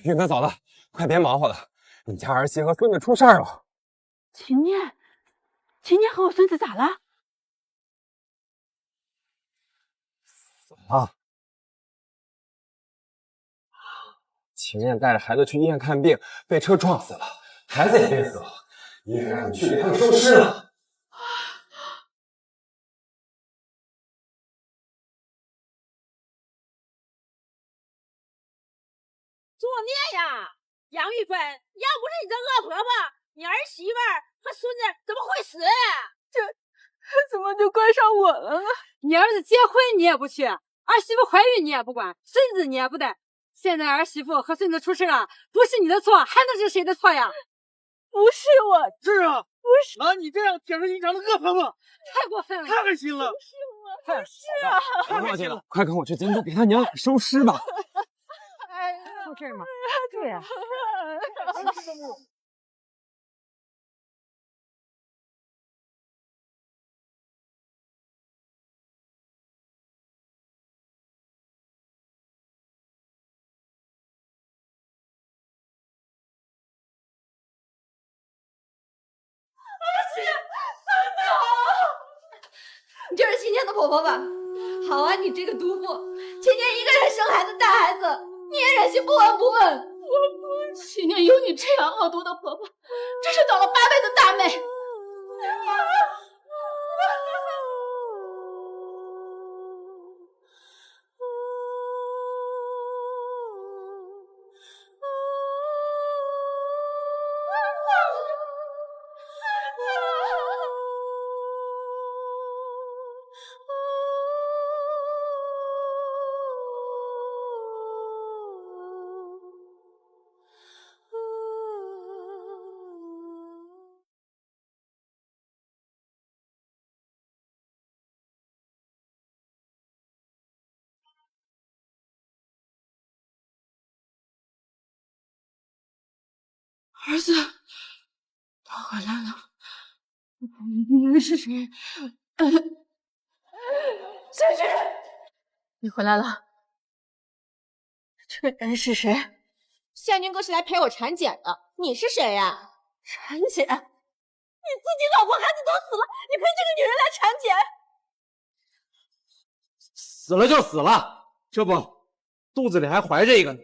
云哥嫂子，快别忙活了，你家儿媳和孙子出事儿了。秦念和我孙子咋了？死了。秦念带着孩子去医院看病，被车撞死了，孩子也病死了，医院让你去给他们收尸了。作孽呀！杨玉芬，要不是你这恶婆婆，你儿媳妇和孙子怎么会死？这怎么就怪上我了呢？你儿子结婚你也不去，儿媳妇怀孕你也不管，孙子你也不带。现在儿媳妇和孙子出事了，不是你的错，还能是谁的错呀？不是我，是啊，不是拿你这样铁石心肠的恶婆婆，太过分了，太恶心了。不是我，不是啊！别磨叽了，快跟我去监督给他娘俩收尸吧。哎呀，到这儿吗？对呀。你就是秦念的婆婆吧？好啊，你这个毒妇，秦念一个人生孩子带孩子，你也忍心不闻不问？秦念有你这样恶毒的婆婆，真是倒了8辈子大霉。儿子，他回来了。你是谁？萱萱，你回来了。这个人是谁？夏军哥是来陪我产检的，你是谁呀？产检？你自己老婆孩子都死了，你陪这个女人来产检？死了就死了，这不，肚子里还怀着一个呢。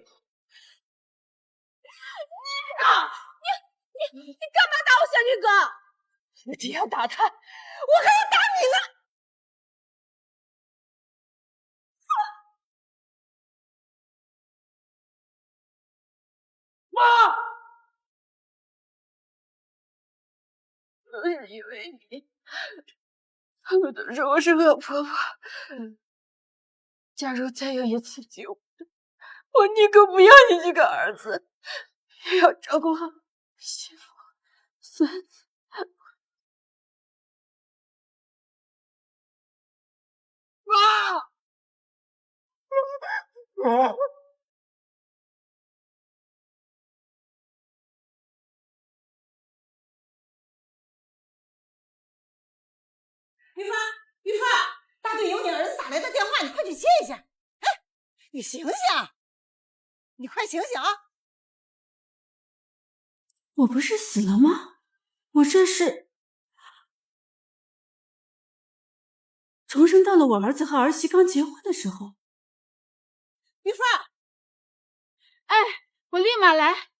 你干嘛打我夏军哥？你这样打他，我还要打你呢！妈！都是因为你，他们都说我是恶婆婆。假如再有一次机会，我宁可不要你这个儿子，也要照顾好媳妇、孙子。妈！玉芬，大队有你儿子打来的电话，你快去接一下。哎，你醒醒，你快醒醒啊！我不是死了吗？我这是重生到了我儿子和儿媳刚结婚的时候。玉芬，哎，我立马来。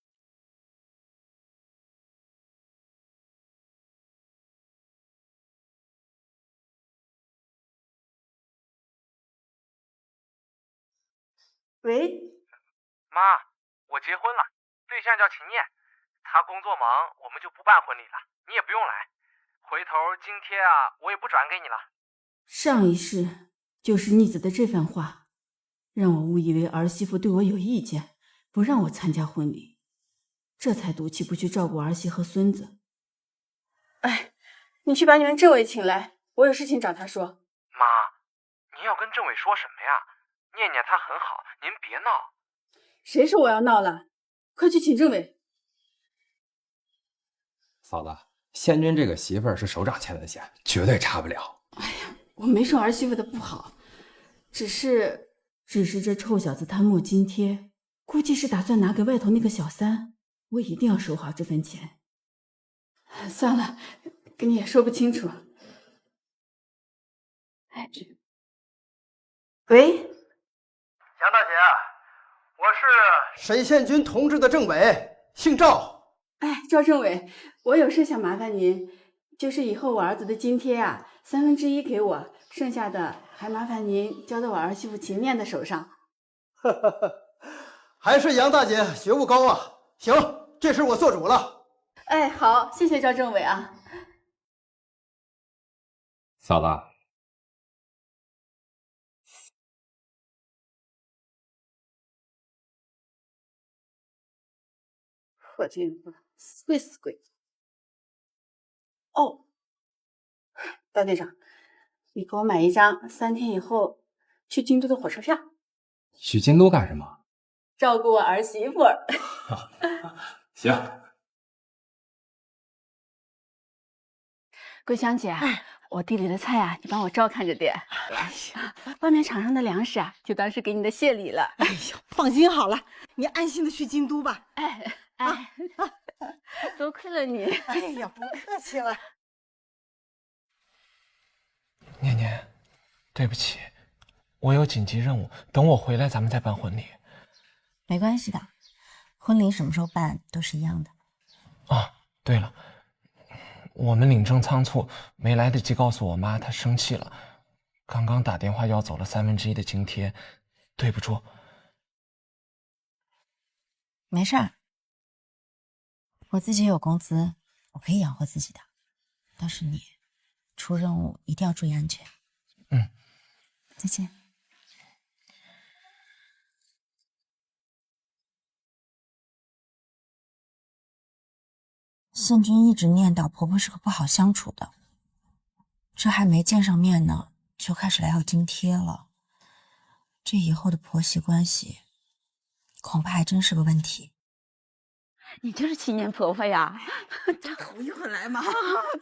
喂，妈，我结婚了，对象叫秦念，他工作忙，我们就不办婚礼了，你也不用来。回头津贴啊，我也不转给你了。上一世就是逆子的这番话，让我误以为儿媳妇对我有意见，不让我参加婚礼，这才赌气不去照顾儿媳和孙子。哎，你去把你们政委请来，我有事情找他说。妈，您要跟政委说什么呀？念念她很好，您别闹。谁说我要闹了？快去请政委。嫂子，宪军这个媳妇儿是首长牵的线，绝对差不了。我没说儿媳妇的不好，只是这臭小子贪墨津贴，估计是打算拿给外头那个小三。我一定要收好这份钱。算了，跟你也说不清楚。哎，喂，杨大姐，我是沈宪军同志的政委，姓赵。哎，赵政委，我有事想麻烦您，就是以后我儿子的津贴啊，1/3给我，剩下的还麻烦您交到我儿媳妇秦念的手上。还是杨大姐觉悟高啊！行，这事我做主了。哎，好，谢谢赵政委啊。嫂子，我这个会死鬼。哦，大队长，你给我买一张3天以后去京都的火车票。去京都干什么？照顾我儿媳妇儿。行。桂香姐，我地里的菜啊，你帮我照看着点。外面场上的粮食啊，就当是给你的谢礼了。哎呦，放心好了，你安心的去京都吧。多亏了你。哎呀，不客气了。念念，对不起，我有紧急任务，等我回来咱们再办婚礼。没关系的，婚礼什么时候办都是一样的。哦，对了，我们领证仓促，没来得及告诉我妈，她生气了，刚刚打电话要走了1/3的津贴，对不住。没事儿，我自己有工资，我可以养活自己的。但是你出任务一定要注意安全。嗯，再见。宪军一直念叨婆婆是个不好相处的，这还没见上面呢，就开始来要津贴了。这以后的婆媳关系，恐怕还真是个问题。你就是秦念婆婆呀？头一回来嘛，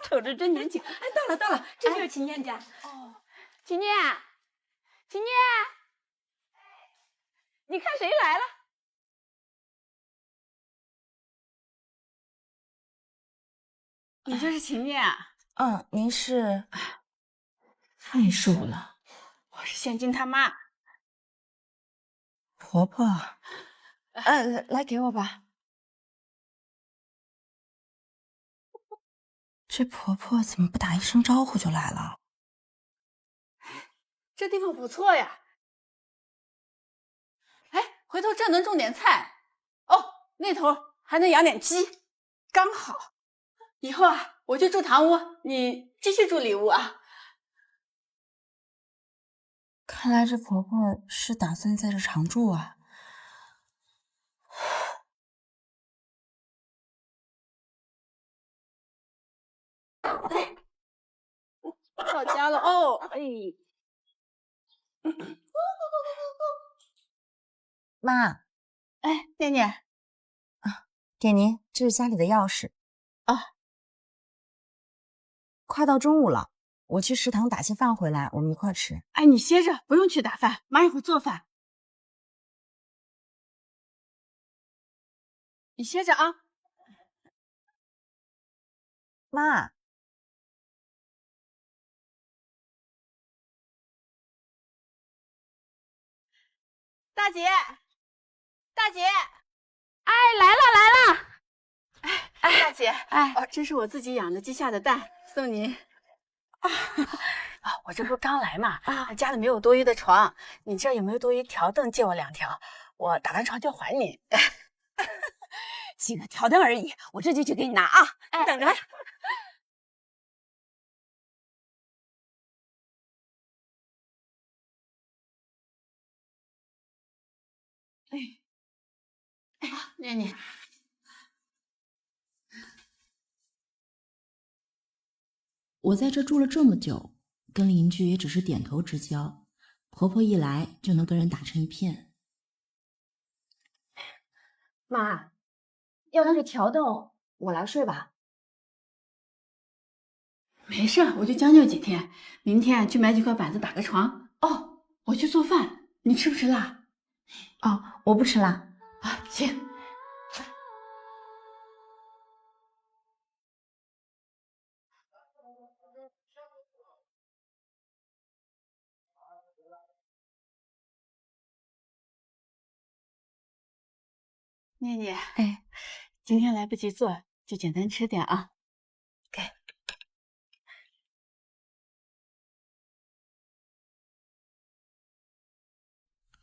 瞅着真年轻。哎，到了，这就是秦念家。哦，秦念，你看谁来了？你就是秦念啊？您是？太瘦了，我是宪军他妈。婆婆。来给我吧。这婆婆怎么不打一声招呼就来了？这地方不错呀。哎，回头这能种点菜哦，那头还能养点鸡，刚好。以后啊，我就住堂屋，你继续住里屋啊。看来这婆婆是打算在这常住啊。到家了哦，哎，妈，哎，念念啊，给您，这是家里的钥匙啊。快到中午了，我去食堂打些饭回来，我们一块吃。哎，你歇着，不用去打饭，妈一会儿做饭。你歇着啊，妈。大姐，哎，来了，哎，大姐，哎，哦，这是我自己养的鸡下的蛋，送您。我这不是刚来嘛，家里没有多余的床，你这儿有没有多余条凳？借我2条，我打完床就还你。几个条凳而已，我这就去给你拿啊！你等着。念念，我在这住了这么久，跟邻居也只是点头之交，婆婆一来就能跟人打成一片。妈，要那个条凳我来睡吧。没事，我就将就几天，明天去买几块板子打个床。哦，我去做饭，你吃不吃辣？哦，我不吃辣。啊，行。念念，哎，今天来不及做，就简单吃点啊。给。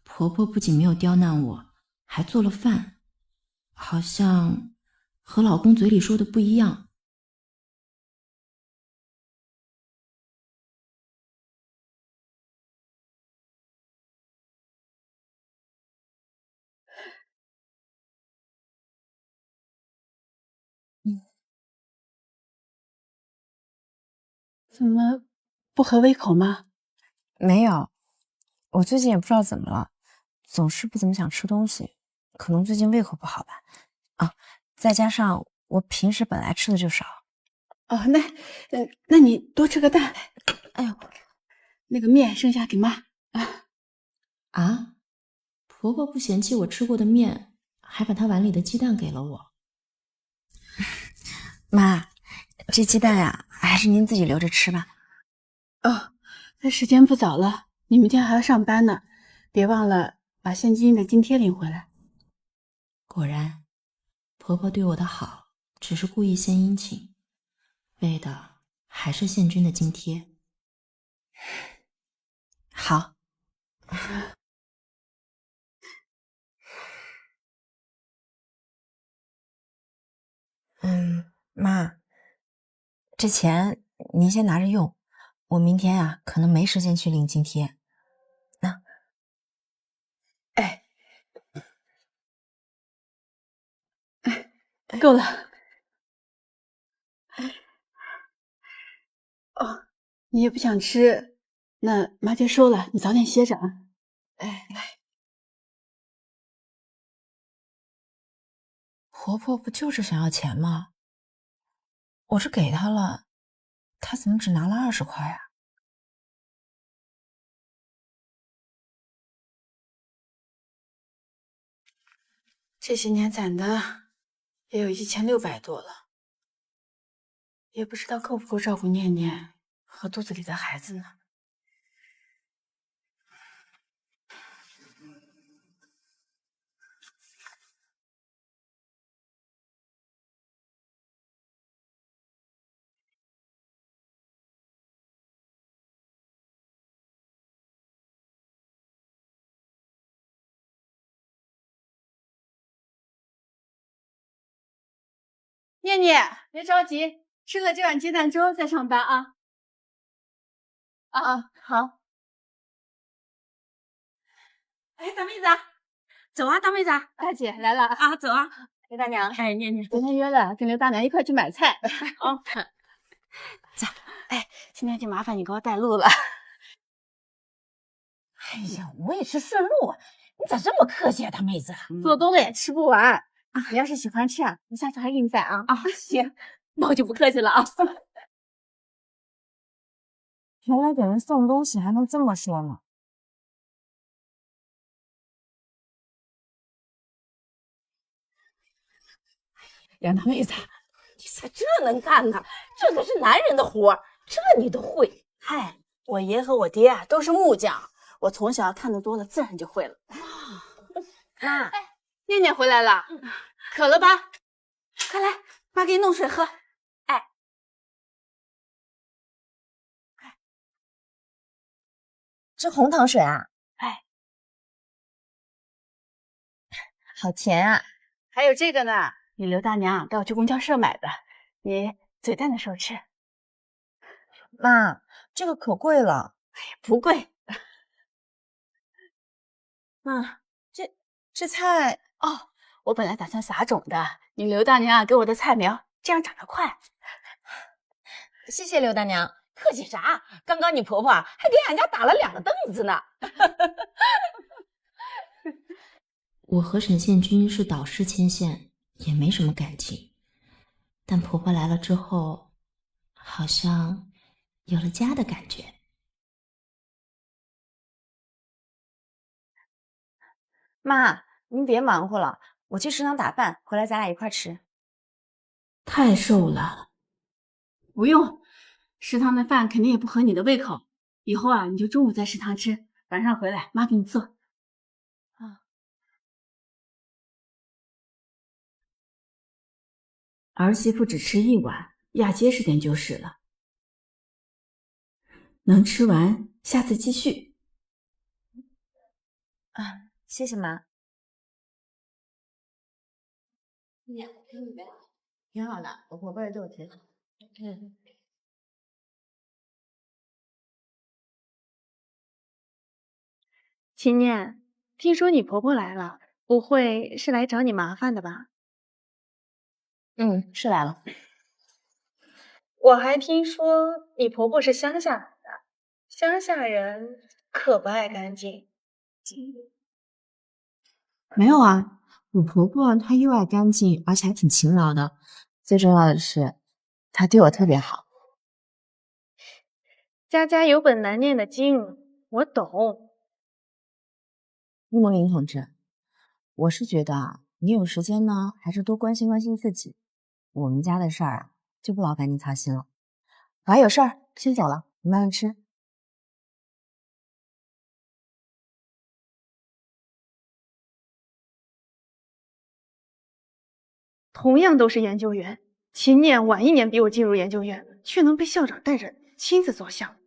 婆婆不仅没有刁难我，还做了饭，好像和老公嘴里说的不一样。怎么不合胃口吗？没有，我最近也不知道怎么了，总是不怎么想吃东西，可能最近胃口不好吧。啊，再加上我平时本来吃的就少。哦，那你多吃个蛋。哎呦，那个面剩下给妈。啊，婆婆不嫌弃我吃过的面，还把她碗里的鸡蛋给了我。妈，这鸡蛋呀，还是您自己留着吃吧。哦，那时间不早了，你明天还要上班呢，别忘了把现金的津贴领回来。果然，婆婆对我的好只是故意献殷勤，为的还是现金的津贴。好。妈，这钱您先拿着用，我明天啊可能没时间去领津贴。那，够了。哦，你也不想吃，那妈就收了，你早点歇着啊。来。婆婆不就是想要钱吗？我这给她了，她怎么只拿了20块啊？这些年攒的也有1600多了，也不知道够不够照顾念念和肚子里的孩子呢。念念，别着急，吃了这碗鸡蛋粥再上班啊。好。哎，大妹子，走啊，大妹子，大姐来了啊，走啊。刘大娘，哎，念念，昨天约了跟刘大娘一块去买菜。哦，走。哎，今天就麻烦你给我带路了。哎呀，我也是顺路啊，你咋这么客气啊，大妹子？做多了也吃不完。你要是喜欢吃啊，我下次还给你带啊。行，那我就不客气了啊。原来给人送东西还能这么说呢。杨大妹子，你咋这能干呢？这可是男人的活儿，这你都会？嗨，我爷和我爹啊都是木匠，我从小看得多了，自然就会了。妈，哎，念念回来了，渴了吧？快来，妈给你弄水喝。这红糖水啊？哎，好甜啊！还有这个呢，你刘大娘带我去供销社买的，你嘴淡的时候吃。妈，这个可贵了。哎呀，不贵。妈，这菜哦，我本来打算撒种的，你刘大娘给我的菜苗，这样长得快。谢谢刘大娘。客气啥？刚刚你婆婆还给俺家打了2个凳子呢。我和沈宪君是导师牵线，也没什么感情。但婆婆来了之后，好像有了家的感觉。妈，您别忙活了，我去食堂打饭，回来咱俩一块吃。太瘦了，不用，食堂的饭肯定也不合你的胃口。以后啊，你就中午在食堂吃，晚上回来妈给你做。啊。儿媳妇只吃一碗，压结实点就是了。能吃完，下次继续。啊，谢谢妈。挺好的，我婆婆也对我挺好。秦念，听说你婆婆来了，不会是来找你麻烦的吧？是来了。我还听说你婆婆是乡下来的，乡下人可不爱干净。没有啊，我婆婆她又爱干净，而且还挺勤劳的。最重要的是，她对我特别好。家家有本难念的经，我懂。易梦玲同志，我是觉得啊，你有时间呢，还是多关心关心自己。我们家的事儿啊，就不劳烦你操心了。我还有事儿，先走了，你慢慢吃。同样都是研究员，秦念晚1年比我进入研究院，却能被校长带着亲自做项目。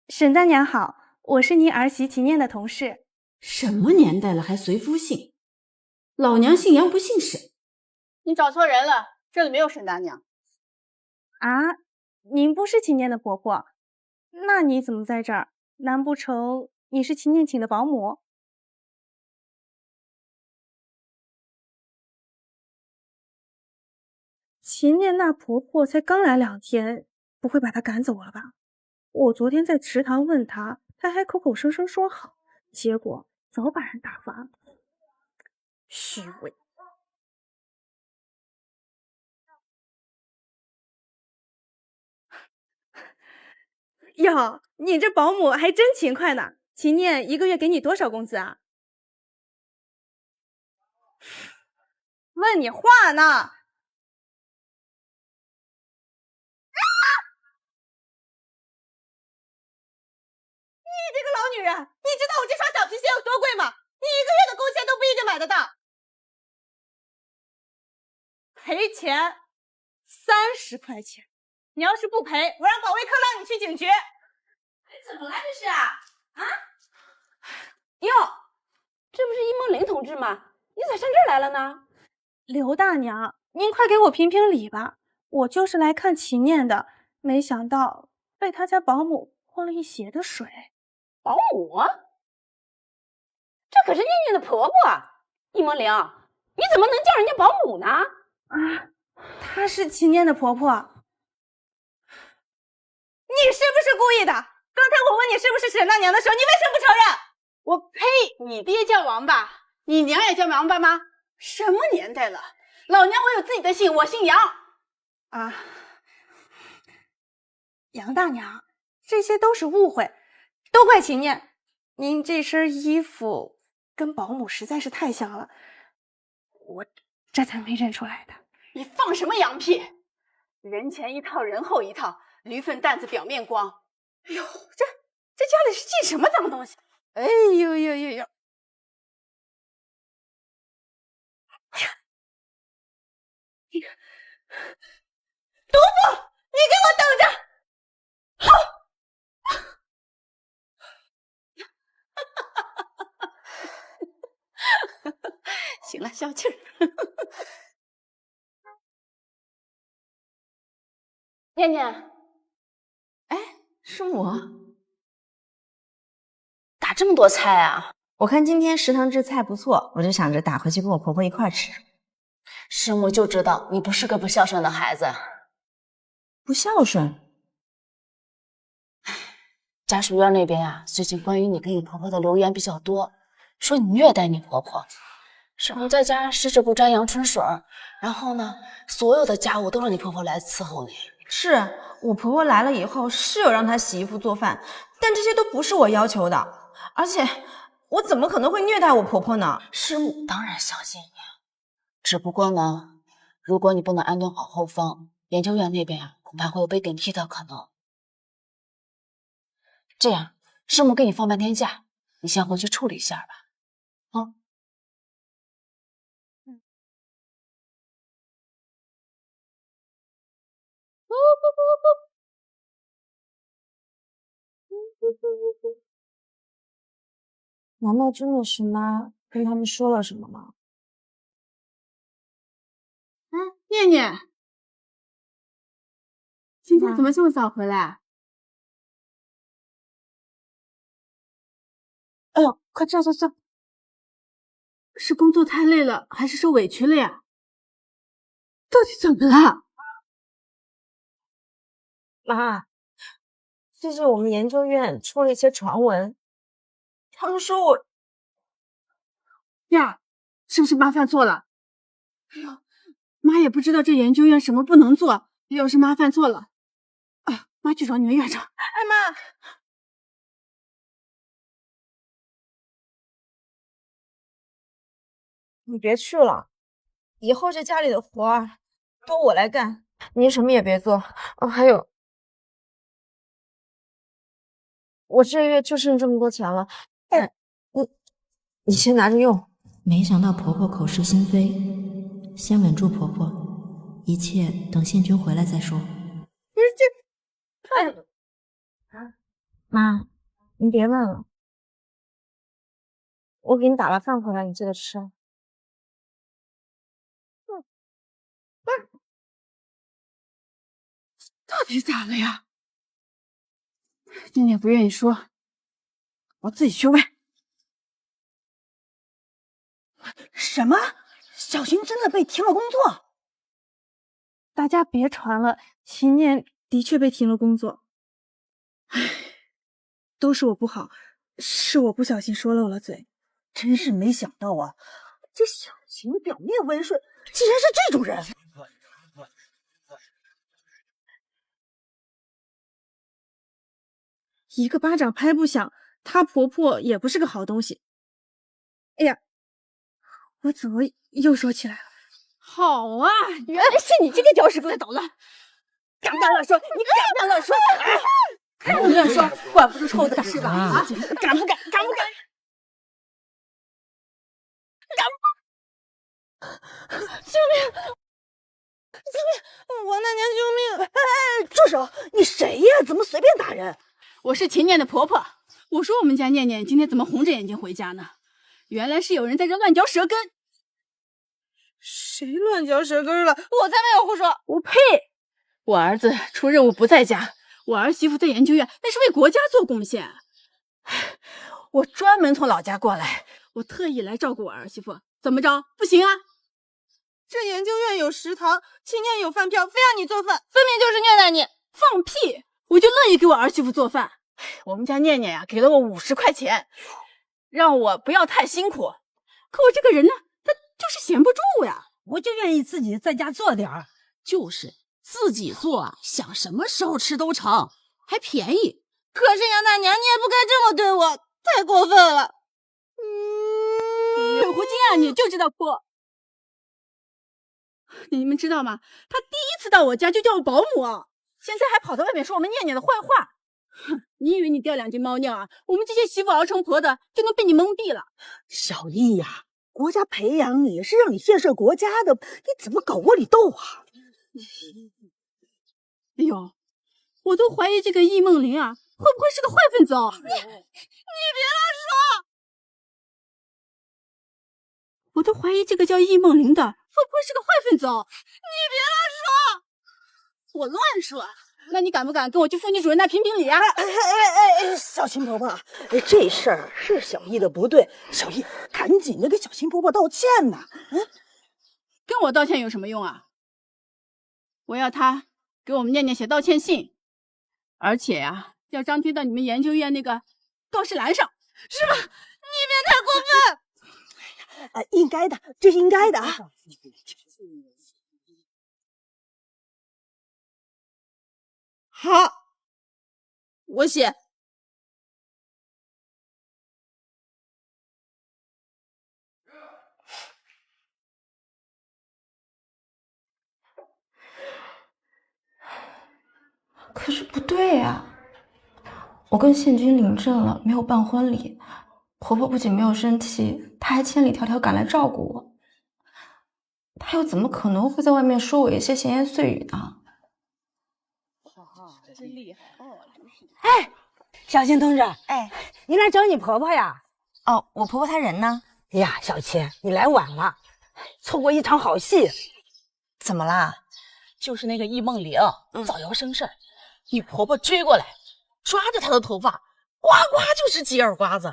沈大娘好，我是您儿媳秦念的同事。什么年代了还随夫姓？老娘姓杨不姓沈。你找错人了，这里没有沈大娘。啊，您不是秦念的婆婆，那你怎么在这儿？难不成你是秦念请的保姆？秦念那婆婆才刚来2天，不会把她赶走了吧？我昨天在池塘问她，她还口口声声说好，结果早把人打发了。虚伪！哟，你这保姆还真勤快呢。秦念1个月给你多少工资啊？问你话呢。你这个老女人，你知道我这双小皮鞋有多贵吗？你1个月的工钱都不一定买得到。赔钱30块钱，你要是不赔，我让保卫科拉你去警局。怎么了这是啊？哟，这不是易梦玲同志吗？你咋上这儿来了呢？刘大娘，您快给我评评理吧，我就是来看秦念的，没想到被他家保姆泼了一鞋的水。保姆？这可是念念的婆婆，易梦玲，你怎么能叫人家保姆呢？啊，她是秦念的婆婆。你是不是故意的？刚才我问你是不是沈大娘的时候，你为什么不承认？我呸！你爹叫王八，你娘也叫王八吗？什么年代了？老娘我有自己的姓，我姓杨。啊，杨大娘，这些都是误会，都怪秦念。您这身衣服跟保姆实在是太像了，我这才没认出来的。你放什么羊屁？人前一套，人后一套，驴粪蛋子表面光。哎呦，这家里是进什么脏东西？哎呦呦呦呦！毒妇，你给我等着！行了，消气儿。念念，哎，是我。打这么多菜啊？我看今天食堂这菜不错，我就想着打回去跟我婆婆一块吃。师母就知道你不是个不孝顺的孩子。不孝顺？家属院那边呀，最近关于你跟你婆婆的流言比较多，说你虐待你婆婆，什么在家十指不沾阳春水，然后呢，所有的家务都让你婆婆来伺候你。是我婆婆来了以后是有让她洗衣服做饭，但这些都不是我要求的，而且我怎么可能会虐待我婆婆呢？师母当然相信你，只不过呢，如果你不能安顿好后方，研究院那边啊，恐怕会有被顶替的可能。这样，师母给你放半天假，你先回去处理一下吧。啊。难道真的是妈跟他们说了什么吗？念念，今天怎么这么早回来？哎呦，快坐坐坐。是工作太累了，还是受委屈了呀？到底怎么了？妈，最近我们研究院出了一些传闻，他们说我呀，是不是妈犯错了？哎呦，妈也不知道这研究院什么不能做，要是妈犯错了，哎，妈去找你们院长。哎妈，你别去了，以后这家里的活儿都我来干，你什么也别做。哦，还有，我这个月就剩这么多钱了，你先拿着用。没想到婆婆口是心非，先稳住婆婆，一切等宪军回来再说。妈，你别问了，我给你打了饭回来，你记得吃。到底咋了呀？念念不愿意说，我自己去问。什么？小琴真的被停了工作？大家别传了，秦念的确被停了工作。唉，都是我不好，是我不小心说漏了嘴。真是没想到啊，这小琴表面温顺，竟然是这种人。一个巴掌拍不响，她婆婆也不是个好东西。哎呀，我怎么又说起来了？好啊，原来是你这个搅屎棍捣乱！敢不敢乱说？你敢不敢乱说？敢不乱说？管不住臭子是吧？啊，敢不敢？敢不敢？救命！救命！王大娘，救命！哎，住手！你谁呀？怎么随便打人？我是秦念的婆婆。我说我们家念念今天怎么红着眼睛回家呢？原来是有人在这乱嚼舌根。谁乱嚼舌根了？我才没有胡说！我呸！我儿子出任务不在家，我儿媳妇在研究院，那是为国家做贡献。我专门从老家过来，我特意来照顾我儿媳妇，怎么着？不行啊！这研究院有食堂，秦念有饭票，非让你做饭，分明就是虐待你！放屁！我就乐意给我儿媳妇做饭。我们家念念呀，给了我50块钱，让我不要太辛苦。可我这个人呢，他就是闲不住呀。我就愿意自己在家做点儿。就是自己做啊，想什么时候吃都成，还便宜。可是杨大娘，你也不该这么对我，太过分了。水狐精啊，你就知道哭。你们知道吗？他第一次到我家就叫我保姆，现在还跑到外面说我们念念的坏话。哼，你以为你掉2斤猫尿啊？我们这些媳妇熬成婆的就能被你蒙蔽了？小丽呀，国家培养你是让你建设国家的，你怎么搞窝里斗啊？哎呦，我都怀疑这个易梦玲啊，会不会是个坏分子哦？你别乱说！我都怀疑这个叫易梦玲的会不会是个坏分子哦？你别乱说！我乱说？那你敢不敢跟我去妇女主任那评评理啊？小秦婆婆，这事儿是小易的不对，小易赶紧的给小秦婆婆道歉呐！跟我道歉有什么用啊？我要她给我们念念写道歉信，而且呀，叫张贴到你们研究院那个告示栏上，是吧？你别太过分！应该的，这是应该的啊。好，我写。可是不对呀，我跟宪军领证了，没有办婚礼，婆婆不仅没有生气，她还千里迢迢赶来照顾我，她又怎么可能会在外面说我一些闲言碎语呢？真厉害哦！哎，小琴同志，哎，你来找你婆婆呀？哦，我婆婆她人呢？哎呀，小琴，你来晚了，错过一场好戏。怎么啦？就是那个易梦玲造谣生事儿，你婆婆追过来，抓着她的头发，呱呱就是几耳刮子。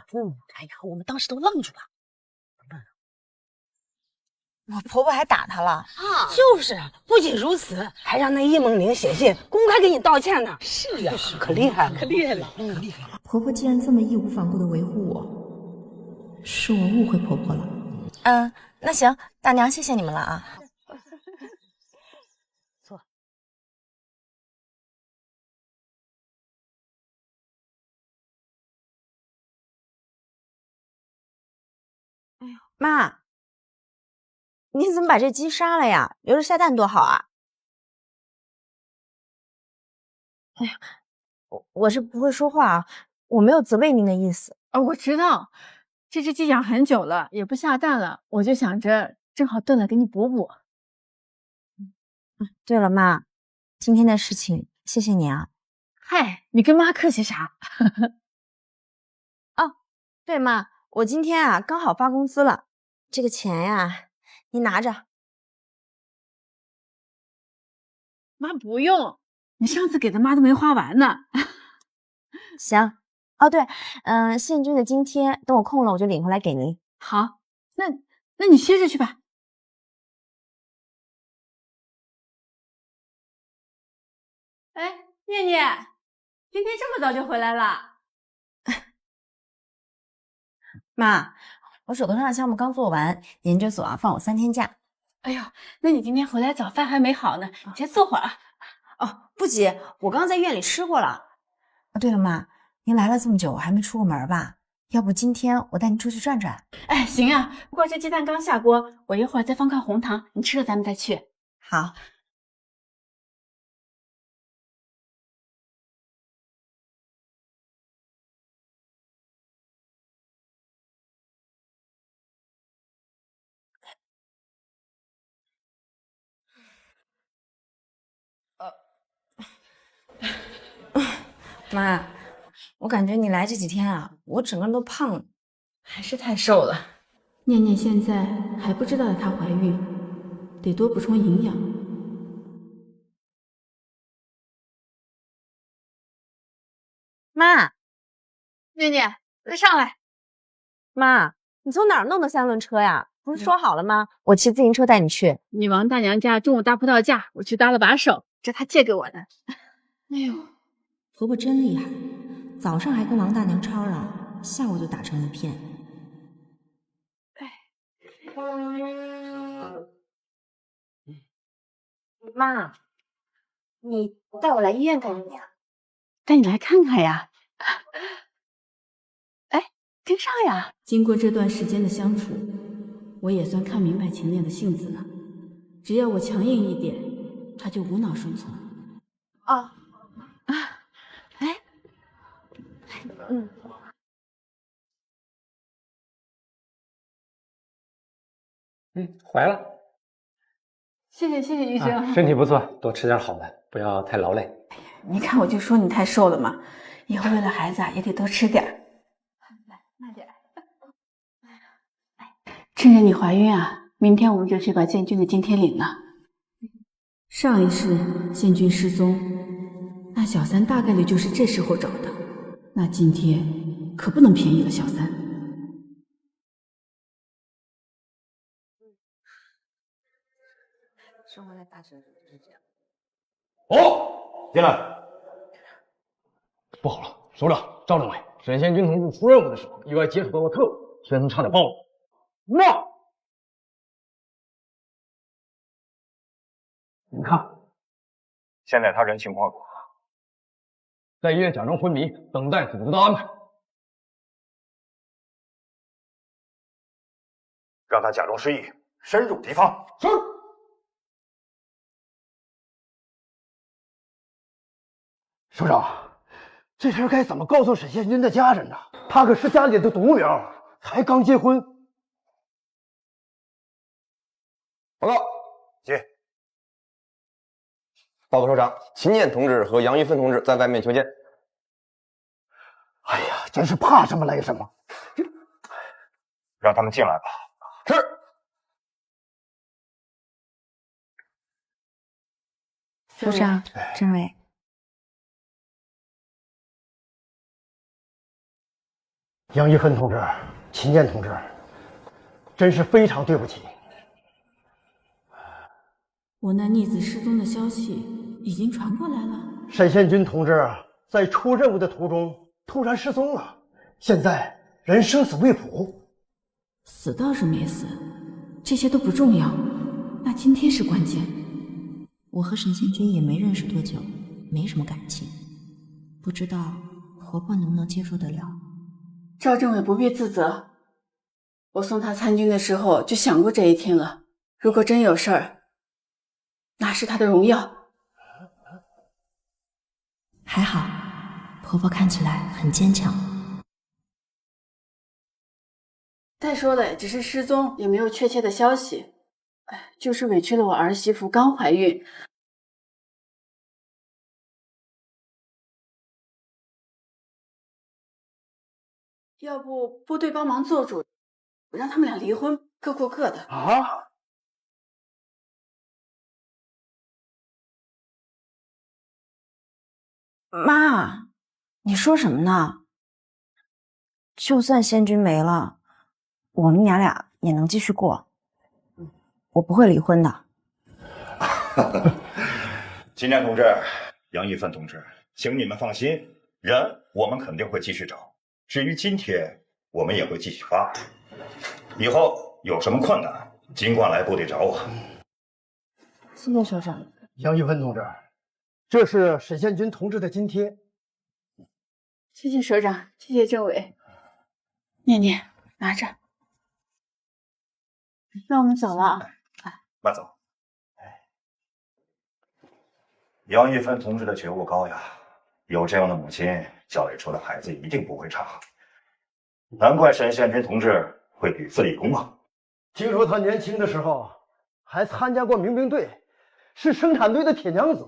哎呀，我们当时都愣住了。我婆婆还打她了啊！就是，不仅如此，还让那易梦玲写信公开给你道歉呢。是啊，可厉害了，可厉害了，可厉害了。婆婆既然这么义无反顾的维护我，是我误会婆婆了。那行，大娘谢谢你们了啊。坐。哎呦，妈，你怎么把这鸡杀了呀？留着下蛋多好啊！哎呀，我是不会说话啊，我没有责备您的意思。我知道，这只鸡养很久了，也不下蛋了，我就想着正好炖了给你补补。对了，妈，今天的事情谢谢你啊。嗨，你跟妈客气啥？哦，对妈，我今天啊刚好发工资了，这个钱呀，你拿着。妈不用，你上次给的妈都没花完呢。行。哦对，宪军的津贴等我空了我就领回来给您。好，那你歇着去吧。哎，念念，今天这么早就回来了？妈，我手头上的项目刚做完，研究所啊放我3天假。哎呦，那你今天回来早饭还没好呢，你先坐会儿啊。哦，不急，我刚刚在院里吃过了。对了，妈，您来了这么久还没出过门吧？要不今天我带您出去转转？哎，行啊，不过这鸡蛋刚下锅，我一会儿再放块红糖，你吃了咱们再去。好。妈，我感觉你来这几天啊，我整个人都胖了，还是太瘦了。念念现在还不知道她怀孕，得多补充营养。妈，念念，快上来。妈，你从哪儿弄的3轮车呀？不是说好了吗？我骑自行车带你去。你王大娘家中午搭葡萄架，我去搭了把手，这她借给我的。哎呦，婆婆真厉害，早上还跟王大娘吵嚷，下午就打成一片。妈，你带我来医院干什么呀？带你来看看呀。哎，跟上呀。经过这段时间的相处，我也算看明白秦恋的性子了。只要我强硬一点，他就无脑顺从。怀了。谢谢医生。身体不错，多吃点好的，不要太劳累。你看我就说你太瘦了嘛，以后为了孩子啊也得多吃点。来，慢点。趁着你怀孕啊，明天我们就去把建军的津贴领了。上一世宪军失踪，那小三大概率就是这时候找的，那津贴可不能便宜了小三。生活在大城市是这样。进来。不好了，首长、赵政委，沈宪军同志出任务的时候，意外接触到了特务，先生差点暴露。那，你看，现在他人情况如何？在医院假装昏迷，等待组织的安排。让他假装失忆，深入敌方。是。首长，这事该怎么告诉沈宪军的家人呢？他可是家里的独苗，才刚结婚。报告，接。报告首长，秦念同志和杨玉芬同志在外面求见。哎呀，真是怕什么来什么。让他们进来吧。是。首长、政委，杨玉芬同志、秦念同志，真是非常对不起。我那逆子失踪的消息已经传过来了。沈宪军同志在出任务的途中突然失踪了，现在人生死未卜。死倒是没死，这些都不重要，那今天是关键。我和沈宪军也没认识多久，没什么感情，不知道婆婆能不能接受得了。赵政委不必自责，我送他参军的时候就想过这一天了。如果真有事儿，那是他的荣耀。还好，婆婆看起来很坚强。再说了，只是失踪，也没有确切的消息。哎，就是委屈了我儿媳妇刚怀孕。要不部队帮忙做主，让他们俩离婚，各过各的。啊！妈，你说什么呢？就算宪军没了，我们娘俩也能继续过，我不会离婚的。秦念同志、杨玉芬同志，请你们放心，人我们肯定会继续找。至于津贴，我们也会继续发。以后有什么困难，尽管来部队找我。谢谢首长。杨玉芬同志，这是沈宪军同志的津贴。谢谢首长，谢谢政委。念念，拿着。那我们走了啊。慢走。杨玉芬同志的觉悟高呀，有这样的母亲，教育出的孩子一定不会差。难怪沈宪军同志会屡次立功啊！听说他年轻的时候还参加过民兵队，是生产队的铁娘子。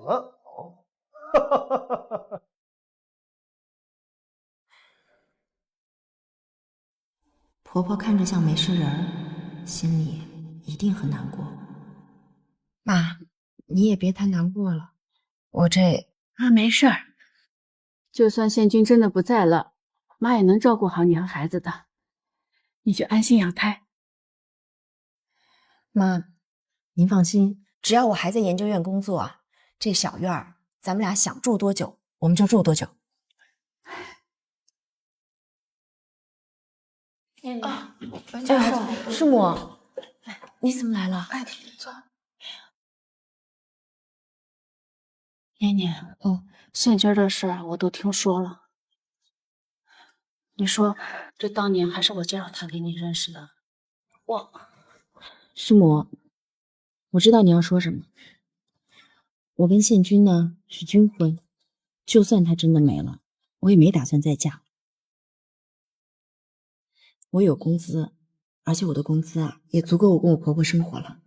婆婆看着像没事人，心里一定很难过。妈，你也别太难过了，我这……没事儿，就算宪军真的不在了，妈也能照顾好你和孩子的，你就安心养胎。妈，您放心，只要我还在研究院工作，这小院儿咱们俩想住多久我们就住多久。念念，文教授，师母，你怎么来了？哎，坐。念念，宪军的事我都听说了。你说，这当年还是我介绍他给你认识的。师母，我知道你要说什么。我跟宪军呢是军婚，就算他真的没了，我也没打算再嫁。我有工资，而且我的工资也足够我跟我婆婆生活了。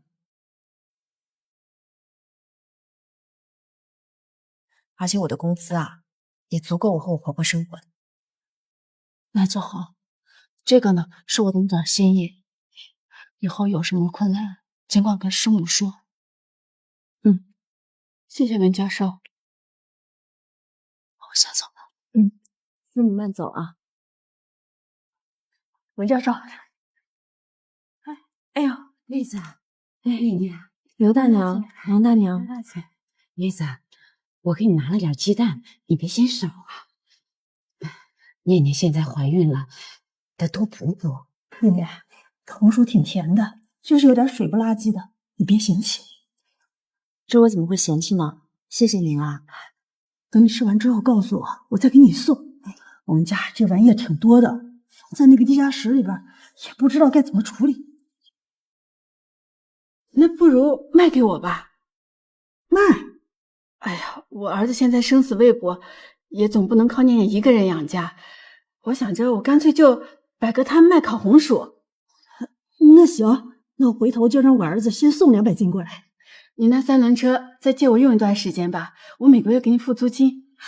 而且我的工资也足够我和我婆婆生活的。那就好，这个呢是我的一点心意，以后有什么困难尽管跟师母说。谢谢文教授，我先走了。师母慢走啊。文教授，哎呦，栗子，念念，刘大娘，王大娘，栗子，我给你拿了点鸡蛋，你别嫌少啊。念念现在怀孕了，得多补补。念念，红薯挺甜的，就是有点水不拉几的，你别嫌弃。这我怎么会嫌弃呢？谢谢您啊。等你吃完之后告诉我，我再给你送。我们家这玩意儿挺多的，放在那个地下室里边，也不知道该怎么处理。那不如卖给我吧。卖？哎呀，我儿子现在生死未卜，也总不能靠念念一个人养家。我想着，我干脆就摆个摊卖烤红薯。那行，那我回头就让我儿子先送200斤过来。你那3轮车再借我用一段时间吧，我每个月给你付租金。哎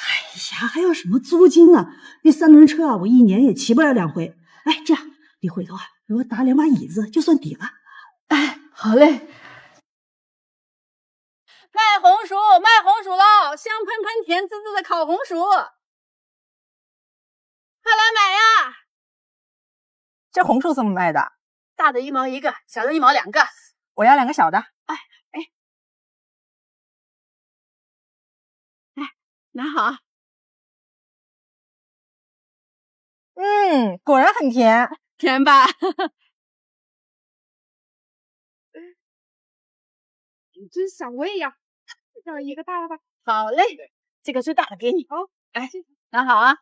呀，还要什么租金啊？那3轮车啊，我1年也骑不了2回。哎，这样，你回头啊，给我打2把椅子就算底了。哎，好嘞。卖红薯，卖红薯喽！香喷喷、甜滋滋的烤红薯，快来买呀！这红薯怎么卖的？大的1毛1个，小的1毛2个。我要2个小的。哎，拿好。果然很甜，甜吧？真赏味呀！要一个大的吧。好嘞，这个最大的给你。好，哎，拿好啊。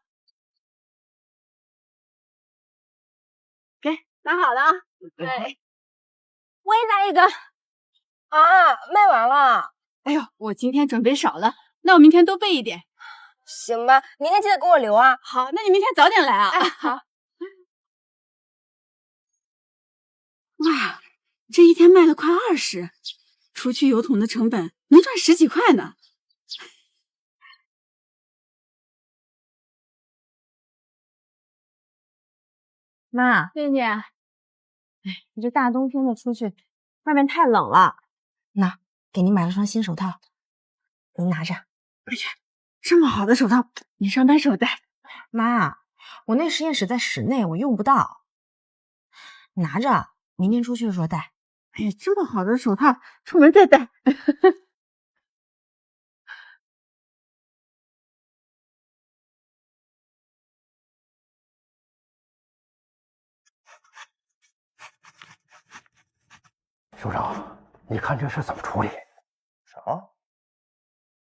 给，拿好了啊。对，我也拿一个。啊，卖完了。哎呦，我今天准备少了，那我明天多备一点。行吧，明天记得给我留啊。好，那你明天早点来啊。哎，好。哇，这一天卖了快20，除去油桶的成本，能赚10几块呢。妈，念念，你这大冬天的出去，外面太冷了。那给您买了双新手套，您拿着。哎呀，这么好的手套，你上班时候戴。妈，我那实验室在室内，我用不到。拿着，明天出去的时候戴。哎呀，这么好的手套，出门再戴。首长，你看这事怎么处理？什么？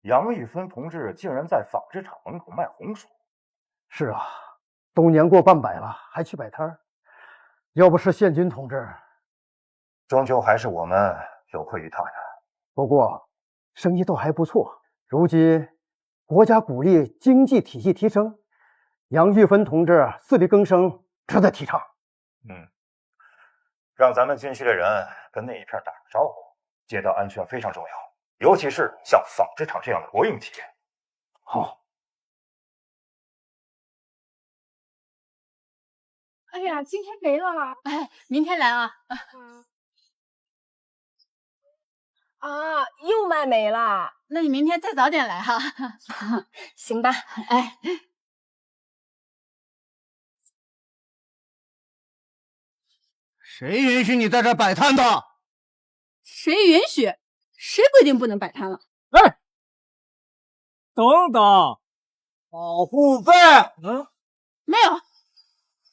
杨玉芬同志竟然在纺织厂门口卖红薯？是啊，都年过半百了，还去摆摊儿。要不是宪军同志，终究还是我们有愧于他呀。不过生意都还不错。如今国家鼓励经济体系提升，杨玉芬同志自力更生，值得提倡。让咱们军区的人跟那一片打个招呼，街道安全非常重要，尤其是像纺织厂这样的国营企业。好。哎呀，今天没了。哎，明天来啊。啊，又卖没了。那你明天再早点来哈。行吧。哎。谁允许你在这摆摊的？谁允许？谁规定不能摆摊了？哎，等等，保护费？没有。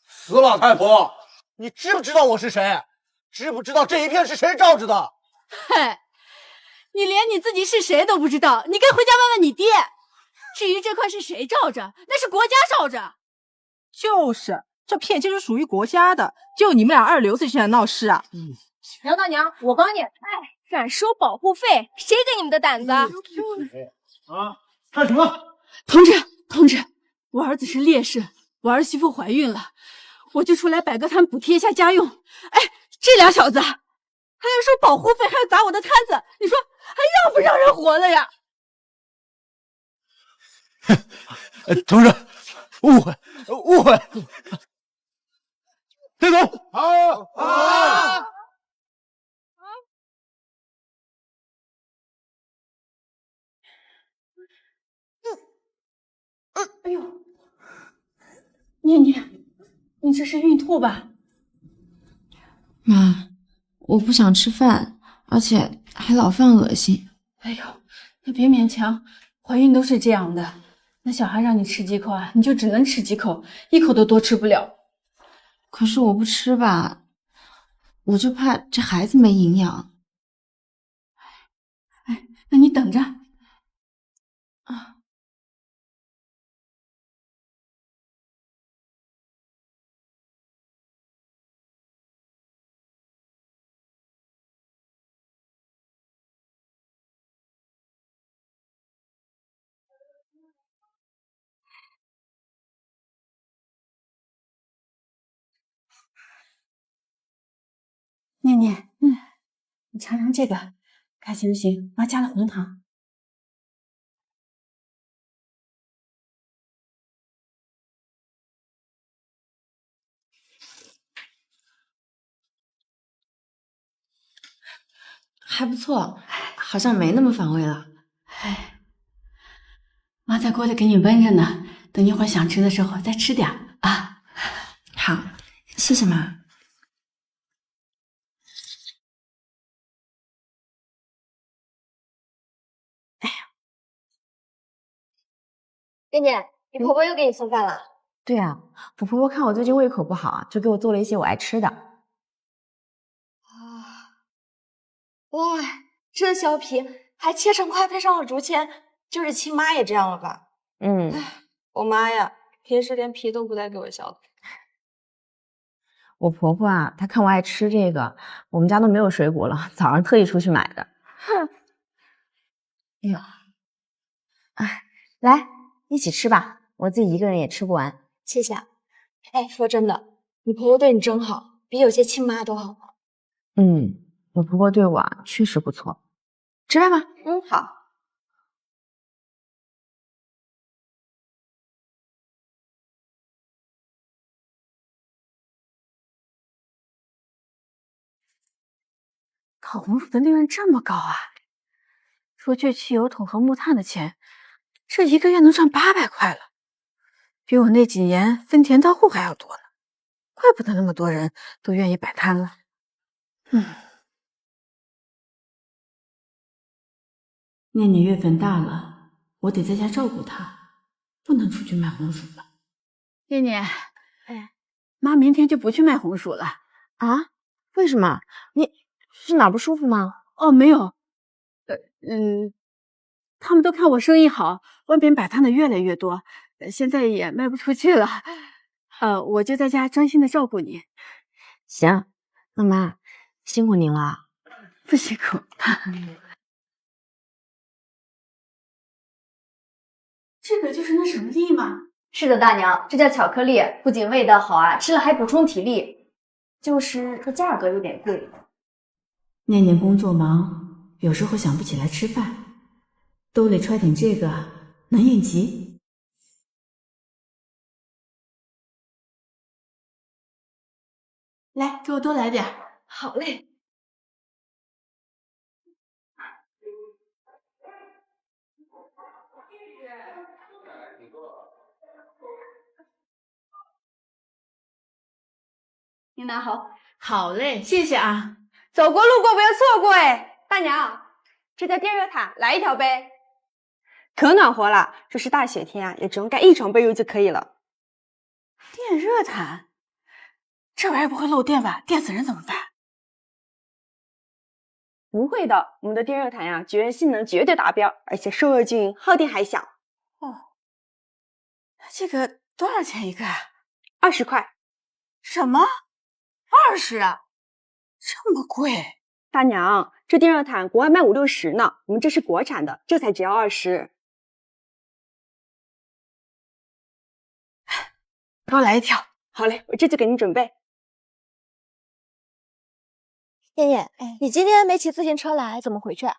死老太婆，你知不知道我是谁？知不知道这一片是谁罩着的？嗨，你连你自己是谁都不知道，你该回家问问你爹。至于这块是谁罩着，那是国家罩着。就是，这片就是属于国家的，就你们俩二流子现在闹事啊！杨大娘，我帮你。哎，敢收保护费，谁给你们的胆子？啊，干什么？同志，我儿子是烈士，我儿媳妇怀孕了，我就出来摆个摊补贴一下家用。哎，这俩小子还要收保护费，还要砸我的摊子，你说还让不让人活了呀？同志，误会，带走。好。哎呦，念念，你这是孕吐吧？妈，我不想吃饭，而且还老犯恶心。哎呦，那别勉强，怀孕都是这样的。那小孩让你吃几口啊，你就只能吃几口，一口都多吃不了。可是我不吃吧，我就怕这孩子没营养。哎，那你等着。啊。念念，你尝尝这个，看行不行？妈加了红糖。还不错，好像没那么反胃了。哎，妈在锅里给你焖着呢，等一会儿想吃的时候再吃点啊。好，谢谢妈。念念，你婆婆又给你送饭了？对啊，我婆婆看我最近胃口不好，就给我做了一些我爱吃的。哇，这削皮还切成块，配上了竹签，就是亲妈也这样了吧？我妈呀，平时连皮都不带给我削的。我婆婆啊，她看我爱吃这个，我们家都没有水果了，早上特意出去买的。哼，哎呦，哎，来一起吃吧，我自己一个人也吃不完。谢谢。哎，说真的，你婆婆对你真好，比有些亲妈都好。我婆婆对我啊确实不错。吃饭吧。好。烤红薯的利润这么高啊！除去汽油桶和木炭的钱，这一个月能赚800块了，比我那几年分田到户还要多呢。怪不得那么多人都愿意摆摊了。念念月份大了，我得在家照顾她，不能出去卖红薯了。念念，妈明天就不去卖红薯了。啊？为什么？你是哪不舒服吗？哦，没有。他们都看我生意好，外边摆摊的越来越多，现在也卖不出去了。我就在家专心的照顾你。行，那妈辛苦您了。不辛苦。这个就是那什么粒吗？是的，大娘，这叫巧克力，不仅味道好啊，吃了还补充体力。就是这价格有点贵。念念工作忙，有时候想不起来吃饭，兜里揣点这个能应急。来，给我多来点。好嘞。你拿好。好嘞，谢谢啊。走过路过不要错过哎。大娘，这叫电热毯，来一条呗。可暖和了，这是大雪天啊，也只用盖1床被褥就可以了。电热毯？这玩意儿不会漏电吧？电死人怎么办？不会的，我们的电热毯呀，绝缘性能绝对达标，而且受热均匀，耗电还小。这个多少钱一个啊？20块。什么？20啊？这么贵？大娘，这电热毯国外卖50、60呢，我们这是国产的，这才只要20。给我来一条。好嘞，我这就给你准备。燕燕，你今天没骑自行车来，怎么回去啊？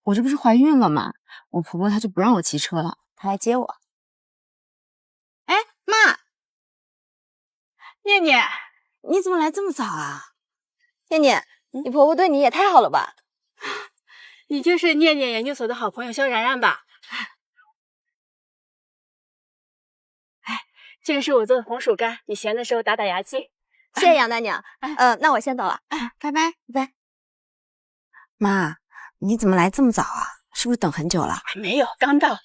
我这不是怀孕了吗？我婆婆她就不让我骑车了，她来接我。妈，念念，你怎么来这么早啊？念念，你婆婆对你也太好了吧？你就是念念研究所的好朋友肖然然吧？这个是我做的红薯干，你闲的时候打打牙祭。谢谢杨大娘。那我先走了。拜拜。拜拜。妈，你怎么来这么早啊？是不是等很久了？没有，刚到。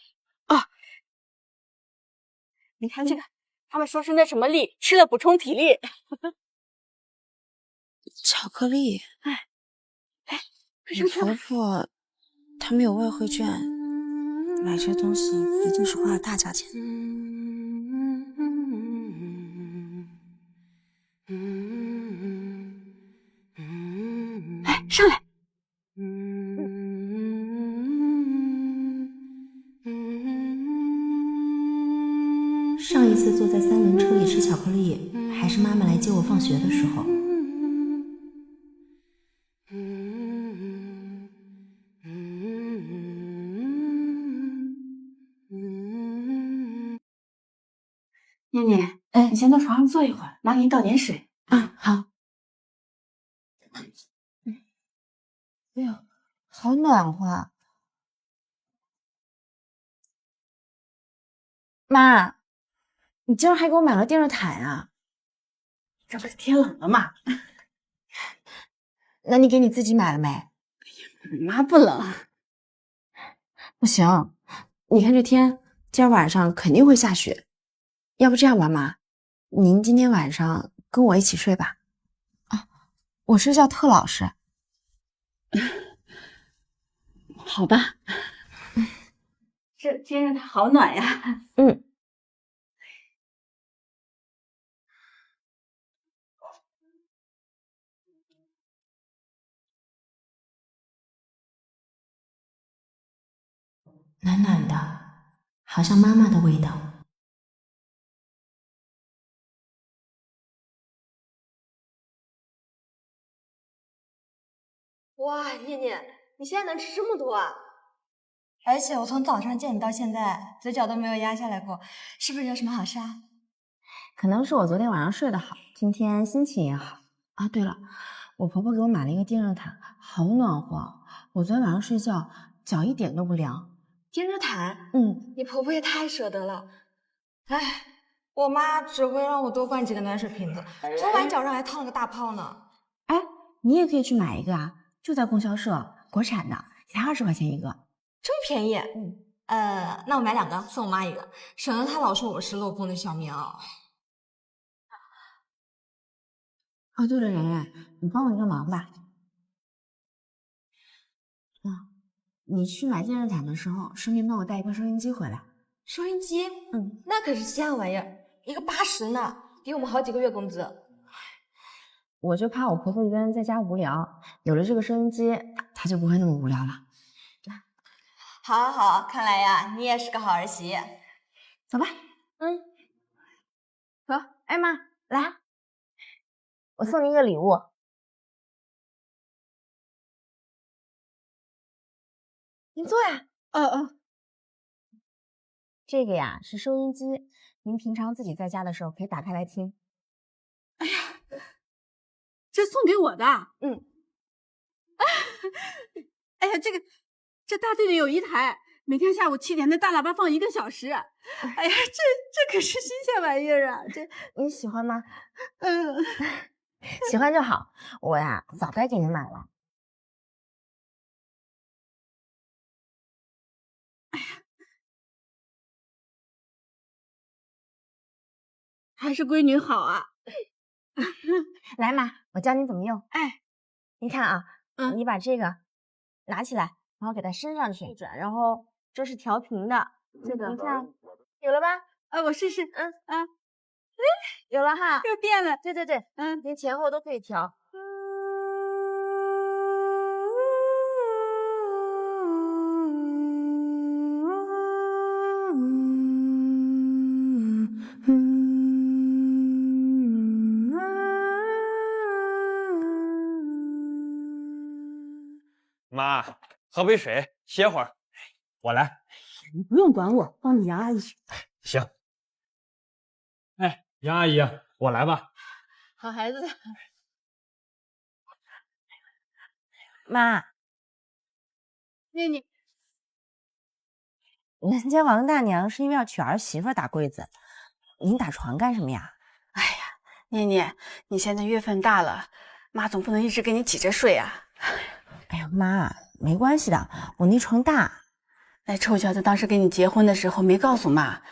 你看这个，他们说是那什么粒，吃了补充体力。巧克力。哎，你婆婆她没有外汇券，买这东西一定是花了大价钱。哎，上来。上一次坐在三轮车里吃巧克力，还是妈妈来接我放学的时候。念念，你先到床上坐一会儿，妈给你倒点水。啊，好。哎呦，好暖和。妈，你今儿还给我买了电热毯啊？这不是天冷了吗？那你给你自己买了没？妈不冷。不行，你看这天，今儿晚上肯定会下雪。要不这样吧，妈，您今天晚上跟我一起睡吧。啊，我是叫特老师。好吧。这天让它好暖呀。嗯。暖暖的，好像妈妈的味道。哇，念念，你现在能吃这么多啊？而且我从早上见你到现在，嘴角都没有压下来过，是不是有什么好事啊？可能是我昨天晚上睡得好，今天心情也好啊。对了，我婆婆给我买了一个电热毯，好暖和。我昨天晚上睡觉脚一点都不凉。电热毯？嗯，你婆婆也太舍得了。哎，我妈只会让我多灌几个暖水瓶子，昨晚脚上还烫了个大泡呢。哎，你也可以去买一个啊，就在供销社，国产的，才20块钱一个，这么便宜？那我买2个送我妈1个，省得她老说我是漏风的小棉袄。哦，对了，然然，你帮我一个忙吧。你去买电热毯的时候，顺便帮我带一个收音机回来。收音机？那可是稀罕玩意儿，一个80呢，比我们好几个月工资。我就怕我婆婆一个人在家无聊，有了这个收音机，她就不会那么无聊了。好好，看来呀，你也是个好儿媳。走吧。走。哎妈，来，我送你一个礼物。您坐呀。这个呀是收音机，您平常自己在家的时候可以打开来听。哎呀，这送给我的。哎呀，这大队里有一台，每天下午7点的大喇叭放1个小时。哎呀，这可是新鲜玩意儿啊！这你喜欢吗？喜欢就好。我呀早该给您买了。还是闺女好啊。来妈，我教你怎么用。哎，你看啊，你把这个拿起来，然后给它伸上去，转，然后这是调频的，这个你看有了吧？我试试。有了哈，又变了。对对对，您前后都可以调。妈，喝杯水，歇会儿。我来。你不用管我，帮你杨阿姨去。行。哎，杨阿姨，我来吧。好孩子。妈，念念，人家王大娘是因为要娶儿媳妇打柜子，您打床干什么呀？哎呀，念念，你现在月份大了，妈总不能一直给你挤着睡啊。哎呀，妈，没关系的，我那床大。那臭小子当时跟你结婚的时候没告诉妈，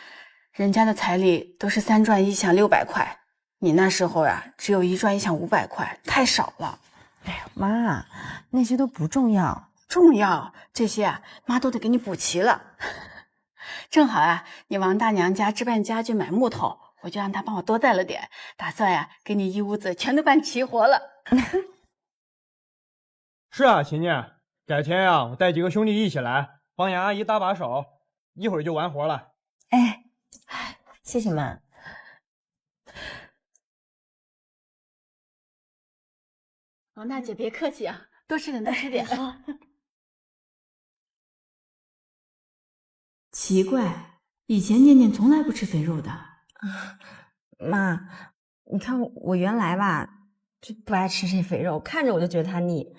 人家的彩礼都是3转1响600块，你那时候呀，只有1转1响500块，太少了。哎呀，妈，那些都不重要，重要，这些啊，妈都得给你补齐了。正好啊，你王大娘家置办家具买木头，我就让她帮我多带了点，打算呀，给你一屋子全都办齐活了。是啊，琴琴，改天呀，我带几个兄弟一起来，帮杨阿姨搭把手，一会儿就完活了。哎，谢谢妈。王大姐别客气啊，多吃点，多吃点啊。奇怪，以前念念从来不吃肥肉的。妈，你看我原来吧就不爱吃这肥肉，看着我就觉得它腻。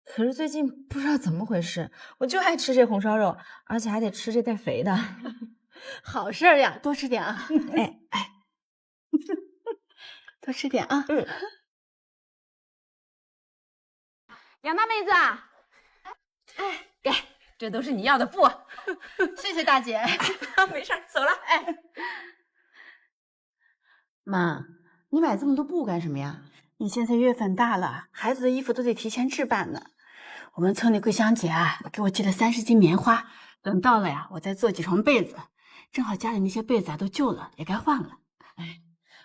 可是最近不知道怎么回事，我就爱吃这红烧肉，而且还得吃这带肥的。好事儿呀，多吃点啊！哎，多吃点啊！杨大妹子，哎，给，这都是你要的布，谢谢大姐。没事，走了。哎，妈，你买这么多布干什么呀？你现在月份大了，孩子的衣服都得提前置办呢。我们村里桂香姐啊，给我寄了30斤棉花，等到了呀，我再做几床被子。正好家里那些被子啊都旧了，也该换了。哎，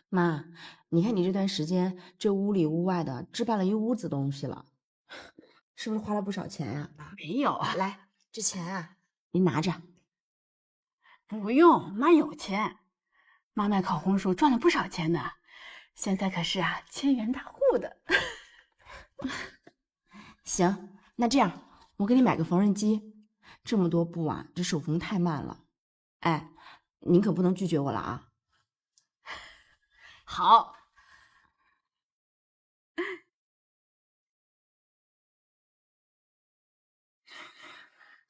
妈，你看你这段时间，这屋里屋外的置办了一屋子东西了，是不是花了不少钱呀？没有，来，这钱啊，您拿着。不用，妈有钱。妈卖烤红薯赚了不少钱呢，现在可是啊千元大户的。行，那这样我给你买个缝纫机。这么多布啊，这手缝太慢了。哎，您可不能拒绝我了啊！好。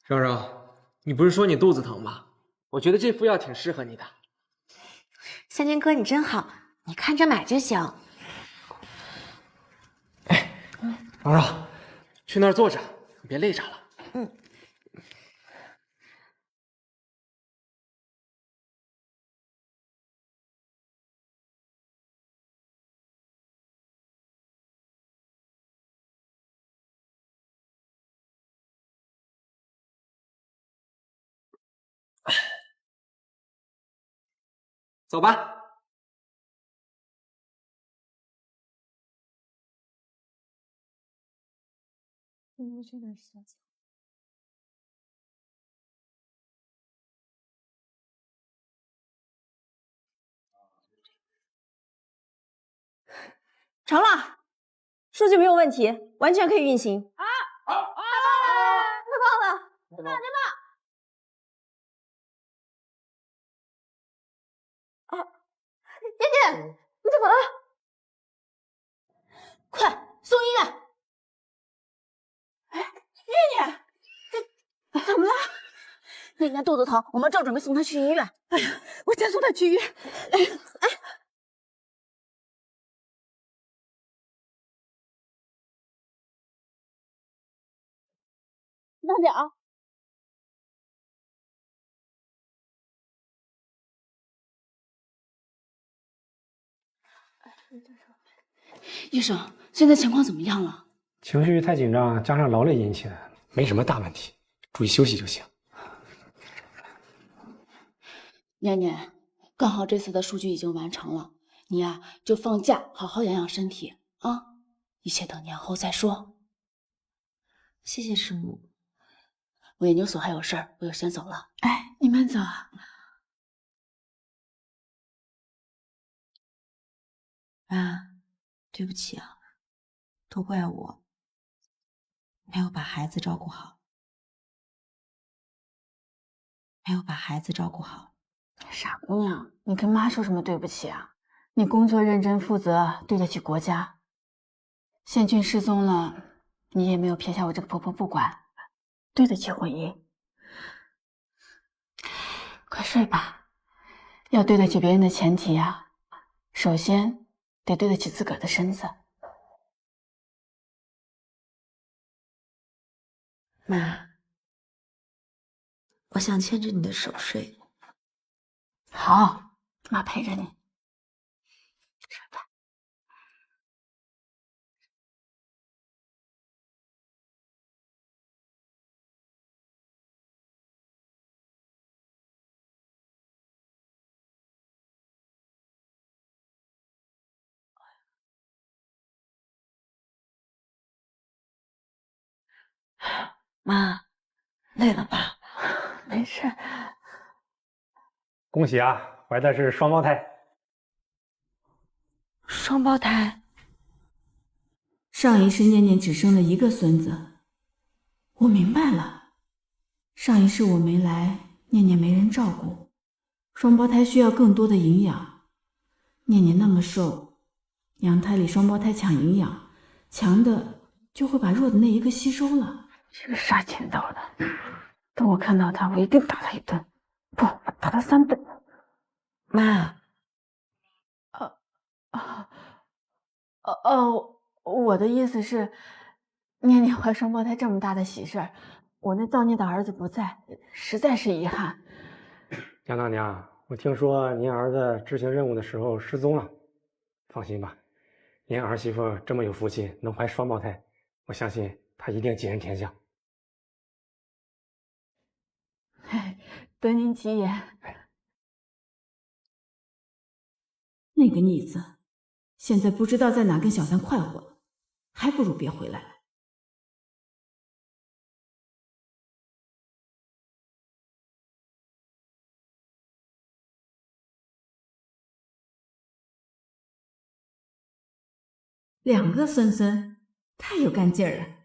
柔柔，你不是说你肚子疼吗？我觉得这副药挺适合你的。香君哥，你真好，你看着买就行。柔柔，去那儿坐着，别累着了。嗯。走吧。这段时间。成了，数据没有问题，完全可以运行。太棒了！太棒！啊，念念，你怎么了？快送医院！哎，念念，这怎么了？念念肚子疼，我们正准备送她去医院。哎呀，我先送她去医院。哎。慢点啊！医生，现在情况怎么样了？情绪太紧张，加上劳累引起的，没什么大问题，注意休息就行。念念，刚好这次的数据已经完成了，你呀就放假，好好养养身体啊，一切等年后再说。谢谢师母。我研究所还有事儿，我就先走了。哎，你慢走啊。妈，对不起啊，都怪我没有把孩子照顾好，傻姑娘，你跟妈说什么对不起啊？你工作认真负责，对得起国家。宪俊失踪了，你也没有撇下我这个婆婆不管，对得起婚姻。快睡吧，要对得起别人的前提啊，首先得对得起自个儿的身子。妈，我想牵着你的手睡。好。妈陪着你。吃饭。妈，累了吧？没事。恭喜啊，怀的是双胞胎。双胞胎。上一世念念只生了一个孙子，我明白了。上一世我没来，念念没人照顾，双胞胎需要更多的营养。念念那么瘦，娘胎里双胞胎抢营养，强的就会把弱的那一个吸收了。这个杀千刀的，等我看到他，我一定打他一顿，不，打他3顿。妈，我的意思是，念念怀双胞胎这么大的喜事儿，我那造孽的儿子不在，实在是遗憾。杨大娘，我听说您儿子执行任务的时候失踪了，放心吧，您儿媳妇这么有福气，能怀双胞胎，我相信她一定吉人天相。得您吉言。那个逆子，现在不知道在哪跟小三快活了，还不如别回来了。2个孙孙，太有干劲儿了。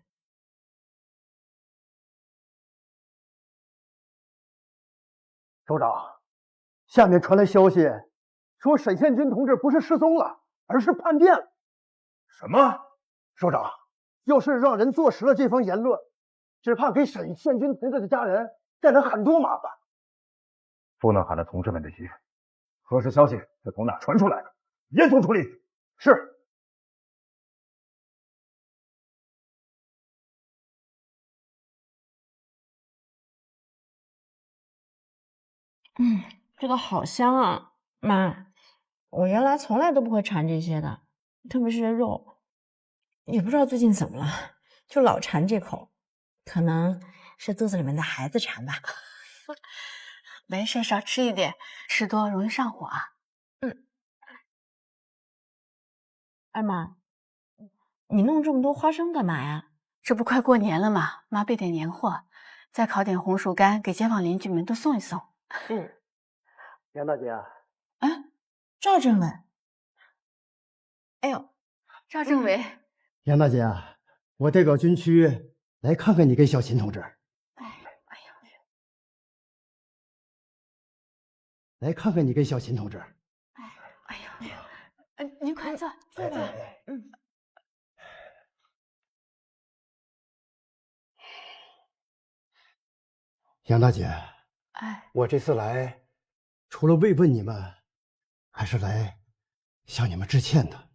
首长，下面传来消息，说沈宪军同志不是失踪了，而是叛变了。什么？首长，要是让人坐实了这封言论，只怕给沈宪军同志的家人带来很多麻烦。不能喊了同志们的局，核实消息是从哪传出来的，严肃处理。是。这个好香啊，妈！我原来从来都不会馋这些的，特别是肉，也不知道最近怎么了，就老馋这口，可能是肚子里面的孩子馋吧。没事，少吃一点，吃多容易上火啊。二妈，你弄这么多花生干嘛呀？这不快过年了吗？妈备点年货，再烤点红薯干给街坊邻居们都送一送。杨大姐，赵政委，哎呦，赵政委，杨大姐，我代表军区来看看你跟小秦同志。来看看你跟小秦同志。您快坐，坐吧。杨大姐，我这次来，除了慰问你们，还是来向你们致歉的。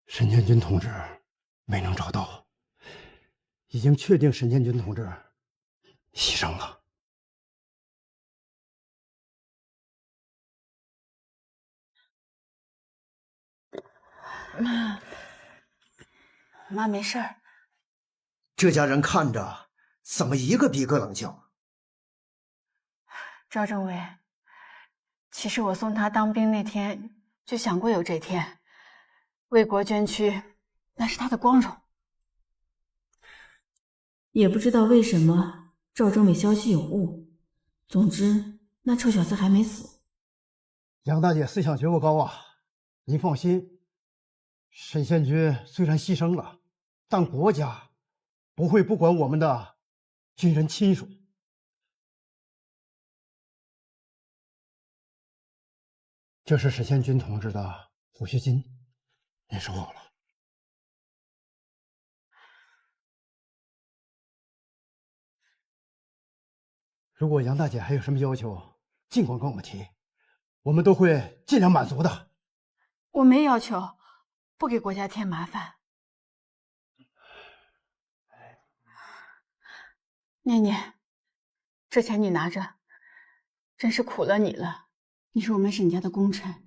沈建军同志没能找到，已经确定沈建军同志牺牲了。妈没事儿。这家人看着怎么一个比一个冷静？赵政委，其实我送他当兵那天就想过有这天，为国捐躯，那是他的光荣。也不知道为什么赵政委消息有误，总之那臭小子还没死。杨大姐思想觉悟高啊，您放心，沈宪军虽然牺牲了，但国家不会不管我们的军人亲属。这是沈宪军同志的抚恤金，您收好了。如果杨大姐还有什么要求，尽管跟我们提，我们都会尽量满足的。我没要求，不给国家添麻烦。念念，这钱你拿着，真是苦了你了。你是我们沈家的功臣，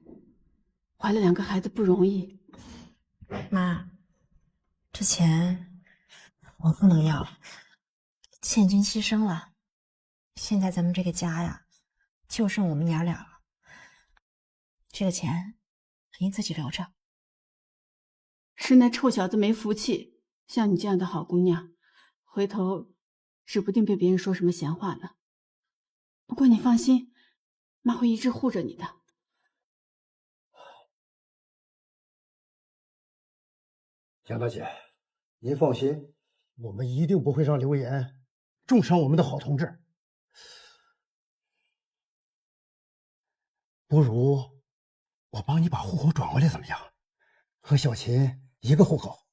怀了2个孩子不容易。妈，这钱我不能要，倩君牺牲了，现在咱们这个家呀，就剩我们娘俩了。这个钱您自己留着。是那臭小子没福气，像你这样的好姑娘，回头指不定被别人说什么闲话呢。不过你放心，妈会一直护着你的。杨大姐，您放心，我们一定不会让刘岩重伤我们的好同志。不如我帮你把户口转过来怎么样？和小琴一个户口，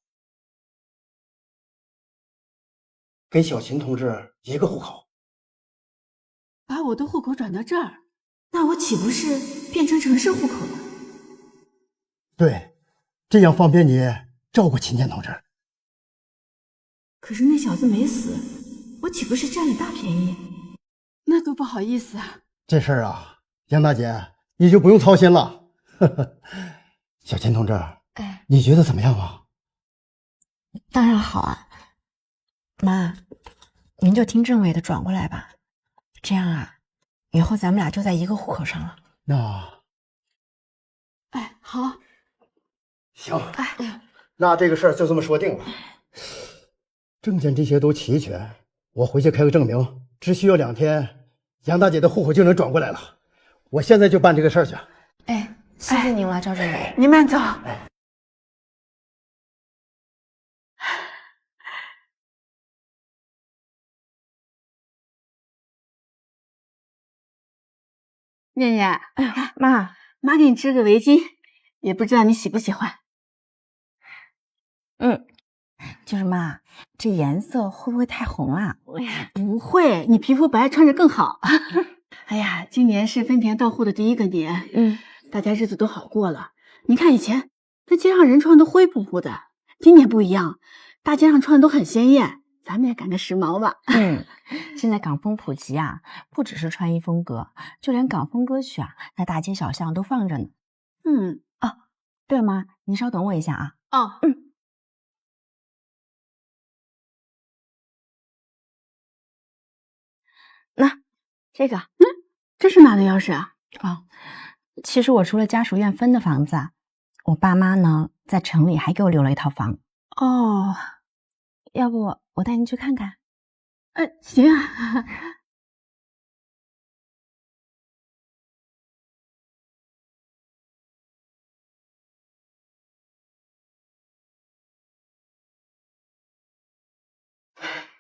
给小琴同志一个户口。把我的户口转到这儿，那我岂不是变成城市户口了？对，这样方便你照顾秦建同志。可是那小子没死，我岂不是占了大便宜？那多不好意思啊！这事儿啊，杨大姐你就不用操心了。小秦同志，你觉得怎么样啊？当然好啊，妈，您就听政委的转过来吧。这样啊，以后咱们俩就在一个户口上了。那，好，行，那这个事儿就这么说定了。证件这些都齐全，我回去开个证明，只需要2天，杨大姐的户口就能转过来了。我现在就办这个事儿去。谢谢您了，赵政委。您慢走。念念，妈给你织个围巾，也不知道你喜不喜欢。就是妈，这颜色会不会太红啊？不会，你皮肤白，穿着更好。哎呀，今年是分田到户的第1个年，大家日子都好过了。你看以前那街上人穿的灰扑扑的，今年不一样，大街上穿的都很鲜艳。咱们也赶个时髦吧。现在港风普及啊，不只是穿衣风格，就连港风歌曲啊，那大街小巷都放着呢。对了妈，您稍等我一下啊。那这个，这是哪的钥匙啊？其实我除了家属院分的房子啊，我爸妈呢在城里还给我留了一套房。要不我带您去看看？行啊。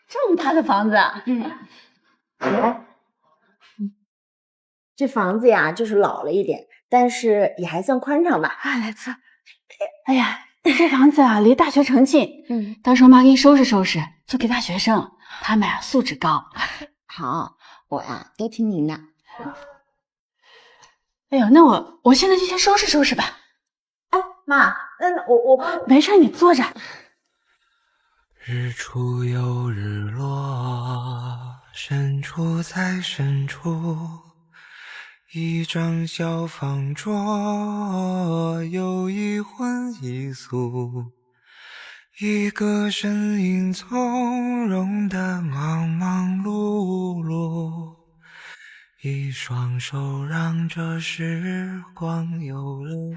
这么大的房子啊！这房子呀，就是老了一点，但是也还算宽敞吧。来坐。哎呀，这房子啊，离大学城近。到时候妈给你收拾收拾，租给大学生，他们啊素质高。好，我呀都听您的。哎呦，那我现在就先收拾收拾吧。妈，我没事，你坐着。日出又日落，深处在深处，一张小方桌，有一荤一素，一个身影从容的忙忙碌碌，一双手让这时光有了我。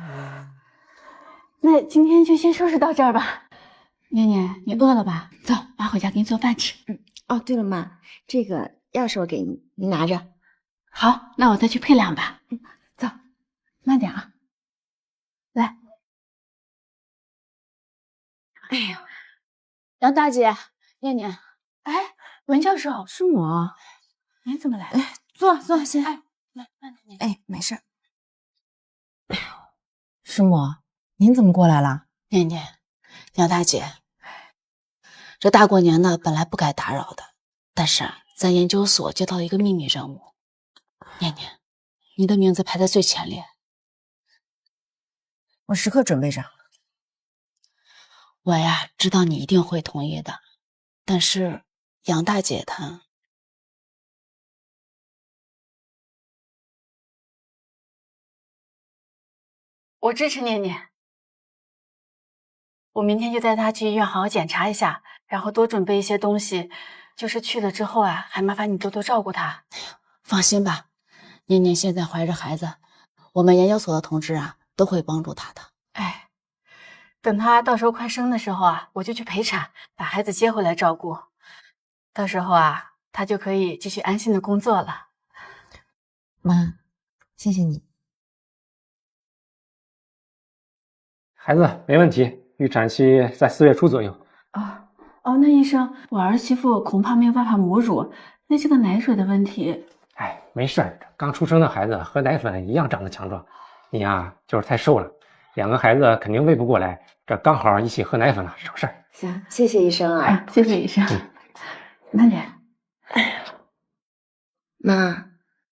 那今天就先收拾到这儿吧。念念，你饿了吧？走，妈回家给你做饭吃。对了妈，这个钥匙我给你，您拿着。好，那我再去配2把。走，慢点啊。来。哎呀，杨大姐，念念，文教授，是我。您怎么来了？坐先。来，慢点。没事。师母，您怎么过来了？念念，杨大姐，这大过年的本来不该打扰的，但是咱研究所接到一个秘密任务。念念，你的名字排在最前列，我时刻准备着。我呀，知道你一定会同意的，但是杨大姐她我支持念念。我明天就带她去医院好好检查一下，然后多准备一些东西。就是去了之后啊，还麻烦你多多照顾她。放心吧，念念现在怀着孩子，我们研究所的同志啊都会帮助她的。哎，等她到时候快生的时候啊，我就去陪产，把孩子接回来照顾。到时候啊，她就可以继续安心的工作了。妈，谢谢你。孩子没问题，预产期在4月初左右。哦，那医生，我儿媳妇恐怕没有办法母乳，那是个奶水的问题。哎，没事儿，刚出生的孩子喝奶粉一样长得强壮。你呀，就是太瘦了，2个孩子肯定喂不过来，这刚好一起喝奶粉了，省事儿。行，谢谢医生啊。谢谢医生。慢点。妈，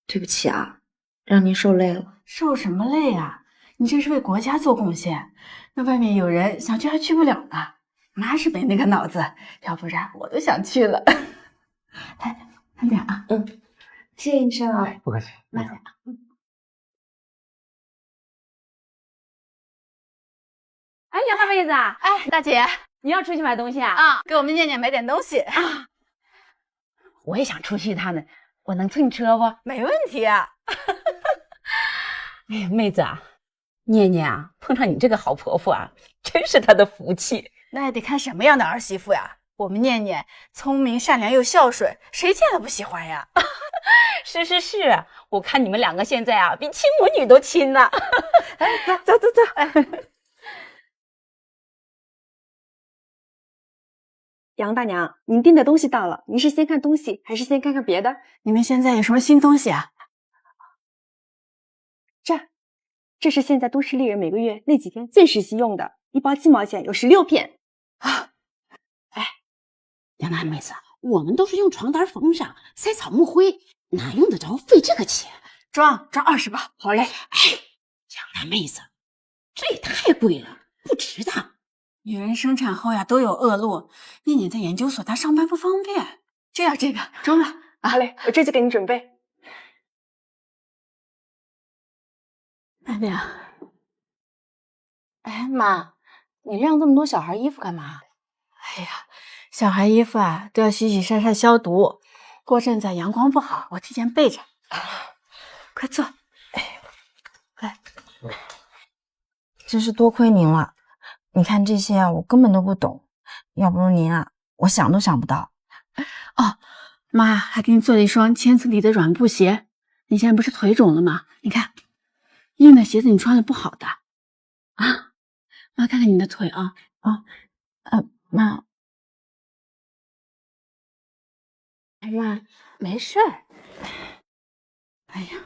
对不起啊，让您受累了。受什么累啊？你这是为国家做贡献，那外面有人想去还去不了呢。妈是没那个脑子，要不然我都想去了。来，慢点啊。谢谢医生啊。不客气。慢点啊。哎，杨大妹子，哎，大姐，你要出去买东西啊？啊，给我们念念买点东西啊。我也想出去一趟呢，我能蹭你车不？没问题啊。哎呀，妹子啊，念念啊，碰上你这个好婆婆啊，真是她的福气。那也得看什么样的儿媳妇呀。我们念念聪明、善良又孝顺，谁见了不喜欢呀？是，我看你们2个现在啊，比亲母女都亲呢。哎，走。杨大娘，您订的东西到了，您是先看东西，还是先看看别的？你们现在有什么新东西啊？这是现在都市丽人每个月那几天最实习用的，1包7毛钱，有16片。杨大妹子，我们都是用床单缝上，塞草木灰，哪用得着费这个钱？装20包，好嘞。哎，杨大妹子，这也太贵了，不值当。女人生产后呀都有恶露，念念在研究所，她上班不方便，就要这个，装吧。好嘞，我这就给你准备。慢点。哎妈，你晾这么多小孩衣服干嘛？哎呀，小孩衣服啊都要洗洗晒晒消毒，过阵子阳光不好，我提前备着。快坐。来，真是多亏您了。你看这些啊，我根本都不懂，要不是您啊，我想都想不到。哦，妈还给你做了一双千层底的软布鞋。你现在不是腿肿了吗？你看，硬的鞋子你穿了不好的啊。妈看看你的腿啊。妈，妈，没事儿。哎呀，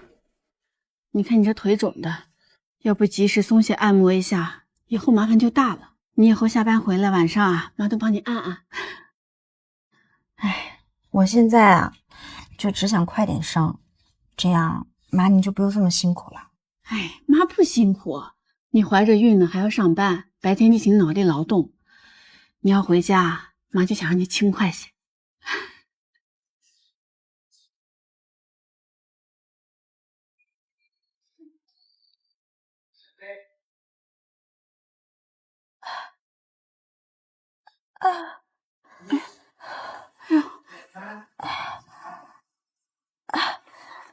你看你这腿肿的，要不及时松懈按摩一下，以后麻烦就大了。你以后下班回来晚上啊，妈都帮你按按。哎，我现在啊，就只想快点生，这样妈你就不用这么辛苦了。哎，妈不辛苦，你怀着孕呢，还要上班，白天进行脑力劳动。你要回家，妈就想让你轻快些。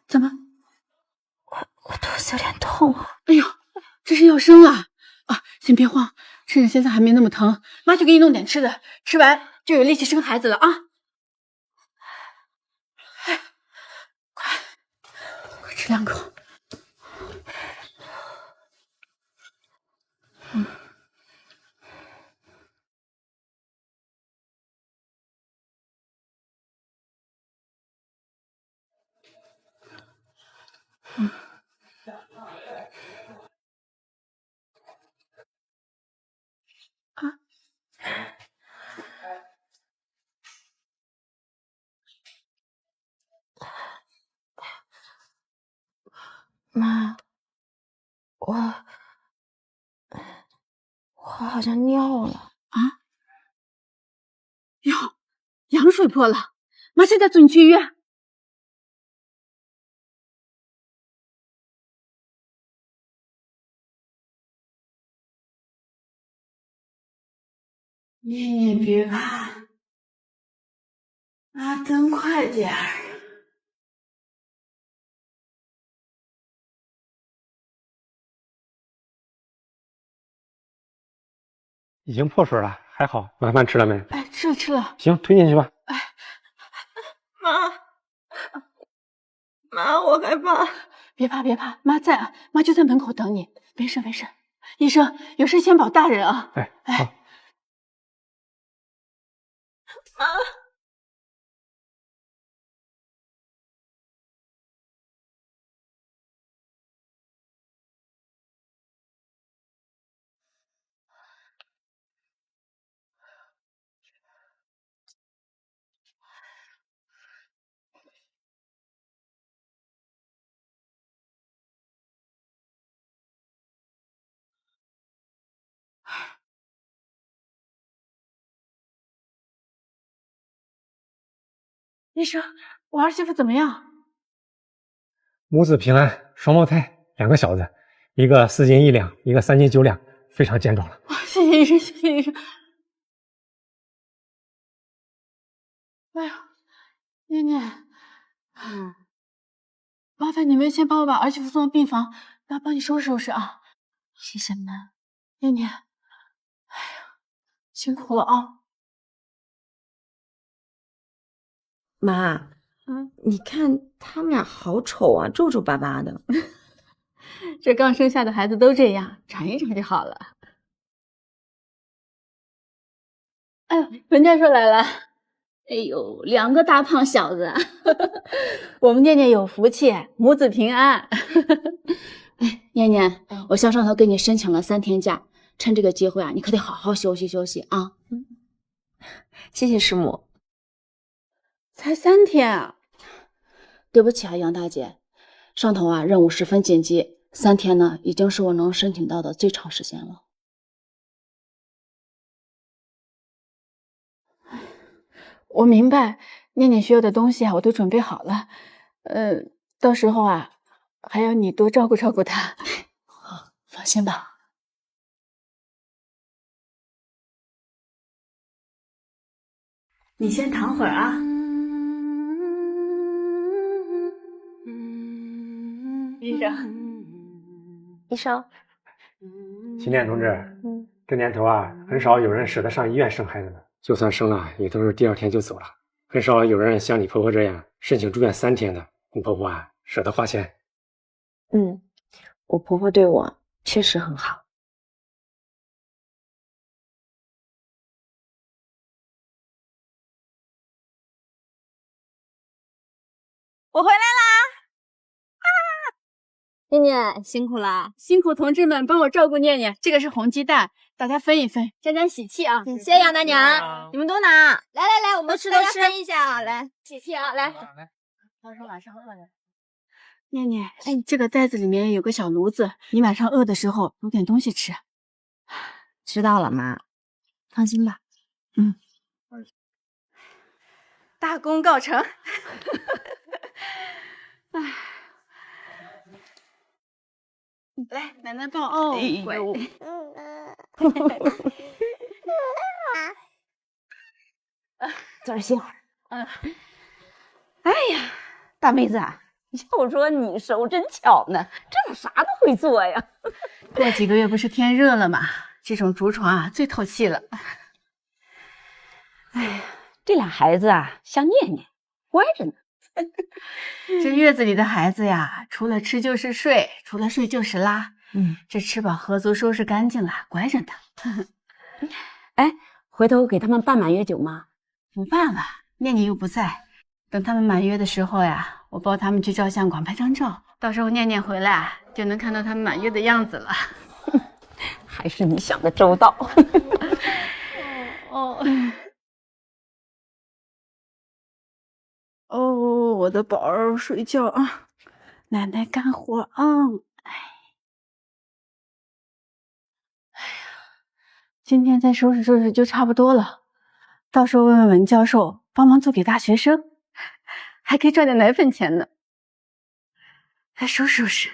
怎么？我肚子有点痛啊！哎呦，这是要生了啊！先别慌，趁着现在还没那么疼，妈就给你弄点吃的，吃完就有力气生孩子了啊！哎，快吃2口。妈，我好像尿了啊！哟，羊水破了，妈现在送你去医院。你别怕，妈等快点儿。已经破水了，还好。晚饭吃了没？哎，吃了吃了。行，推进去吧。妈，我害怕。别怕别怕，妈在啊，妈就在门口等你，没事没事。医生，有事先保大人啊。哎，好。妈。医生，我儿媳妇怎么样？母子平安，双胞胎，2个小子，一个4斤1两，一个3斤9两，非常健壮了。谢谢医生，谢谢医生。哎呀，念念，麻烦你们先帮我把儿媳妇送到病房，妈帮你收拾收拾啊。谢谢妈。念念，哎呀，辛苦了啊。妈，你看他们俩好丑啊，皱皱巴巴的。这刚生下的孩子都这样，尝一尝就好了。哎呦，文教授来了。哎呦，2个大胖小子，我们念念有福气，母子平安。哎，念念，我向上头给你申请了3天假，趁这个机会啊，你可得好好休息休息啊。谢谢师母。才3天啊？对不起啊，杨大姐，上头啊任务十分紧急，3天呢已经是我能申请到的最长时间了。我明白，念念需要的东西啊，我都准备好了。到时候啊，还要你多照顾照顾她。好，放心吧。你先躺会儿啊。医生，医生，秦念同志，这年头啊，很少有人舍得上医院生孩子的，就算生了，也都是第2天就走了。很少有人像你婆婆这样申请住院3天的。你婆婆啊，舍得花钱。我婆婆对我确实很好。我回来啦！念念辛苦了，辛苦同志们帮我照顾念念。这个是红鸡蛋，大家分一分，沾沾喜气啊！谢谢杨大娘，你们都拿。来来来，我们都吃分一下啊！来，喜气啊！来，他说晚上饿了。念念，哎，这个袋子里面有个小炉子，你晚上饿的时候煮点东西吃。知道了，妈，放心吧。大功告成。哎，来，奶奶抱哦。哎呦，这儿歇会儿。哎呀，大妹子啊，就说你手真巧呢，这啥都会做呀。过几个月不是天热了吗？这种竹床啊最透气了。哎呀，这俩孩子啊，像念念，乖着呢。这月子里的孩子呀，除了吃就是睡，除了睡就是拉。这吃饱喝足，收拾干净了，乖着呢。哎，回头给他们办满月酒吗？不办了，念念又不在。等他们满月的时候呀，我抱他们去照相馆拍张照，到时候念念回来就能看到他们满月的样子了。还是你想的周到。哦，我的宝儿，睡觉啊，奶奶干活啊。哎呀，今天再收拾收拾就差不多了，到时候问问文教授帮忙做给大学生，还可以赚点奶粉钱呢。再收拾收拾。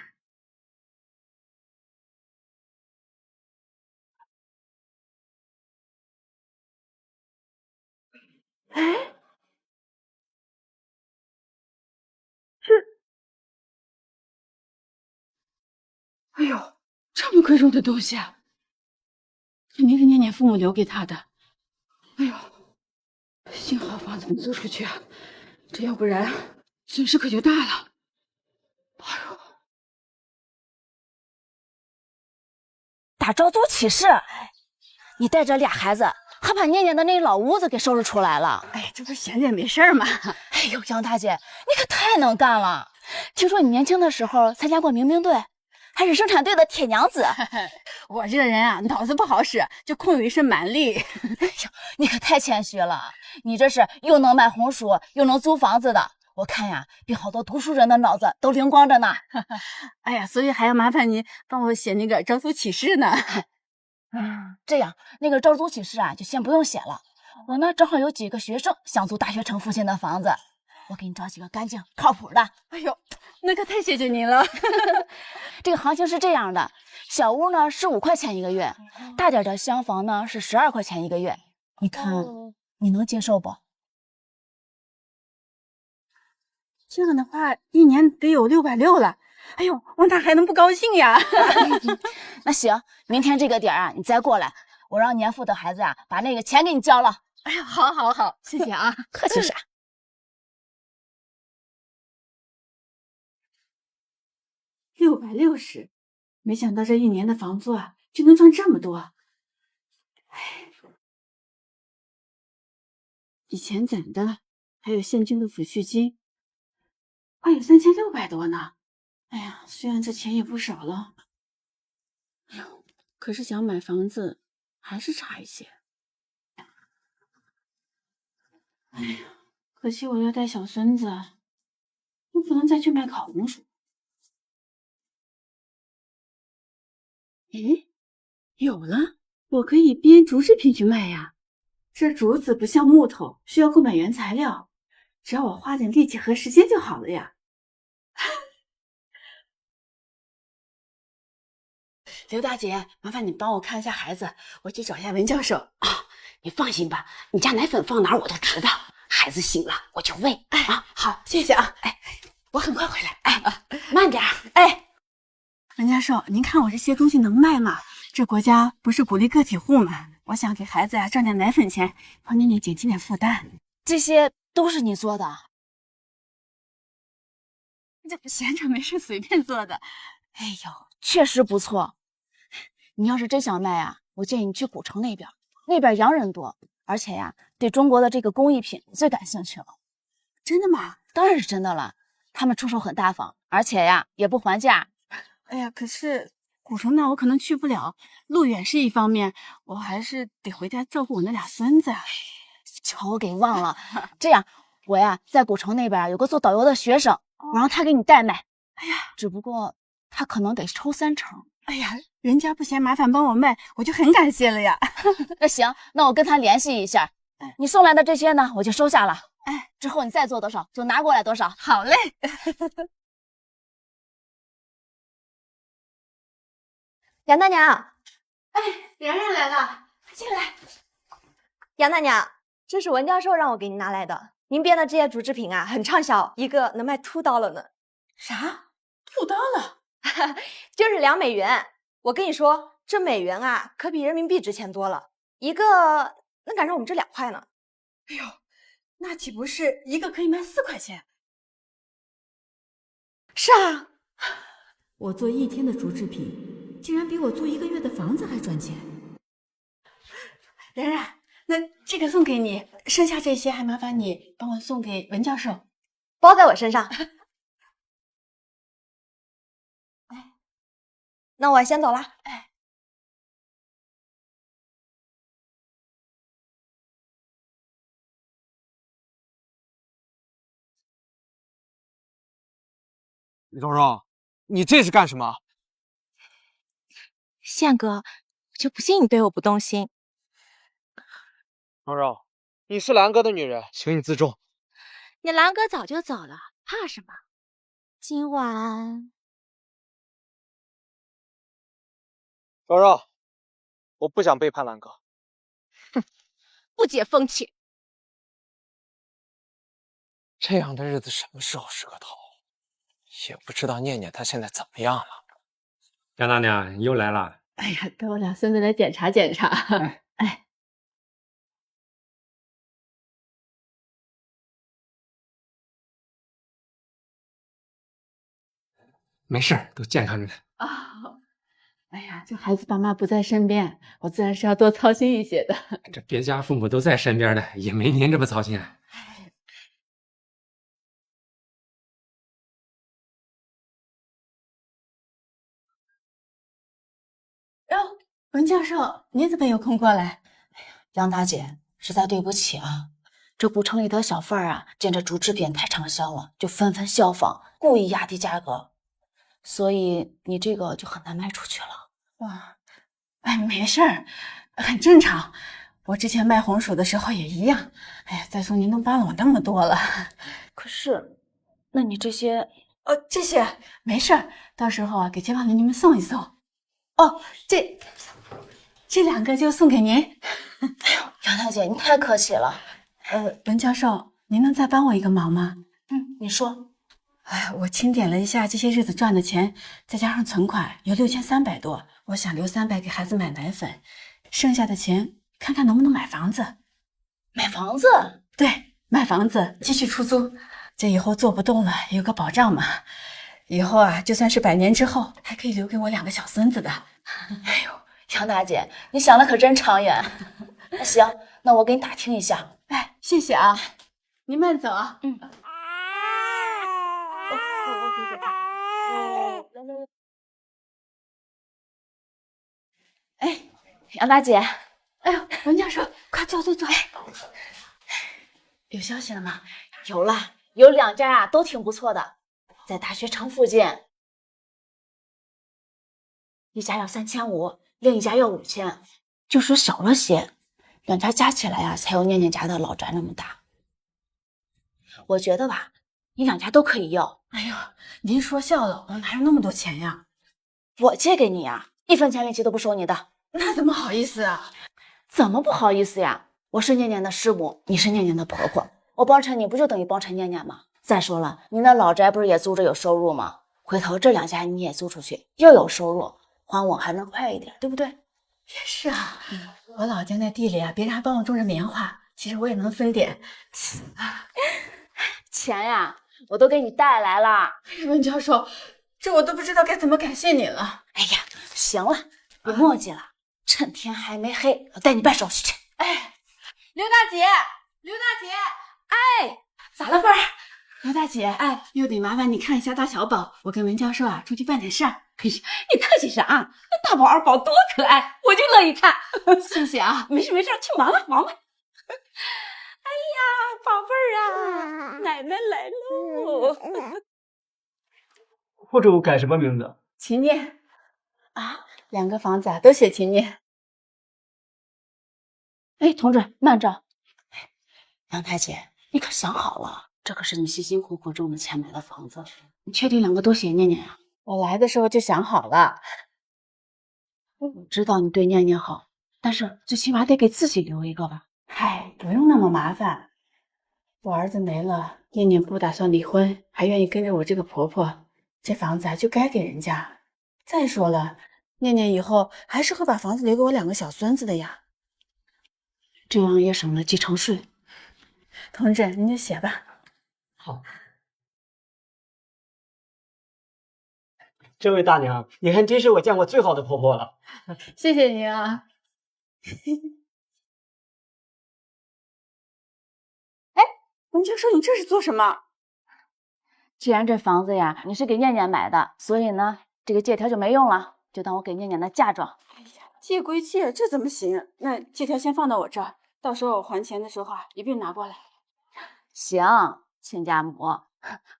哎呦，这么贵重的东西啊，肯定是念念父母留给他的。哎呦，幸好房子没租出去啊，这要不然损失可就大了。打招租启事，你带着俩孩子，还把念念的那老屋子给收拾出来了。哎，这不是闲着也没事吗？哎呦，杨大姐，你可太能干了！听说你年轻的时候参加过民兵队，还是生产队的铁娘子。我这个人啊，脑子不好使，就空有一身蛮力。哎呦，你可太谦虚了！你这是又能卖红薯，又能租房子的。我看呀，比好多读书人的脑子都灵光着呢。哎呀，所以还要麻烦你帮我写那个招租启事呢。这样，那个招租启事啊，就先不用写了。我呢，正好有几个学生想租大学城附近的房子，我给你找几个干净靠谱的。哎呦，那可太谢谢您了。这个行情是这样的，小屋呢是5块钱一个月，大点的厢房呢是12块钱一个月。你看，你能接受不？这样的话，一年得有660了。哎呦，我哪还能不高兴呀？那行，明天这个点啊，你再过来，我让年富的孩子啊把那个钱给你交了。哎呀，好，好，好，谢谢啊。客气啥？660，没想到这一年的房租啊，就能赚这么多。哎，以前攒的，还有现金的抚恤金，还有3600多呢。哎呀，虽然这钱也不少了，哎呦，可是想买房子还是差一些。哎呀，可惜我要带小孙子，又不能再去卖烤红薯。诶，有了，我可以编竹制品去卖呀。这竹子不像木头，需要购买原材料，只要我花点力气和时间就好了呀。刘大姐，麻烦你帮我看一下孩子，我去找一下文教授。啊，你放心吧，你家奶粉放哪儿我都知道。孩子醒了我就喂。哎啊，好，谢谢啊。哎，我很快回来。哎，慢点。哎，文教授，您看我这些东西能卖吗？这国家不是鼓励个体户吗？我想给孩子呀赚点奶粉钱，帮念念减轻点负担。这些都是你做的？这闲着没事随便做的。哎呦，确实不错。你要是真想卖啊，我建议你去古城那边，那边洋人多，而且呀，对中国的这个工艺品最感兴趣了。真的吗？当然是真的了，他们出手很大方，而且呀也不还价。哎呀，可是古城那我可能去不了，路远是一方面，我还是得回家照顾我那俩孙子啊。瞧我给忘了，这样我呀在古城那边有个做导游的学生，我让他给你代卖。哎呀，只不过他可能得抽3成。哎呀，人家不嫌麻烦帮我卖，我就很感谢了呀。那行，那我跟他联系一下，你送来的这些呢，我就收下了。哎，之后你再做多少就拿过来多少。好嘞。杨大娘，哎，然然来了，进来。杨大娘，这是文教授让我给您拿来的。您编的这些竹制品啊，很畅销，一个能卖$2了呢。啥？$2了？就是2美元。我跟你说，这美元啊，可比人民币值钱多了，一个能赶上我们这2块呢。哎呦，那岂不是一个可以卖4块钱？是啊，我做1天的竹制品，竟然比我租1个月的房子还赚钱。然然，那这个送给你，剩下这些还麻烦你帮我送给文教授，包在我身上。那我先走了。哎，柔柔，你这是干什么？宪哥，我就不信你对我不动心。柔柔，你是兰哥的女人，请你自重。你兰哥早就走了，怕什么？今晚，柔柔，我不想背叛兰哥。哼，不解风情。这样的日子什么时候是个头？也不知道念念她现在怎么样了。杨大娘，你又来了。哎呀，给我俩孙子来检查检查。哎，没事儿，都健康着呢。哦，哎呀，这孩子爸妈不在身边，我自然是要多操心一些的。这别家父母都在身边的，也没您这么操心。哟，文教授，你怎么有空过来？杨大姐，实在对不起啊，这古城里的小贩啊，见这竹制品太畅销了，就纷纷效仿，故意压低价格，所以你这个就很难卖出去了。哇，哎，没事儿，很正常。我之前卖红薯的时候也一样。哎呀，再说您都帮了我那么多了。可是，那你这些……这些没事儿，到时候啊给街坊邻居们送一送。哦，这2个就送给您。哎呦，杨大姐，你太客气了。文教授，您能再帮我一个忙吗？你说。哎，我清点了一下这些日子赚的钱，再加上存款有6300多，我想留300给孩子买奶粉，剩下的钱看看能不能买房子。买房子？对，买房子继续出租，这以后做不动了也有个保障嘛。以后啊，就算是100年之后，还可以留给我2个小孙子的。哎呦，杨大姐，你想的可真长远。那行，那我给你打听一下。哎，谢谢啊，您慢走啊。哎，杨大姐，哎呦，文教授，快坐坐坐。有消息了吗？有了，有2家啊，都挺不错的，在大学城附近。一家要3500，另一家要5000，就说小了些，2家加起来啊，才有念念家的老宅那么大。我觉得吧，你2家都可以要。哎呦，您说笑了，我哪有那么多钱呀？我借给你啊，1分钱利息都不收你的。那怎么好意思啊？怎么不好意思呀？我是念念的师母，你是念念的婆婆，我帮衬你不就等于帮衬念念吗？再说了，你那老宅不是也租着有收入吗？回头这2家你也租出去，又有收入，还我还能快一点，对不对？也是啊，我老家那地里啊，别人还帮我种着棉花，其实我也能分点。钱呀，我都给你带来了。文教授，这我都不知道该怎么感谢你了。哎呀，行了，别墨迹了，趁天还没黑，我带你办手续去。哎，刘大姐，刘大姐，哎，咋了，芬儿？刘大姐，哎，又得麻烦你看一下大小宝，我跟文教授啊出去办点事儿。哎呀，你客气啥？那大宝二宝多可爱，我就乐意看。谢谢啊，没事没事，去忙吧忙吧。哎呀，宝贝儿啊，奶奶来喽！或者我改什么名字？秦念啊，2个房子啊都写秦念。哎，同志，慢着。杨大姐，你可想好了，这可是你辛辛苦苦挣的钱买的房子，你确定2个都写念念呀？我来的时候就想好了。我知道你对念念好，但是最起码得给自己留一个吧。嗨，不用那么麻烦。我儿子没了，念念不打算离婚，还愿意跟着我这个婆婆，这房子啊就该给人家。再说了，念念以后还是会把房子留给我2个小孙子的呀，这样也省了继承税。同志，您就写吧。好。这位大娘，你看真是我见过最好的婆婆了。谢谢您啊。哎，文教授，你这是做什么？既然这房子呀你是给念念买的，所以呢这个借条就没用了，就当我给念念的嫁妆。哎呀，借归借，这怎么行？那借条先放到我这儿，到时候我还钱的时候啊一并拿过来。行，亲家母，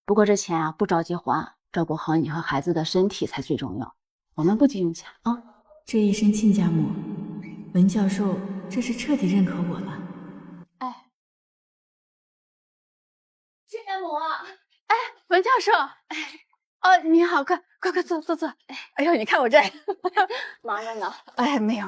不过这钱啊不着急还，照顾好你和孩子的身体才最重要。我们不急用钱啊。这一声亲家母，文教授这是彻底认可我了。哎，亲家母，哎，文教授，哎，哦，你好，快坐坐坐。哎呦，你看我这忙着呢。哎，没有，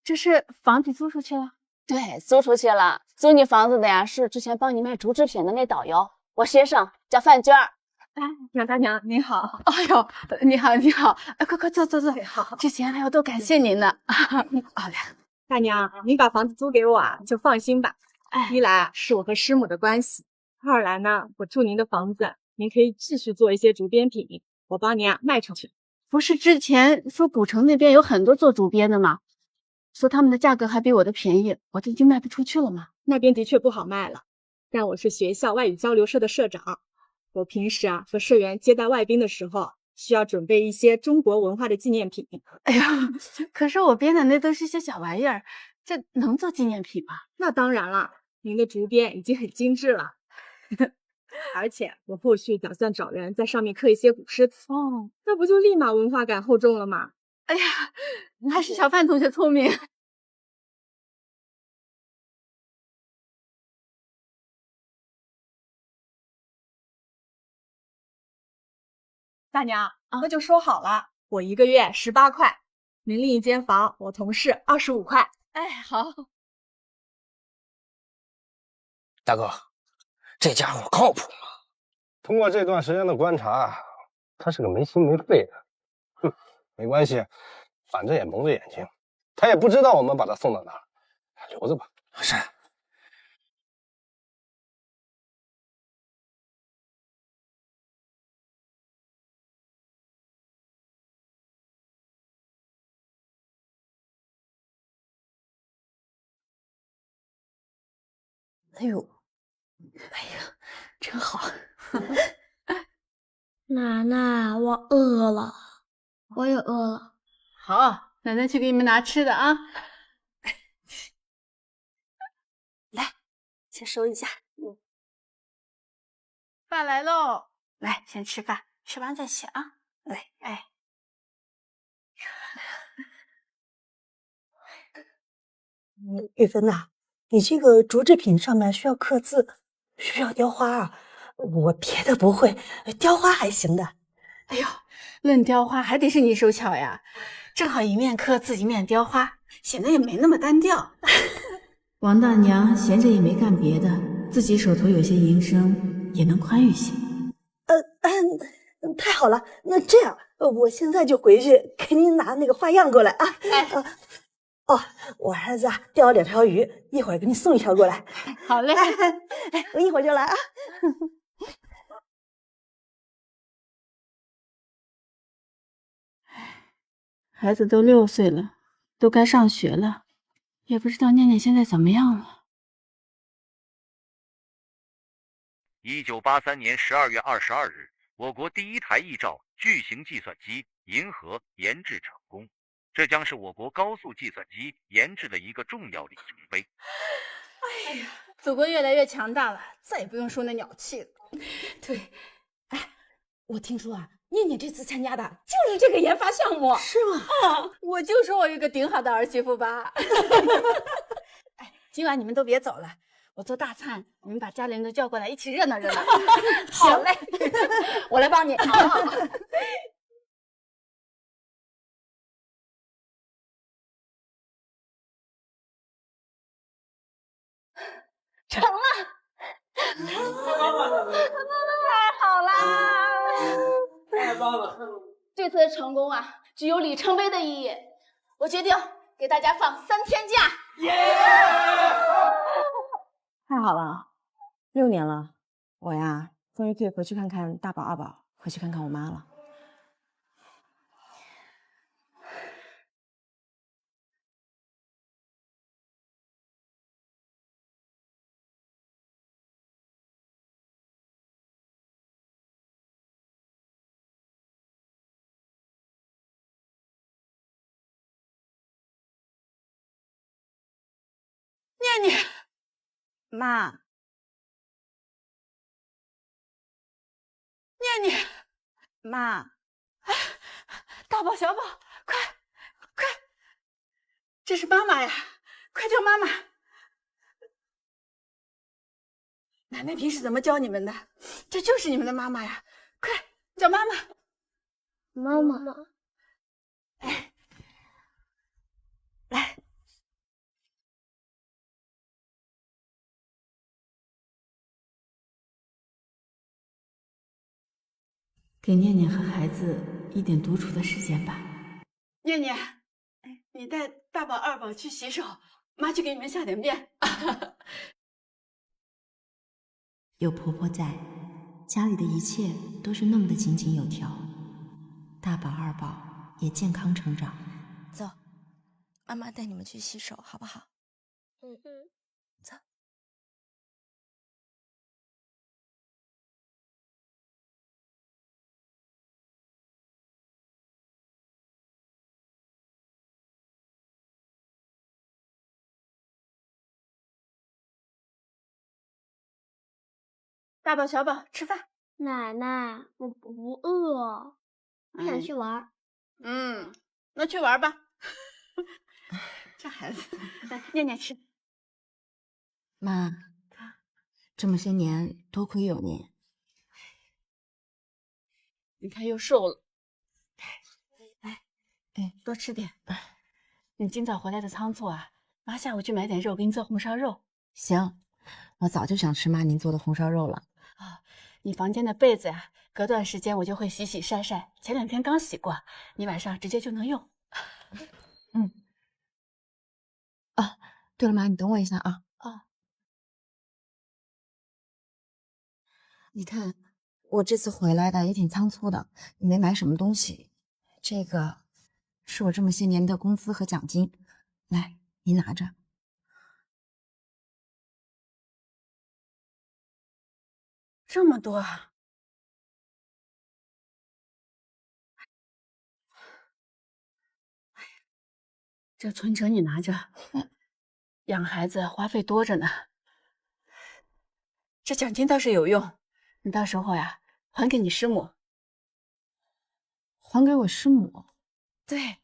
这是房子租出去了？对，租出去了。租你房子的呀是之前帮你卖竹制品的那导游，我先生叫范娟儿。杨大娘您好。哎呦，你好，你好，快坐坐坐。好，之前还要多感谢您呢。好嘞，大娘，您把房子租给我啊，就放心吧。一来啊，是我和师母的关系；二来呢，我住您的房子，您可以继续做一些竹编品，我帮您啊卖出去。不是之前说古城那边有很多做竹编的吗？说他们的价格还比我的便宜，我这已经卖不出去了吗？那边的确不好卖了，但我是学校外语交流社的社长，我平时啊和社员接待外宾的时候，需要准备一些中国文化的纪念品。哎呀，可是我编的那都是些小玩意儿，这能做纪念品吗？那当然了，您的竹编已经很精致了。而且我后续打算找人在上面刻一些古诗词，那不就立马文化感厚重了吗？哎呀，还是小范同学聪明。大娘，那就说好了，我1个月18块，您另一间房我同事25块。哎，好。大哥，这家伙靠谱吗？通过这段时间的观察，他是个没心没肺的。哼，没关系，反正也蒙着眼睛，他也不知道我们把他送到哪儿，留着吧。是。哎呦，哎呀，真好。奶奶，我饿了，我也饿了。好，奶奶去给你们拿吃的啊。来，先收一下。饭来喽，来，先吃饭，吃完再写啊。来，哎。玉芬呐，你这个竹制品上面需要刻字，需要雕花啊。我别的不会，雕花还行的。哎呦，论雕花还得是你手巧呀，正好一面刻字一面雕花，显得也没那么单调。王大娘闲着也没干别的，自己手头有些营生，也能宽裕些。太好了，那这样，我现在就回去给您拿那个花样过来啊。我儿子啊钓了2条鱼，一会儿给你送1条过来。好嘞，我一会儿就来啊。孩子都6岁了，都该上学了，也不知道念念现在怎么样了。1983年12月22日，我国第1台1兆巨型计算机银河研制成功，这将是我国高速计算机研制的一个重要里程碑。哎呀，祖国越来越强大了，再也不用说那鸟气了。对，哎，我听说啊，念念这次参加的就是这个研发项目，是吗？啊，我就说我有个顶好的儿媳妇吧。哎，今晚你们都别走了，我做大餐，你们把家里人都叫过来，一起热闹热闹。好嘞，我来帮你。好。成了，太好啦！太棒了！这次的成功啊，具有里程碑的意义。我决定给大家放3天假。太好了，6年了，我呀，终于可以回去看看大宝、二宝，回去看看我妈了。念念，妈，念念，妈，大宝、小宝，快，这是妈妈呀，快叫妈妈！奶奶平时怎么教你们的？这就是你们的妈妈呀，快叫妈妈！妈妈，哎，来。给念念和孩子一点独处的时间吧。念念，你带大宝、二宝去洗手，妈去给你们下点面。有婆婆在，家里的一切都是那么的井井有条，大宝、二宝也健康成长。走，妈妈带你们去洗手，好不好？走。大宝、小宝，吃饭。奶奶，我不饿，我想去玩。那去玩吧。这孩子，念念吃。妈，这么些年多亏有您，你看又瘦了。多吃点。你今早回来的仓促啊，妈下午去买点肉给你做红烧肉。行，我早就想吃妈您做的红烧肉了。你房间的被子呀，隔段时间我就会洗洗晒晒，前2天刚洗过，你晚上直接就能用。对了，妈，你等我一下啊。你看，我这次回来的也挺仓促的，也没买什么东西。这个是我这么些年的工资和奖金，来，你拿着。这么多啊！这存折你拿着，养孩子花费多着呢。这奖金倒是有用，你到时候呀还给你师母。还给我师母？对，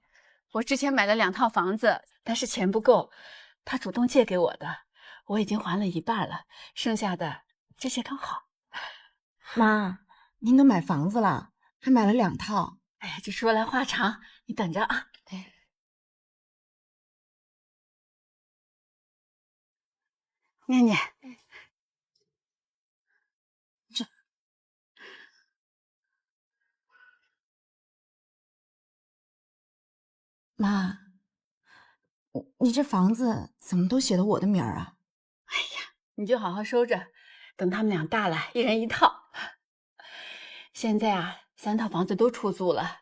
我之前买了2套房子，但是钱不够，她主动借给我的，我已经还了一半了，剩下的这些刚好。妈，您都买房子了，还买了2套。哎呀，这说来话长，你等着啊。念念，这妈，你这房子怎么都写的我的名儿啊？你就好好收着，等他们俩大了，一人1套。现在啊，3套房子都出租了，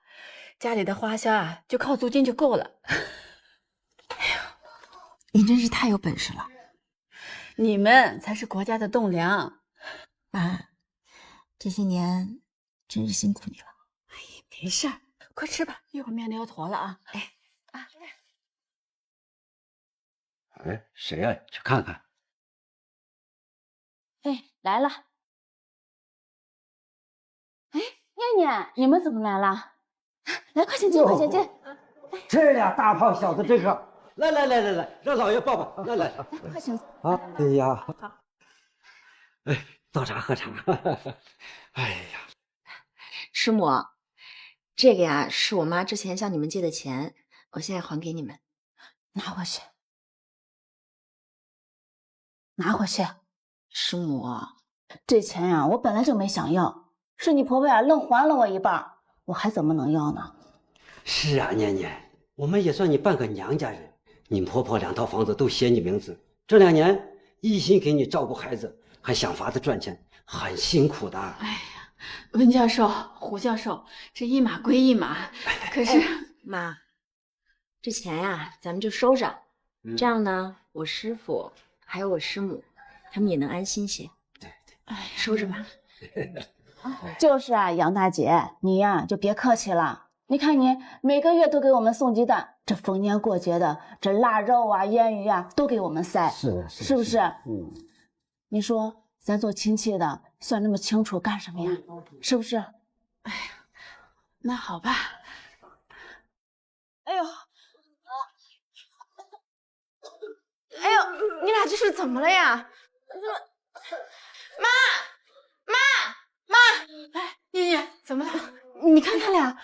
家里的花销啊就靠租金就够了。您真是太有本事了，你们才是国家的栋梁。妈，这些年真是辛苦你了。没事儿，快吃吧，一会儿面都要坨了啊。谁呀？去看看。来了。念念，你们怎么来了？来，快请进，快请进。这俩大胖小子真好。来，让老爷抱抱。来，快请。哎呀，好。倒茶喝茶。哎呀，师母，这个呀是我妈之前向你们借的钱，我现在还给你们。拿回去。拿回去。师母，这钱呀，我本来就没想要，是你婆婆呀愣还了我一半，我还怎么能要呢？是啊，念念，我们也算你半个娘家人。你婆婆2套房子都写你名字，这2年一心给你照顾孩子，还想法子赚钱，很辛苦的。哎呀，温教授、胡教授，这一码归一码，可是妈，这钱呀咱们就收上，这样呢，我师傅还有我师母，他们也能安心些。对，收着吧。就是啊，杨大姐，你呀就别客气了。你看你每个月都给我们送鸡蛋，这逢年过节的，这腊肉啊、腌鱼啊都给我们塞，是不是？你说咱做亲戚的算那么清楚干什么呀？是不是？哎呀，那好吧。哎呦，你俩这是怎么了呀？妈，哎，念念怎么了？你看他俩，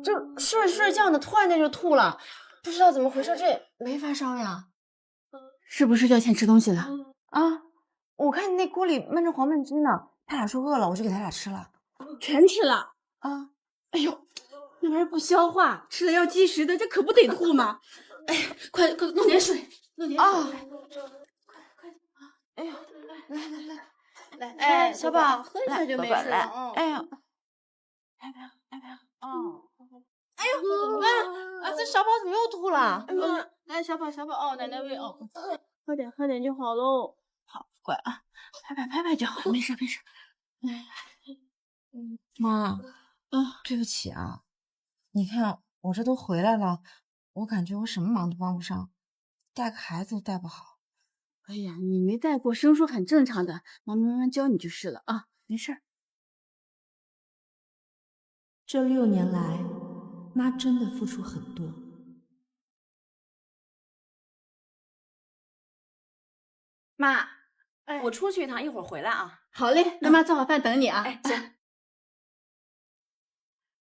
就睡着睡觉呢，突然间就吐了，不知道怎么回事，这没发烧呀？是不是要先吃东西了？啊，我看那锅里焖着黄焖鸡呢，他俩说饿了，我就给他俩吃了。全吃了？啊！哎呦，那玩意儿不消化，吃了要积食的，这可不得吐吗？哎呀，快弄点水，弄点水，快！哎呦，来，哎，小宝，喝一下就没事了。哎呀，来，哦。哎呦，啊，这小宝怎么又吐了？来，小宝，哦，奶奶喂哦，喝点就好喽。好，乖啊，拍拍就好，没事。来，妈，对不起啊，你看我这都回来了，我感觉我什么忙都帮不上，带个孩子都带不好。哎呀，你没带过生疏很正常的，妈慢慢教你就是了啊，没事。这6年来，妈真的付出很多。妈，我出去一趟，一会儿回来啊。好嘞，那妈做好饭等你啊。行。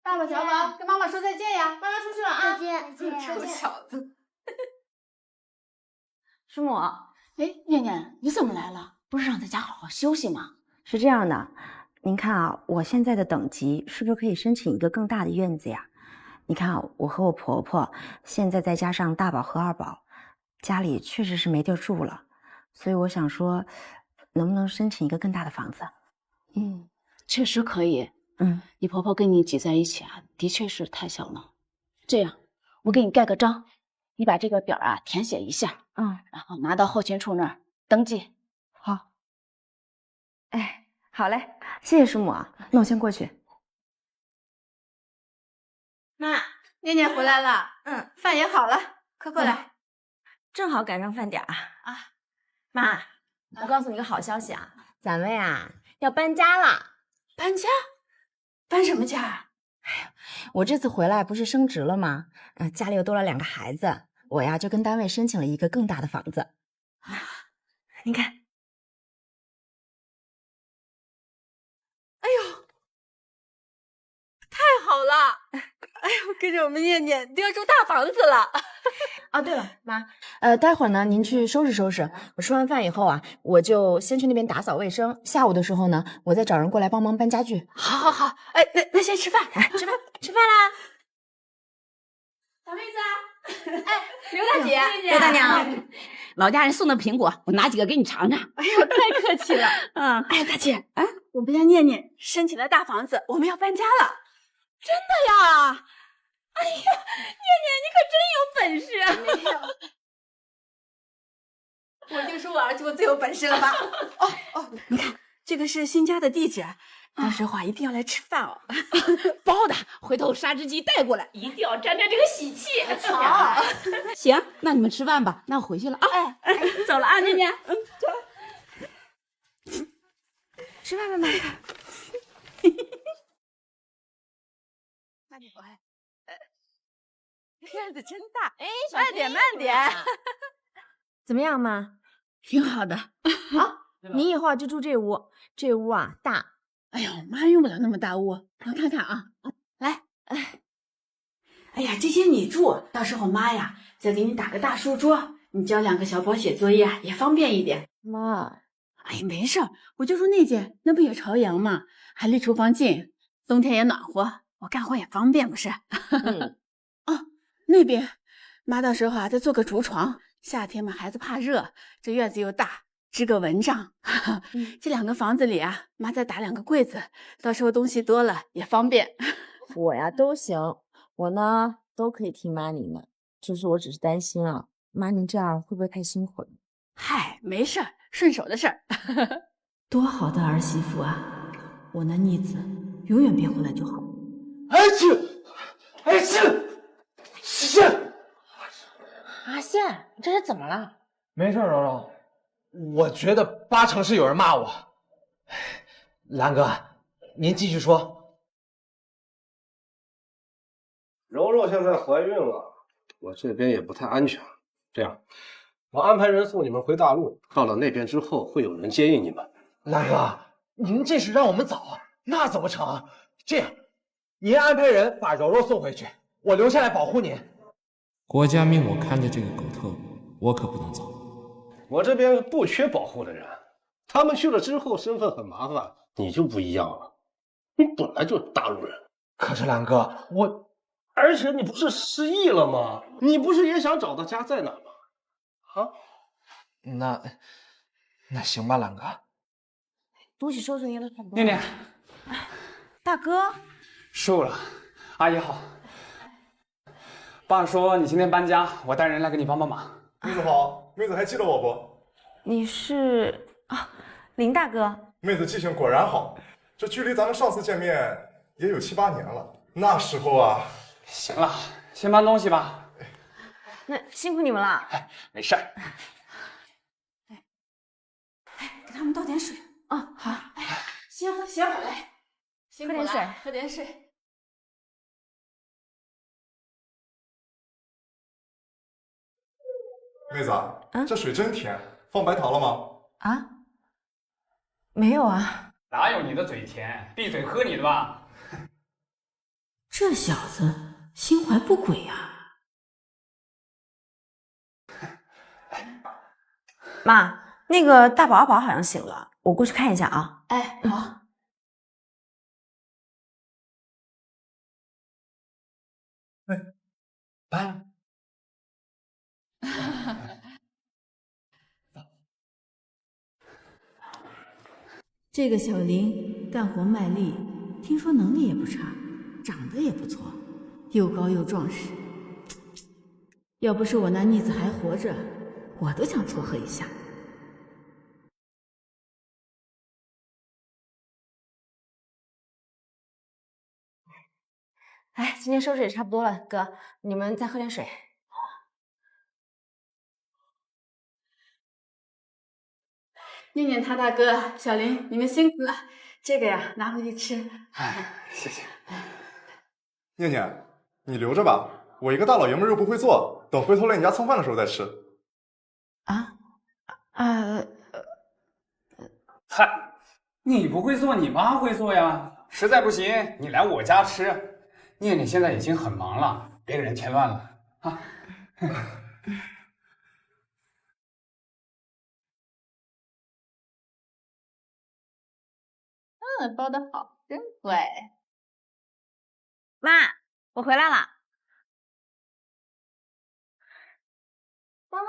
爸爸、小宝，跟妈妈说再见呀！妈妈出去了啊！再见。臭小子。师母，念念，你怎么来了？不是让在家好好休息吗？是这样的，您看啊，我现在的等级是不是可以申请一个更大的院子呀？你看啊，我和我婆婆现在再加上大宝和二宝，家里确实是没地儿住了，所以我想说，能不能申请一个更大的房子？确实可以。你婆婆跟你挤在一起啊，的确是太小了。这样，我给你盖个章，你把这个表啊填写一下，然后拿到后勤处那儿登记。好。哎，好嘞，谢谢师母啊，那我先过去。妈，念念回来了，饭也好了，快过来。正好赶上饭点啊！妈，我告诉你个好消息啊，咱们呀要搬家了。搬家？搬什么家啊？我这次回来不是升职了吗？家里又多了2个孩子，我呀就跟单位申请了一个更大的房子。您看，哎呦，太好了！哎呦，跟着我们念念都要住大房子了。哦，对了，妈，待会儿呢，您去收拾收拾。我吃完饭以后啊，我就先去那边打扫卫生。下午的时候呢，我再找人过来帮忙搬家具。好，哎，那先吃饭，吃饭啦！小妹子，哎，刘大姐，刘大娘，老家人送的苹果，我拿几个给你尝尝。哎呦，太客气了。哎，大姐，我们家念念申请了大房子，我们要搬家了。真的呀？哎呀，念念，你可真有本事！没有，我就说我儿子最有本事了吧？哦，你看，这个是新家的地址，到时候一定要来吃饭哦。包的，回头杀只鸡带过来，一定要沾沾这个喜气。好，行，那你们吃饭吧，那我回去了啊。走了啊，念念。走了。吃饭吧，妈。慢点，院子真大，慢点。怎么样，妈？挺好的。好，你以后就住这屋，这屋啊大。哎呦，妈用不了那么大屋，咱看看啊。来，哎呀，这些你住，到时候妈呀再给你打个大书桌，你教2个小宝写作业也方便一点。妈，哎，没事儿，我就住那间，那不也朝阳吗？还离厨房近，冬天也暖和，我干活也方便，不是？那边妈到时候啊再做个竹床，夏天嘛孩子怕热，这院子又大，支个蚊帐。这2个房子里啊，妈再打2个柜子，到时候东西多了也方便。我呀都行，我呢都可以听妈您的，就是我只是担心啊，妈您这样会不会太辛苦了？嗨，没事儿，顺手的事儿。多好的儿媳妇啊！我那逆子永远别回来就好。阿宪，你这是怎么了？没事，柔柔，我觉得8成是有人骂我。兰哥，您继续说。柔柔现在怀孕了，我这边也不太安全。这样，我安排人送你们回大陆，到了那边之后会有人接应你们。兰哥，您这是让我们走，那怎么成？这样，您安排人把柔柔送回去，我留下来保护您。国家命我看着这个狗特务，我可不能走。我这边不缺保护的人，他们去了之后身份很麻烦，你就不一样了，你本来就是大陆人。可是兰哥，而且你不是失忆了吗？你不是也想找到家在哪吗？啊？那行吧，兰哥。东西收拾也了很多。念念，大哥，瘦了，阿姨好。爸说你今天搬家，我带人来给你帮帮忙。妹子好，妹子还记得我不？你是林大哥。妹子记性果然好，这距离咱们上次见面也有7、8年了。那时候啊，行了，先搬东西吧。那辛苦你们了。没事儿。给他们倒点水。啊，好。歇会儿来，喝点水，喝点水。妹子，这水真甜，放白糖了吗？啊？没有啊。哪有你的嘴甜？闭嘴喝你的吧。这小子心怀不轨啊！妈，那个大宝宝好像醒了，我过去看一下啊。哎，好。搬。这个小林干活卖力，听说能力也不差，长得也不错，又高又壮实。要不是我那逆子还活着，我都想撮合一下。哎，今天收拾也差不多了，哥，你们再喝点水。念念他大哥，小林，你们辛苦了。这个呀，拿回去吃。哎，谢谢。念念，你留着吧，我一个大老爷们又不会做，等回头来你家蹭饭的时候再吃。嗨，你不会做，你妈会做呀。实在不行，你来我家吃。念念现在已经很忙了，别给人添乱了啊。包得好，真乖。妈，我回来了。妈妈，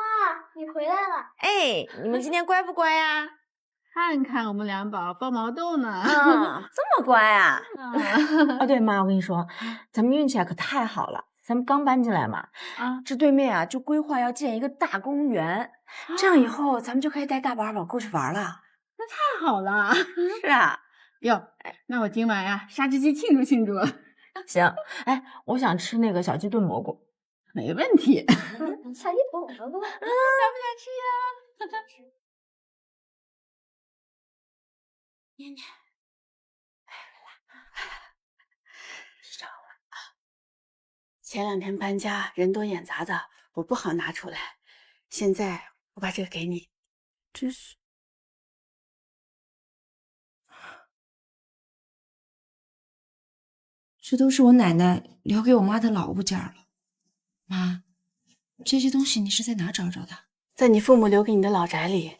你回来了。哎，你们今天乖不乖呀？看看我们两宝包毛豆呢。这么乖啊！对，妈，我跟你说，咱们运气可太好了。咱们刚搬进来嘛，这对面啊就规划要建一个大公园，这样以后咱们就可以带大宝二宝过去玩了。那太好了。是啊。哟，那我今晚呀杀只鸡庆祝庆祝。行，哎，我想吃那个小鸡炖蘑菇。没问题。小鸡炖蘑菇，想不想吃呀？念念，知道了啊。前2天搬家，人多眼杂的，我不好拿出来。现在我把这个给你，这是。这都是我奶奶留给我妈的老物件了。妈，这些东西你是在哪找着的？在你父母留给你的老宅里。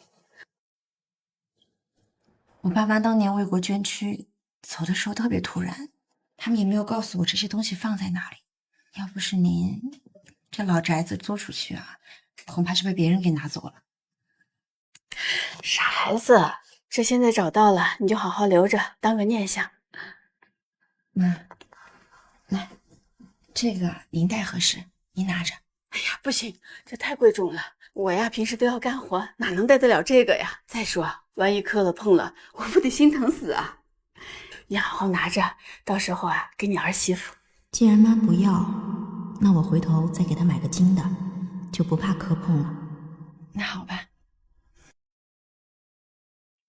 我爸妈当年为国捐躯，走的时候特别突然，他们也没有告诉我这些东西放在哪里。要不是您，这老宅子租出去啊，恐怕是被别人给拿走了。傻孩子，这现在找到了，你就好好留着，当个念想。妈，来，这个您戴合适，您拿着。哎呀，不行，这太贵重了。我呀，平时都要干活，哪能带得了这个呀？再说，万一磕了碰了，我不得心疼死啊！你好好拿着，到时候啊，给你儿媳妇。既然妈不要，那我回头再给她买个金的，就不怕磕碰了。那好吧。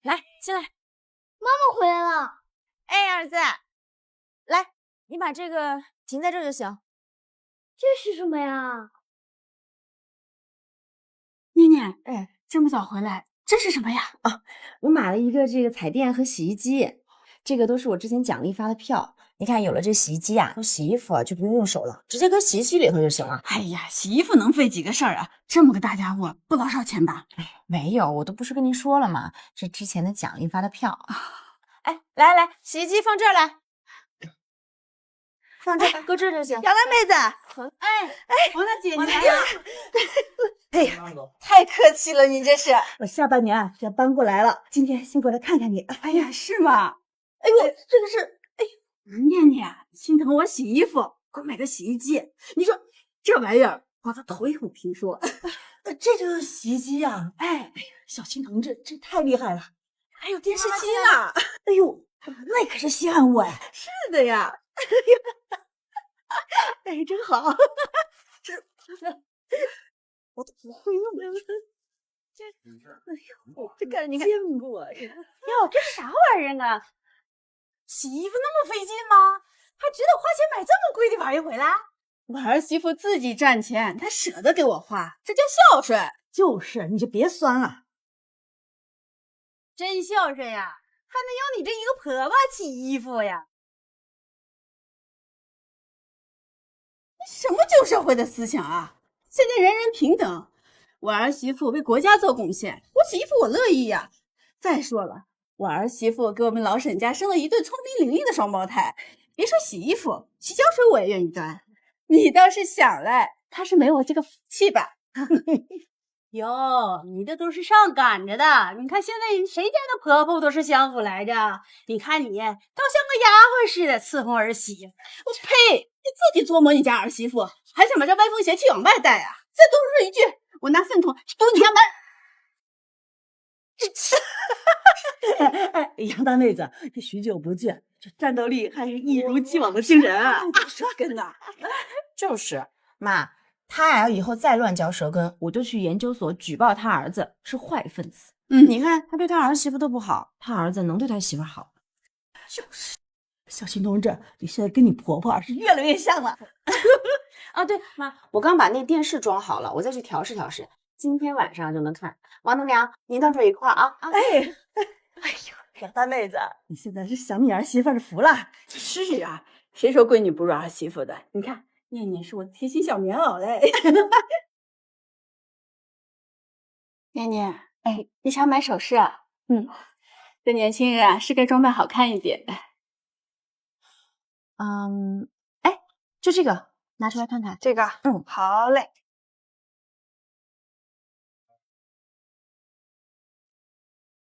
来，进来。妈妈回来了。哎，儿子，来，你把这个停在这就行。这是什么呀？念念，哎，这么早回来，这是什么呀？我买了一个这个彩电和洗衣机，这个都是我之前奖励发的票。你看，有了这洗衣机啊，洗衣服就不用用手了，直接搁洗衣机里头就行了。哎呀，洗衣服能费几个事儿啊？这么个大家伙，不老少钱吧？没有，我都不是跟您说了吗？这之前的奖励发的票。哎，来，洗衣机放这儿来。放这，搁这就行。杨大妹子，王大姐，我来你来呀！哎呀，太客气了，你这是。我下半年啊就要搬过来了，今天先过来看看你。哎呀，是吗？哎呦，这个是，念念心疼我洗衣服，给我买个洗衣机。你说这玩意儿，我都头一回听说。这就是洗衣机呀！哎，小青同志，这太厉害了。还有电视机呢！哎呦，那可是稀罕物呀！是的呀。哎，真好。我都不会用的。哎呦，这感觉见过呀！哟，这啥玩意儿啊？洗衣服那么费劲吗？还值得花钱买这么贵的玩意儿回来？我儿媳妇自己赚钱，她舍得给我花，这叫孝顺。就是，你就别酸了。真孝顺呀，还能有你这一个婆婆洗衣服呀？什么旧社会的思想啊！现在人人平等，我儿媳妇为国家做贡献，我洗衣服我乐意呀。再说了，我儿媳妇给我们老沈家生了一对聪明伶俐的双胞胎，别说洗衣服，洗脚水我也愿意端。你倒是想来，她是没我这个福气吧？哟，你这都是上赶着的。你看现在谁家的婆婆都是相府来着？你看你倒像个丫鬟似的伺候儿媳。我呸！你自己琢磨你家儿媳妇，还想把这歪风邪气往外带啊？再多说一句，我拿粪桶丢你家门！哎，杨大妹子，许久不见，这战斗力还是一如既往的惊人啊！舌根呐，就是妈，他呀以后再乱嚼舌根，我就去研究所举报他儿子是坏分子。你看他对他儿媳妇都不好，他儿子能对他媳妇好？就是，小青同志，你现在跟你婆婆是越来越像了。啊，对，妈，我刚把那电视装好了，我再去调试调试，今天晚上就能看。王东娘，您到时候一块儿啊。哎呦，杨大妹子，你现在是享你儿媳妇的福了。是啊，谁说闺女不如儿媳妇的？你看，念念是我的贴心小棉袄嘞。念念，哎，你想买首饰啊？这年轻人啊，是该装扮好看一点。哎，就这个，拿出来看看。这个，好嘞。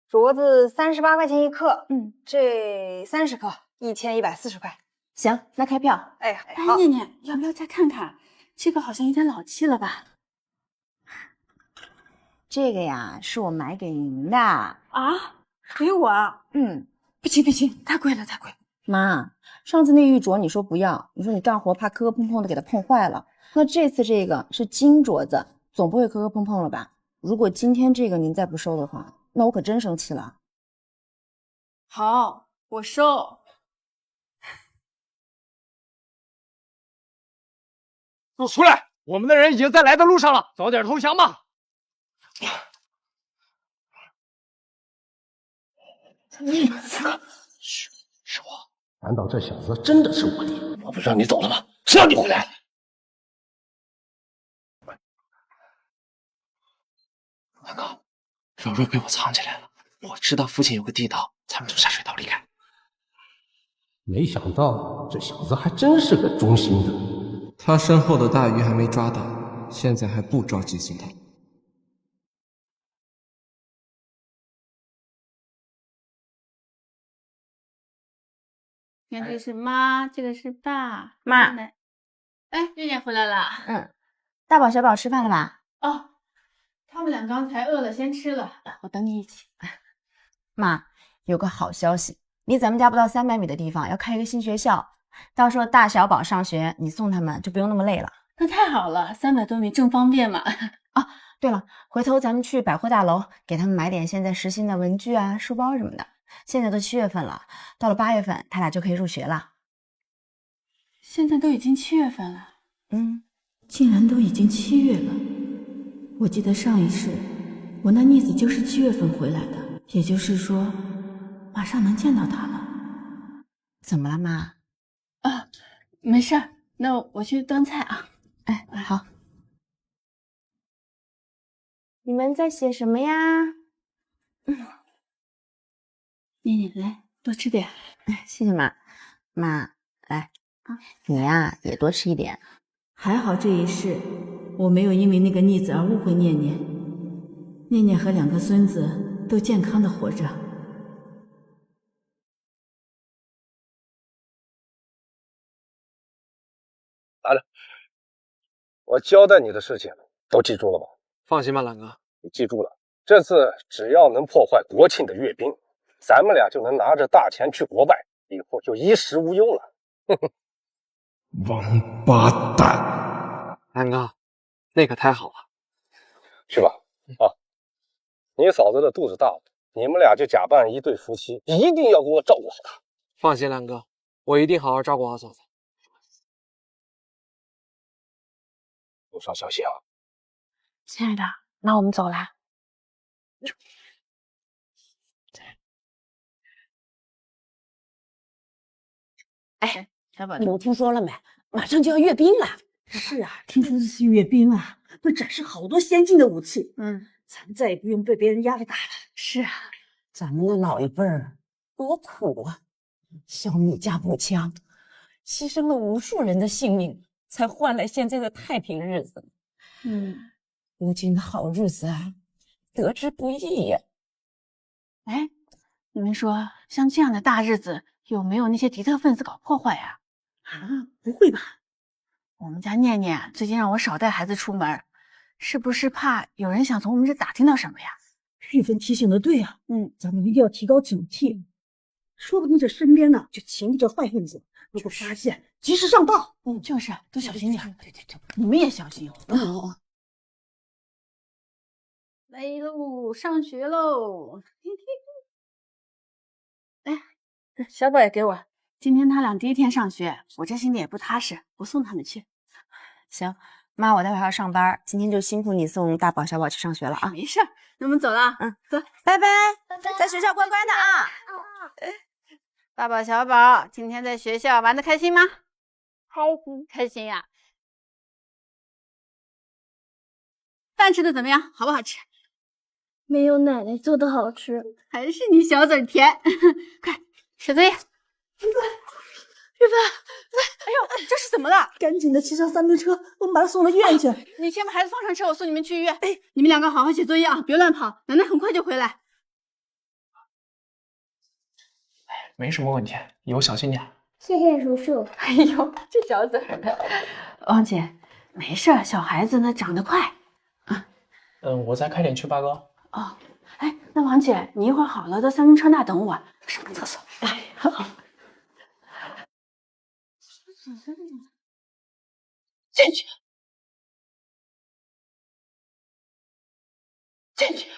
镯子38块钱一克，这30克1140块。行，那开票。哎，哎，念念，要不要再看看？这个好像有点老气了吧？这个呀，是我买给您的啊，给我？不行不行，太贵了太贵了。妈，上次那玉镯你说不要，你说你干活怕磕磕碰碰的给它碰坏了。那这次这个是金镯子，总不会磕磕碰碰了吧？如果今天这个您再不收的话，那我可真生气了。好，我收。给我出来！我们的人已经在来的路上了，早点投降吧。是我。难道这小子真的是我弟？我不是让你走了吗？谁让你回来了？大哥，柔柔被我藏起来了，我知道附近有个地道，才能从下水道离开。没想到这小子还真是个忠心的。他身后的大鱼还没抓到，现在还不着急送他。看这是妈，这个是爸。妈，哎，念念回来了。大宝小宝吃饭了吧？哦，他们俩刚才饿了，先吃了。我等你一起。妈，有个好消息，离咱们家不到300米的地方要开一个新学校，到时候大小宝上学，你送他们就不用那么累了。那太好了，300多米正方便嘛。啊，对了，回头咱们去百货大楼给他们买点现在时兴的文具啊、书包什么的。现在都7月份了，到了8月份，他俩就可以入学了。现在都已经7月份了，竟然都已经7月了。我记得上一世，我那逆子就是7月份回来的，也就是说，马上能见到他了。怎么了，妈？啊，没事儿，那我去端菜啊。哎，好。你们在写什么呀？念念来，多吃点。谢谢妈。妈，来，你呀，也多吃一点。还好这一世，我没有因为那个逆子而误会念念。念念和2个孙子都健康的活着。来了，我交代你的事情都记住了吗？放心吧，兰哥，你记住了，这次只要能破坏国庆的阅兵，咱们俩就能拿着大钱去国外，以后就衣食无忧了。王八蛋！兰哥，那可太好了。去吧，啊，你嫂子的肚子大了，你们俩就假扮一对夫妻，一定要给我照顾好她。放心，兰哥，我一定好好照顾好嫂子。路上小心啊！亲爱的，那我们走啦。哎，小宝，你们听说了没？马上就要阅兵了。是啊，听说这次阅兵啊，会展示好多先进的武器。咱们再也不用被别人压着打了。是啊，咱们的老一辈儿多苦啊，消灭加步枪，牺牲了无数人的性命，才换来现在的太平日子。如今的好日子啊，得之不易呀。哎，你们说，像这样的大日子，有没有那些敌特分子搞破坏呀？不会吧？我们家念念最近让我少带孩子出门，是不是怕有人想从我们这打听到什么呀？玉芬提醒的对啊，咱们一定要提高警惕，说不定这身边呢就藏着坏分子，如果发现，及时上报。就是都小心点。对，你们也小心哦。来喽，上学喽！哎，小宝也给我。今天他俩第一天上学，我这心里也不踏实，我送他们去。行，妈，我待会还要上班，今天就辛苦你送大宝、小宝去上学了啊。没事，那我们走了。走，拜拜，在学校乖乖的啊。大宝、小宝，今天在学校玩的开心吗？开心呀。饭吃的怎么样？好不好吃？没有奶奶做的好吃，还是你小嘴甜。快写作业。玉芬，哎呦，这是怎么了？赶紧的骑上3轮车，我们把他送到医院去。你先把孩子放上车，我送你们去医院。哎，你们2个好好写作业啊，别乱跑，奶奶很快就回来。没什么问题，以后小心点。谢谢叔叔。哎呦，这小嘴儿。王姐，没事，小孩子呢长得快。我再开点去罢高。哦，哎，那王姐，你一会儿好了到3轮车那等我，上个厕所。哎，好。进去，进去。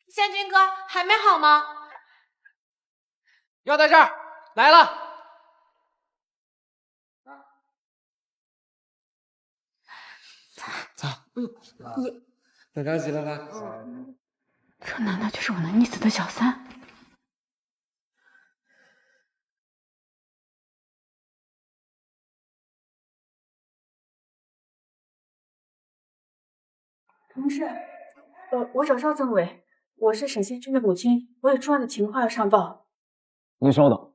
宪军哥还没好吗？药在这儿，来了。走，等着急了吧？这难道就是我那溺死的小三？同事，我找邵政委，我是沈宪军的母亲，我有重要的情况要上报。您稍等。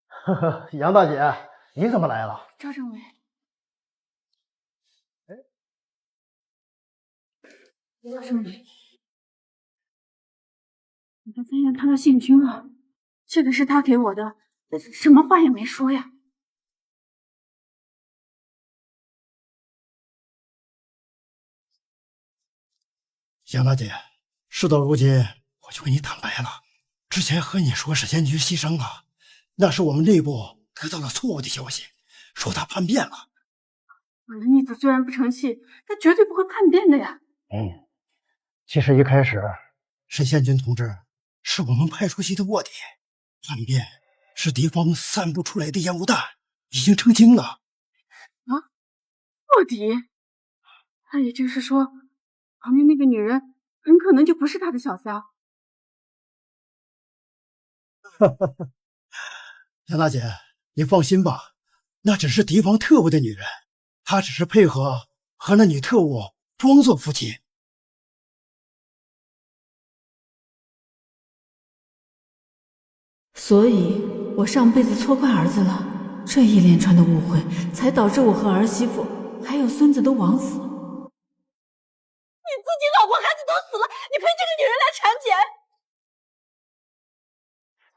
呵呵，杨大姐，你怎么来了？赵政委，赵政委，我发现他的信君了，这个是他给我的，什么话也没说呀。杨大姐，事到如今，我就跟你坦白了，之前和你说沈宪军牺牲了，那是我们内部得到了错误的消息，说他叛变了。我的逆子虽然不成器，但绝对不会叛变的呀。其实一开始，沈宪军同志是我们派出去的卧底，叛变是敌方散布出来的烟雾弹，已经澄清了。啊，卧底？那也就是说，旁边那个女人很可能就不是他的小三。杨大姐，你放心吧，那只是敌方特务的女人，她只是配合和那女特务装作夫妻。所以，我上辈子错怪儿子了。这一连串的误会，才导致我和儿媳妇还有孙子都枉死。你自己老婆孩子都死了，你陪这个女人来产检？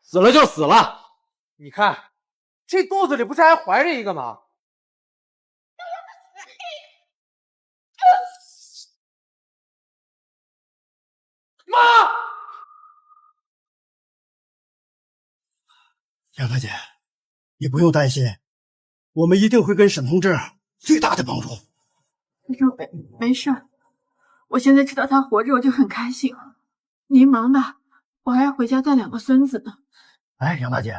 死了就死了，你看，这肚子里不是还怀着一个吗？妈！杨大姐，你不用担心，我们一定会跟沈同志最大的帮助。没事，我现在知道他活着我就很开心。您忙吧，我还要回家带2个孙子呢。哎，杨大姐，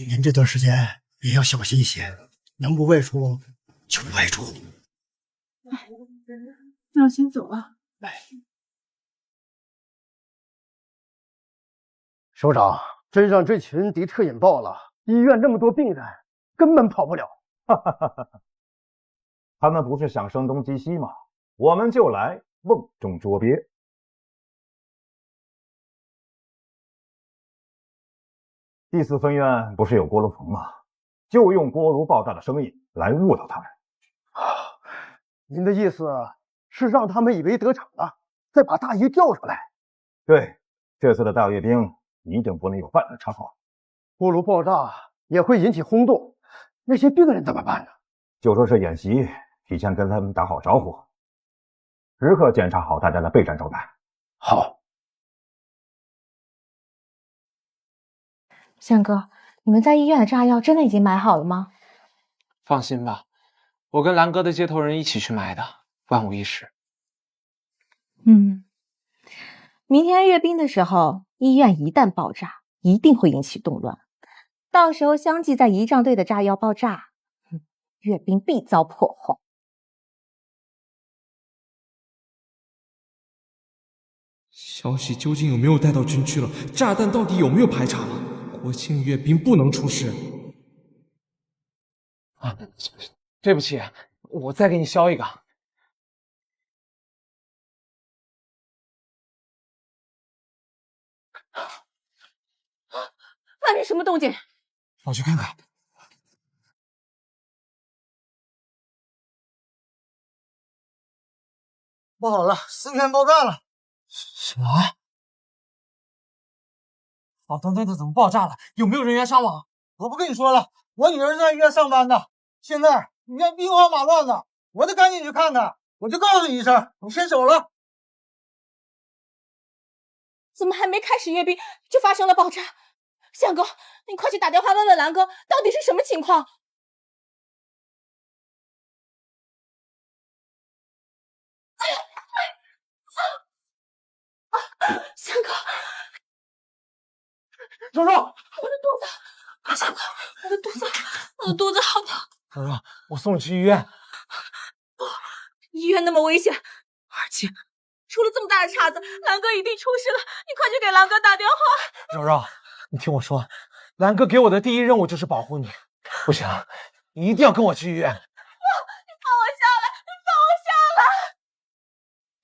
您这段时间也要小心一些，能不外出就不外出。那我先走了。首长，真让这群敌特引爆了，医院那么多病人，根本跑不了。他们不是想声东击西吗？我们就来瓮中捉鳖。第4分院不是有锅炉棚吗？就用锅炉爆炸的声音来误导他们。您的意思是让他们以为得逞了，再把大鱼钓出来？对，这次的大阅兵一定不能有半点差错。锅炉爆炸也会引起轰动，那些病人怎么办呢？就说是演习，提前跟他们打好招呼，时刻检查好大家的备战状态。好。向哥，你们在医院的炸药真的已经买好了吗？放心吧，我跟蓝哥的接头人一起去买的，万无一失。明天阅兵的时候，医院一旦爆炸，一定会引起动乱。到时候相继在仪仗队的炸药爆炸，阅兵必遭破坏。消息究竟有没有带到军区了？炸弹到底有没有排查了？国庆阅兵不能出事。对不起，我再给你削一个。外面什么动静？我去看看。不好了，4院爆炸了！什么？好端端的怎么爆炸了？有没有人员伤亡？我不跟你说了，我女儿在医院上班的，现在医院兵荒马乱的，我得赶紧去看看。我就告诉你一声，你先走了。怎么还没开始阅兵就发生了爆炸？向哥，你快去打电话问问蓝哥，到底是什么情况？向哥，肉肉，我的肚子，向哥，我的肚子好疼。肉肉，我送你去医院。医院那么危险，而且出了这么大的岔子，蓝哥一定出事了。你快去给蓝哥打电话。肉肉，你听我说，蓝哥给我的第一任务就是保护你。不行，你一定要跟我去医院。你放我下来，你放我下来！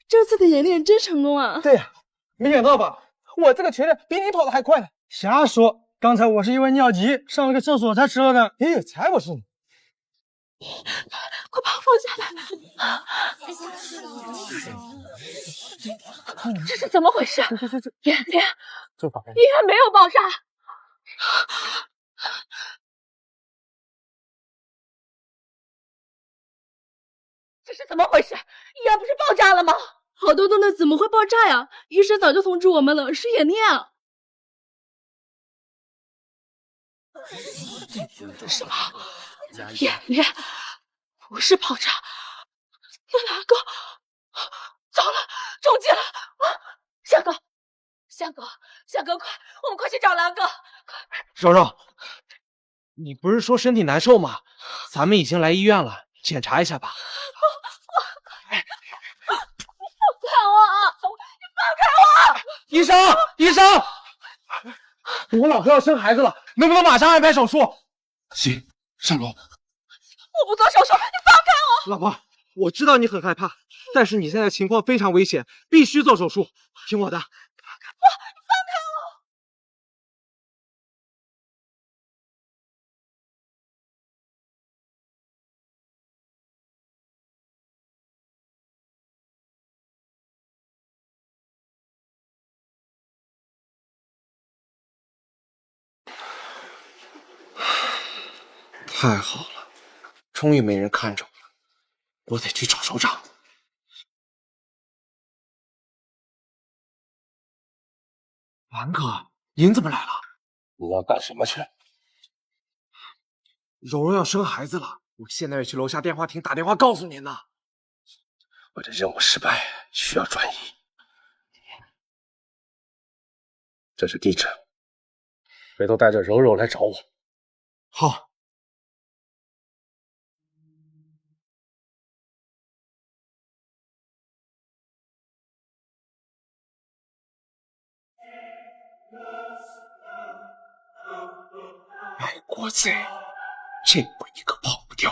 这次的演练真成功啊！对呀，没想到吧？我这个拳练比你跑得还快呢。瞎说！刚才我是因为尿急上了个厕所才吃了的。哎，才不是呢！快把我放下来！这是怎么回事？连，医院没有爆炸。这是怎么回事？医院不是爆炸了吗？好端端的怎么会爆炸呀？医生早就通知我们了，是演练啊。什么？演练？不是爆炸？蓝哥糟了，中计了！向哥，快，我们快去找蓝哥！肉肉，你不是说身体难受吗？咱们已经来医院了，检查一下吧。放开我！你放开我！医生，我老婆要生孩子了，能不能马上安排手术？行，上楼。我不做手术，你放开我！老婆，我知道你很害怕，但是你现在情况非常危险，必须做手术，听我的。你放开我！太好了，终于没人看着我了，我得去找首长。兰哥，您怎么来了？你要干什么去？柔柔要生孩子了，我现在要去楼下电话亭打电话告诉您呢。我的任务失败，需要转移。这是地址，回头带着柔柔来找我。好。卖国贼，这回你可跑不掉！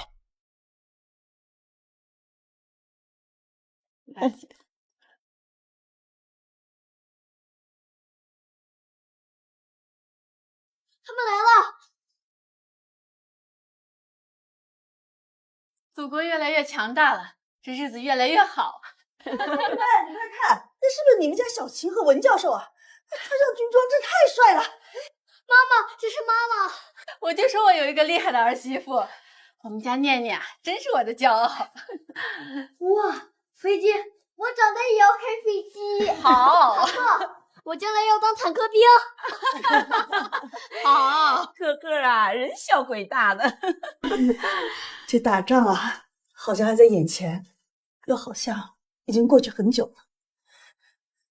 他们来了！祖国越来越强大了，这日子越来越好。你快看，那是不是你们家小齐和文教授啊？他穿上军装真太帅了！妈妈，这是妈妈。我就说我有一个厉害的儿媳妇，我们家念念啊，真是我的骄傲。哇，飞机，我长大也要开飞机。好，我将来要当坦克兵。好，可可啊，人小鬼大的。这打仗啊，好像还在眼前，又好像已经过去很久了。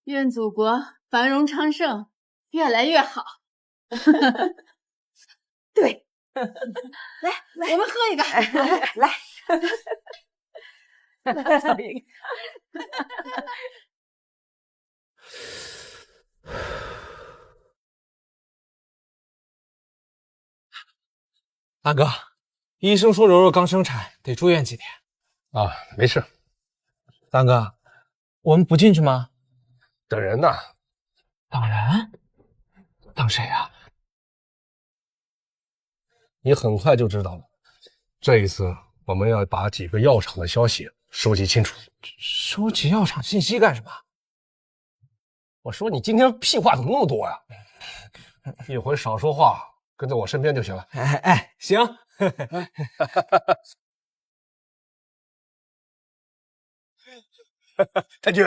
愿祖国繁荣昌盛，越来越好。对，来，我们喝一个。来，喝一个。大哥，医生说柔柔刚生产，得住院几天。啊，没事。大哥，我们不进去吗？等人呢。等人？等谁啊？你很快就知道了。这一次，我们要把几个药厂的消息收集清楚。收集药厂信息干什么？我说你今天屁话怎么那么多呀？一会儿少说话，跟在我身边就行了。哎，行。太君，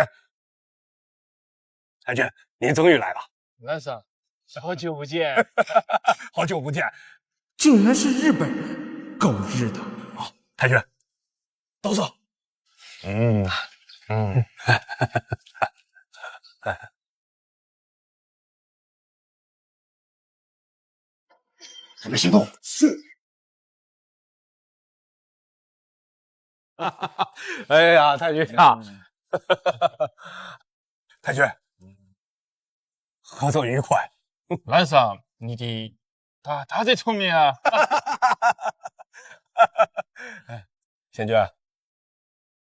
太君，您终于来了。兰生，好久不见。好久不见。竟然是日本人，够日的。好，太君，都坐。准备行动。是。哎呀，太君呀，太君，合作愉快。兰生，你的他最聪明啊。贤君，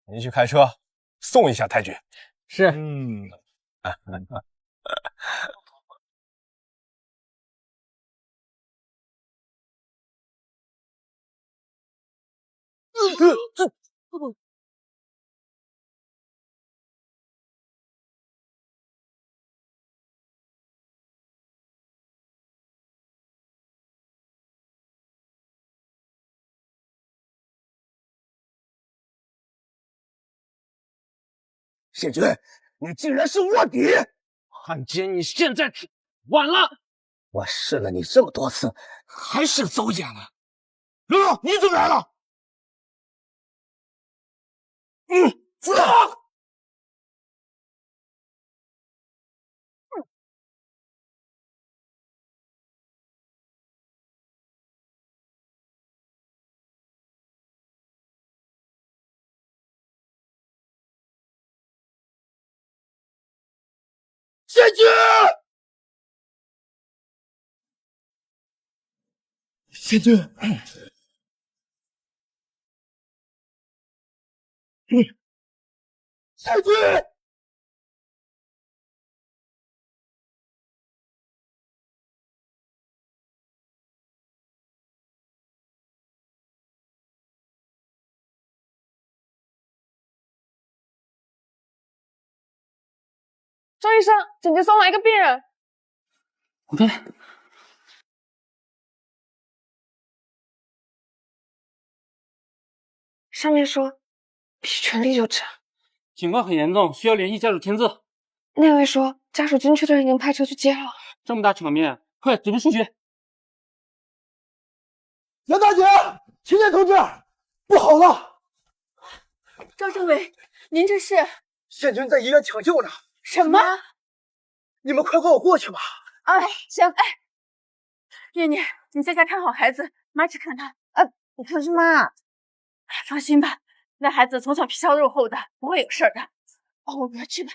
您去开车送一下太君。是。谢军，你竟然是卧底！汉奸，你现在晚了。我试了你这么多次，还是走眼了。柔柔，你怎么来了？走！谢军！贤君，贤君。周医生，紧急送来一个病人。OK。上面说必须全力救治，情况很严重，需要联系家属签字。那位说家属军区的人已经派车去接了。这么大场面，快指挥出去！杨大姐，青年同志，不好了！赵政委，您这是？宪军在医院抢救呢。什么？你们快跟我过去吧。哎，行。哎，念念，你在家看好孩子，妈去看他。可是妈，放心吧，那孩子从小皮糙肉厚的，不会有事的。哦，我们去吧。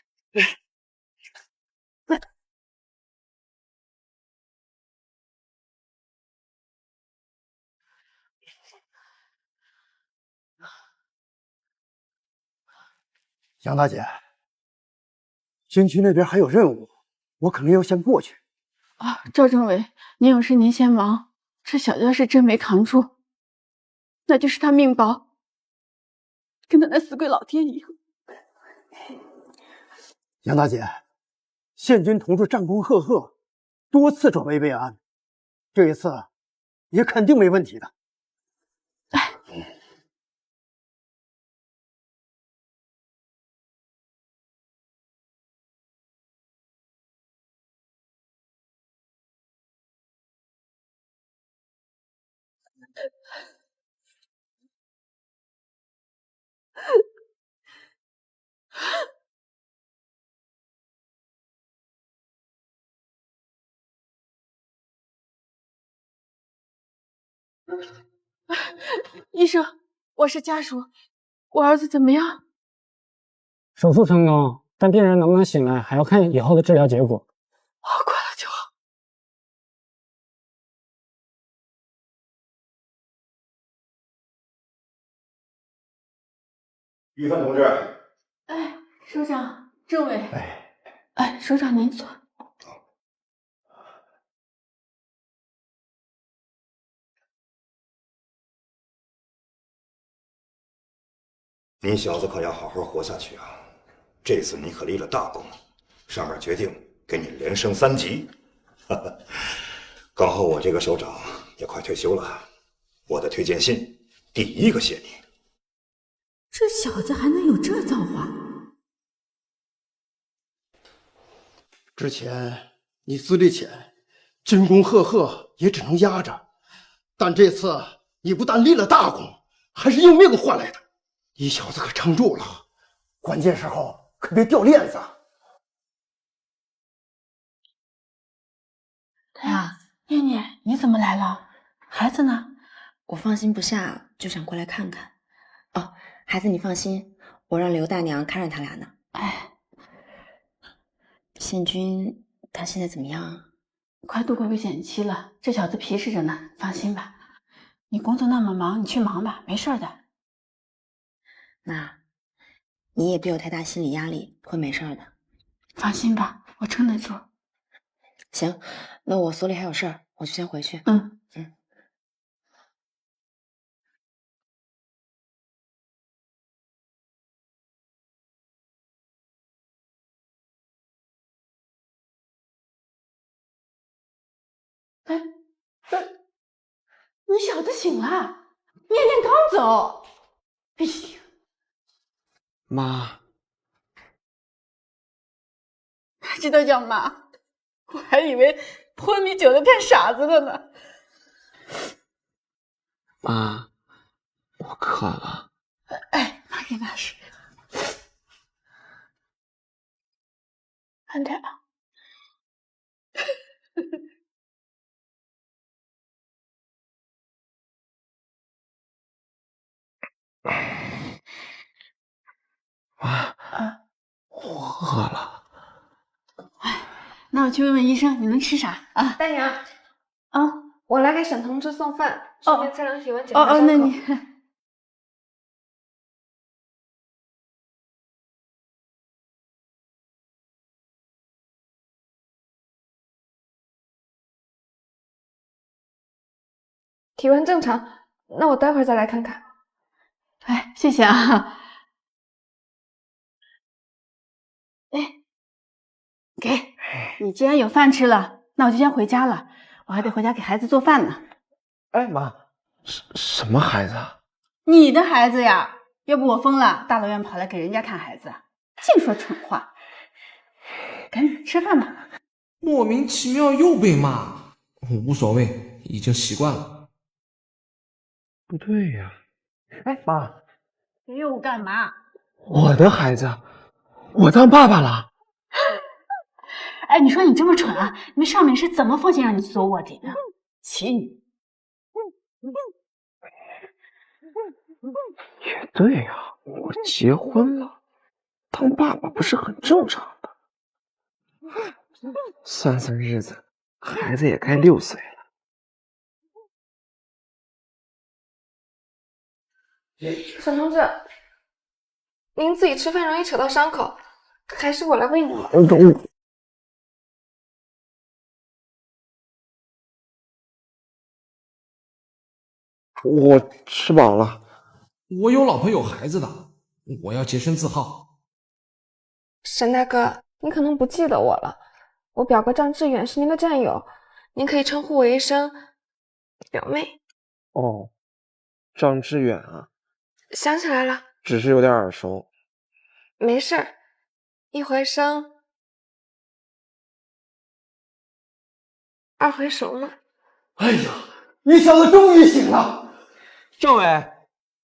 杨大姐，军区那边还有任务，我可能要先过去。赵政委，您有事您先忙。这小子要是真没扛住，那就是他命薄，跟他那死鬼老爹一样。杨大姐，宪军同志战功赫赫，多次转危为安，这一次也肯定没问题的。医生，我是家属，我儿子怎么样？手术成功，但病人能不能醒来，还要看以后的治疗结果。快了就好。玉芬同志，哎，首长，政委，哎，首长您坐。你小子可要好好活下去啊！这次你可立了大功，上面决定给你连升3级。刚好我这个首长也快退休了，我的推荐信第一个写你。这小子还能有这造化？之前你资历浅，军功赫赫，也只能压着。但这次你不但立了大功，还是用命换来的。你小子可撑住了，关键时候可别掉链子。啊，念念，你怎么来了？孩子呢？我放心不下，就想过来看看。哦，孩子你放心，我让刘大娘看着他俩呢。哎，宪军他现在怎么样？快度过危险期了，这小子皮实着呢，放心吧。你工作那么忙，你去忙吧，没事的。那你也别有太大心理压力，会没事的。放心吧，我撑得住。行，那我所里还有事儿，我就先回去。嗯。你小子醒了，念念刚走。哎呀，妈，还知道叫妈，我还以为泼你酒的骗傻子了呢。妈，我渴了。哎，妈给拿水。慢点啊。妈，我饿了。那我去问问医生，你能吃啥啊？大娘，我来给沈同志送饭，顺便测量体温，检查哦，伤口。那你体温正常，那我待会儿再来看看。哎，谢谢啊。哎，给你既然有饭吃了，那我就先回家了，我还得回家给孩子做饭呢。哎妈，什么孩子啊？你的孩子呀，要不我疯了，大老远跑来给人家看孩子，净说蠢话。赶紧吃饭吧。莫名其妙又被骂，无所谓，已经习惯了。不对呀，哎妈，给我干嘛？我的孩子，我当爸爸了。哎，你说你这么蠢啊？你们上面是怎么放心让你去做卧底的？气你！也对呀，我结婚了，当爸爸不是很正常的？算算日子，孩子也该6岁了。沈同志，您自己吃饭容易扯到伤口，还是我来喂你吧。我吃饱了。我有老婆有孩子的，我要洁身自好。沈大哥，您可能不记得我了，我表哥张志远是您的战友，您可以称呼我一声表妹。哦，张志远啊，想起来了，只是有点耳熟。没事儿，一回生，二回熟嘛。哎呀，你小子终于醒了！政委，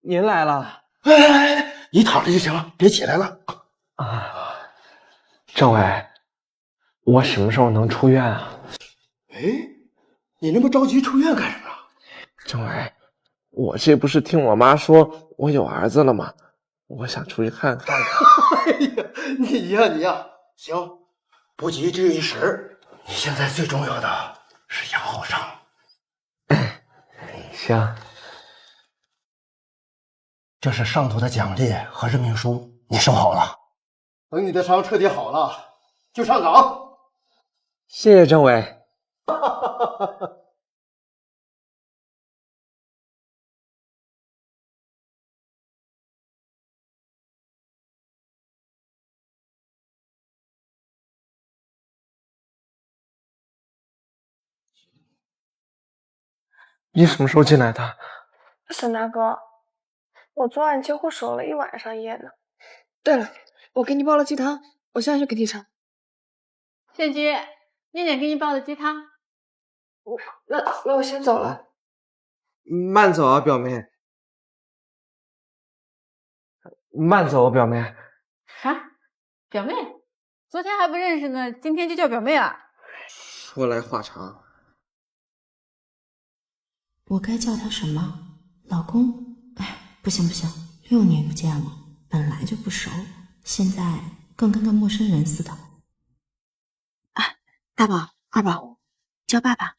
您来了。哎，你躺着就行了，别起来了。啊，政委，我什么时候能出院啊？哎，你那么着急出院干什么？政委，我这不是听我妈说我有儿子了吗？我想出去看看。哎呀，你呀，行，不急之一时。你现在最重要的是养好伤。行，这是上头的奖励和任命书，你收好了。等你的伤彻底好了，就上岗。谢谢政委。你什么时候进来的？沈大哥，我昨晚几乎守了一晚上夜呢。对了，我给你煲了鸡汤，我现在去给你盛。宪君，念念给你煲的鸡汤。那我先走了。慢走啊，表妹。慢走，表妹。啥？表妹？昨天还不认识呢，今天就叫表妹了？说来话长。我该叫他什么？老公？哎，不行，6年不见了，本来就不熟，现在更跟个陌生人似的。啊，大宝、二宝，叫爸爸。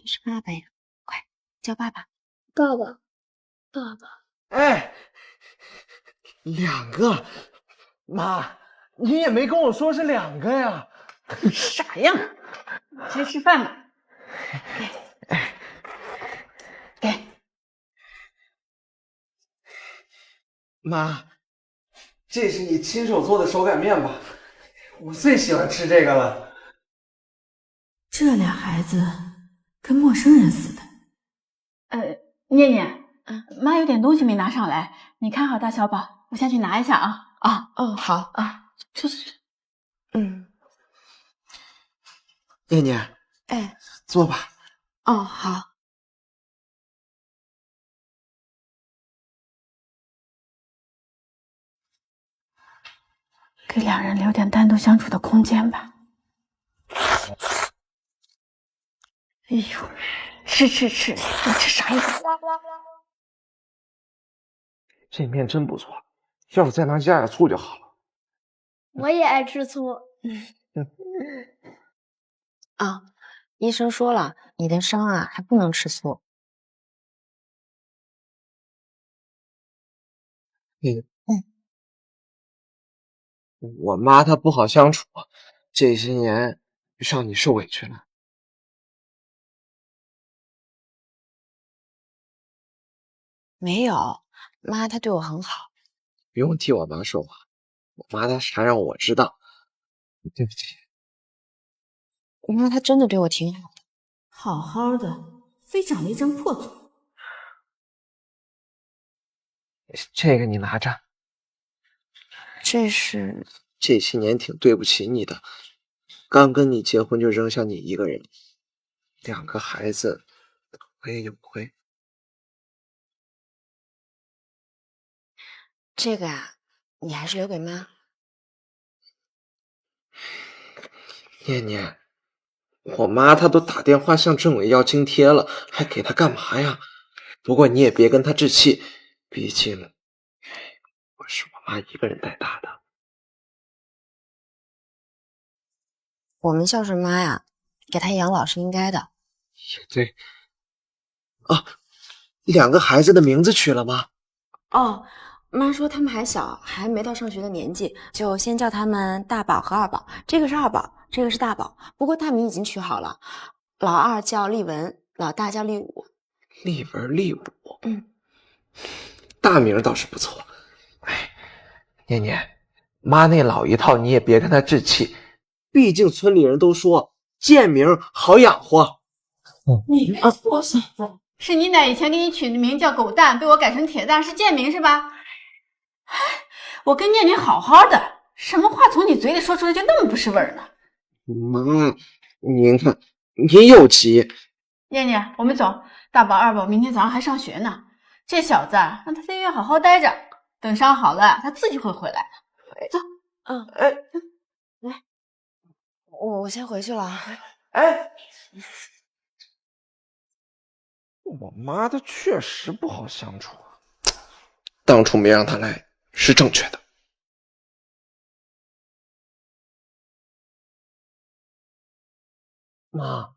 是爸爸呀，快叫爸爸。爸爸。哎，2个，妈，你也没跟我说是2个呀。傻样，先吃饭吧。给。妈，这是你亲手做的手擀面吧？我最喜欢吃这个了。这俩孩子跟陌生人似的。念念，妈有点东西没拿上来，你看好大小宝，我下去拿一下啊。好啊，去。念念，哎，坐吧。好。给两人留点单独相处的空间吧。哎呦，吃，你吃啥呀？这面真不错，要是再能加点醋就好了。我也爱吃醋。医生说了，你的伤啊还不能吃素。我妈她不好相处，这些年让你受委屈了。没有，妈她对我很好。不用替我妈说话，我妈她还让我知道。对不起。妈她真的对我挺好的。好好的，非长了一张破嘴。这个你拿着。这是这些年挺对不起你的，刚跟你结婚就扔下你一个人，2个孩子我也有亏。这个啊，你还是留给妈。念念，我妈她都打电话向政委要津贴了，还给她干嘛呀？不过你也别跟她置气，毕竟我是我妈一个人带大的。我们孝顺妈呀，给她养老是应该的。也对。啊，2个孩子的名字取了吗？哦，妈说他们还小，还没到上学的年纪，就先叫他们大宝和二宝。这个是二宝，这个是大宝。不过大名已经取好了，老二叫立文，老大叫立武。立文、立武，大名倒是不错。哎，念念，妈那老一套你也别跟她置气，毕竟村里人都说贱名好养活。你别说嫂子，是你奶以前给你取的名叫狗蛋，被我改成铁蛋，是贱名是吧？哎，我跟念念好好的，什么话从你嘴里说出来就那么不是味儿呢？妈，您看，您又急。念念，我们走。大宝、二宝明天早上还上学呢，这小子啊，让他在医院好好待着，等伤好了，他自己会回来的。走。来，我先回去了。哎，我妈她确实不好相处，当初没让她来是正确的。妈，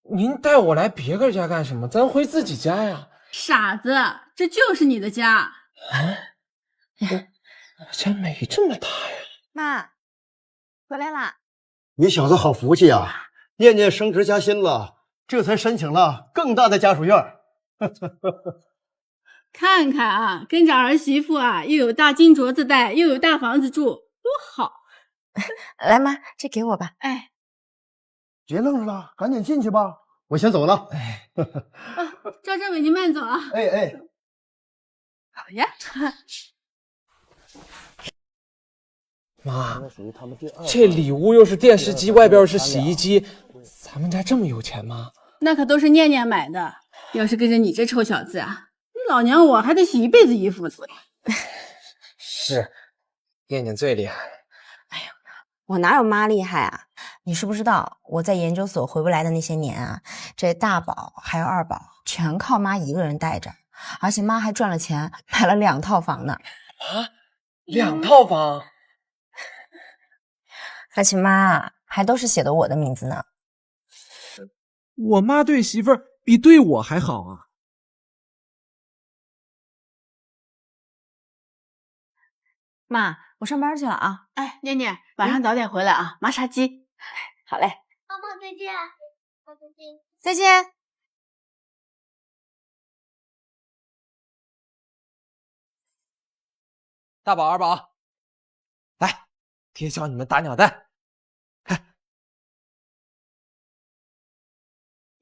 您带我来别个家干什么？咱回自己家呀。傻子，这就是你的家。我家没这么大呀。妈，回来啦。你小子好福气啊！念念升职加薪了，这才申请了更大的家属院。看看啊，跟着儿媳妇啊，又有大金镯子戴，又有大房子住，多好！来妈，这给我吧。哎，别愣着了，赶紧进去吧，我先走了。赵政委您慢走啊。哎。好呀。妈，这里屋又是电视机，外边是洗衣机，咱们家这么有钱吗？那可都是念念买的，要是跟着你这臭小子啊，你老娘我还得洗一辈子衣服子。是，念念最厉害。哎呀，我哪有妈厉害啊？你是不知道，我在研究所回不来的那些年啊，这大宝还有二宝全靠妈一个人带着，而且妈还赚了钱，买了2套房呢。啊，2套房？而且妈还都是写的我的名字呢。我妈对媳妇儿比对我还好啊。妈，我上班去了啊。哎，念念，晚上早点回来啊，妈杀鸡。好嘞。妈妈再见。再见。再见。大宝、二宝，来，爹教你们打鸟蛋。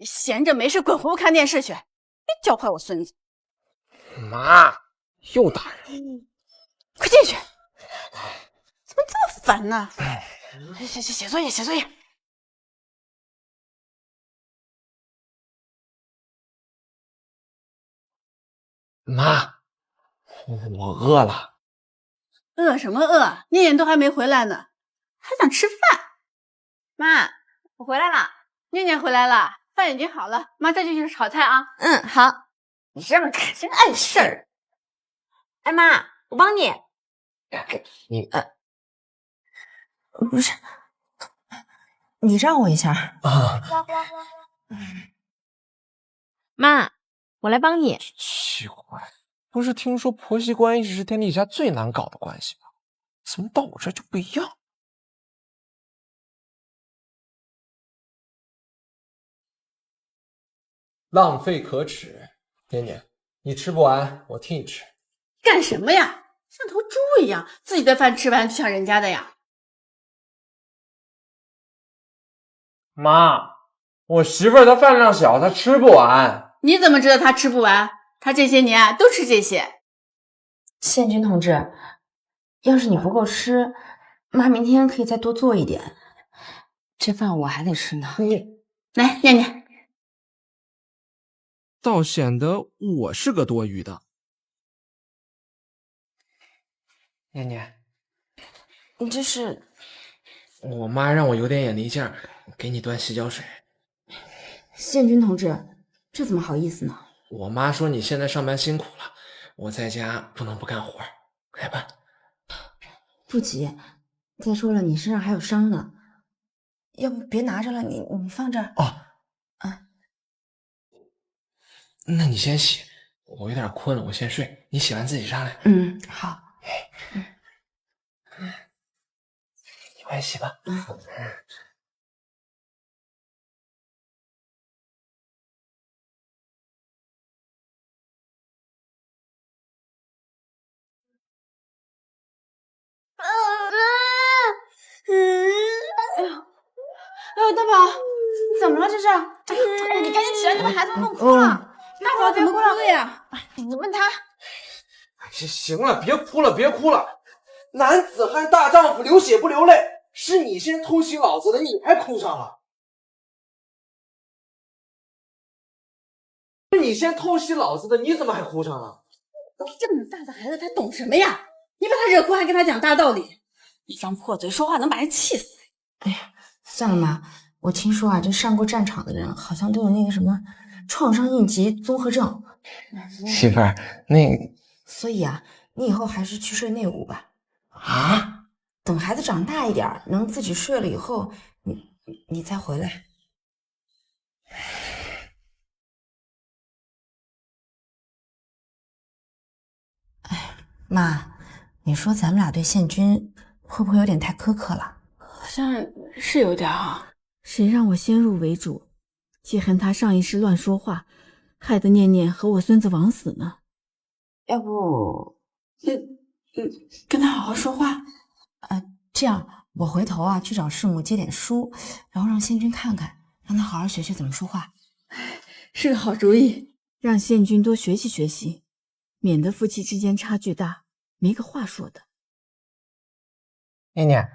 你闲着没事滚回屋看电视去，别教坏我孙子。妈，又打人。快进去！怎么这么烦呢？写作业，写作业。妈，我饿了。饿什么饿？念念都还没回来呢，还想吃饭？妈，我回来了。念念回来了，饭已经好了，妈这就去炒菜啊。嗯，好。你这么看真碍事儿。哎妈，我帮你。你不是，你让我一下啊。妈，我来帮你。奇怪，不是听说婆媳关系是天底下最难搞的关系吗？怎么到我这就不一样？浪费可耻，年年，你吃不完，我替你吃。干什么呀？像头猪一样，自己的饭吃完就抢人家的呀？妈，我媳妇儿她饭量小，她吃不完。你怎么知道她吃不完？她这些年都吃这些。宪军同志，要是你不够吃，妈明天可以再多做一点。这饭我还得吃呢。你来，念念。倒显得我是个多余的。念念，你这是？我妈让我有点眼力劲儿，给你端洗脚水。宪军同志，这怎么好意思呢？我妈说你现在上班辛苦了，我在家不能不干活，来吧。不急，再说了，你身上还有伤呢，要不别拿着了，你放这儿。哦，那你先洗，我有点困了，我先睡。你洗完自己上来。嗯，好。你快洗吧。哎呦，大宝，你怎么了？这是？哎，你赶紧起来，你把孩子弄哭了。大宝怎么哭了呀？你问他。行了，别哭了，别哭了。男子汉大丈夫，流血不流泪。是你先偷袭老子的，你还哭上了。是你先偷袭老子的，你怎么还哭上了？这么大的孩子，他懂什么呀？你把他惹哭，还跟他讲大道理，一张破嘴，说话能把人气死。哎呀，算了妈，我听说啊，这上过战场的人好像都有那个什么创伤应急综合症。媳妇儿，那所以啊，你以后还是去睡内屋吧。啊？等孩子长大一点，能自己睡了以后，你再回来。哎，妈，你说咱们俩对宪军会不会有点太苛刻了？好像是有点啊。谁让我先入为主，记恨他上一世乱说话，害得念念和我孙子枉死呢？要不，跟他好好说话。这样我回头啊去找师母借点书，然后让宪军看看，让他好好学学怎么说话。是个好主意，让宪军多学习学习，免得夫妻之间差距大，没个话说的。念念，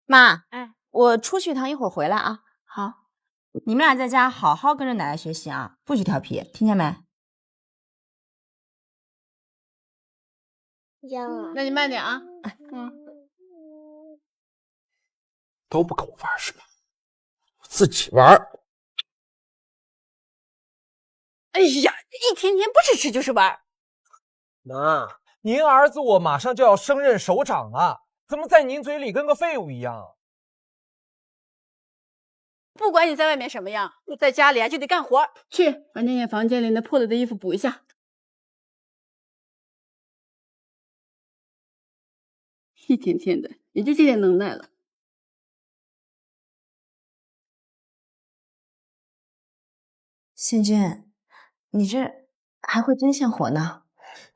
妈，我出去一趟，一会儿回来啊。好，你们俩在家好好跟着奶奶学习啊，不许调皮，听见没？那你慢点啊。都不跟我玩是吧？我自己玩。哎呀，一天天不是吃就是玩。妈，您儿子我马上就要升任首长了，怎么在您嘴里跟个废物一样？不管你在外面什么样，在家里啊就得干活。去把念念房间里那破了的衣服补一下。一天天的也就这点能耐了。宪军，你这还会针线活呢？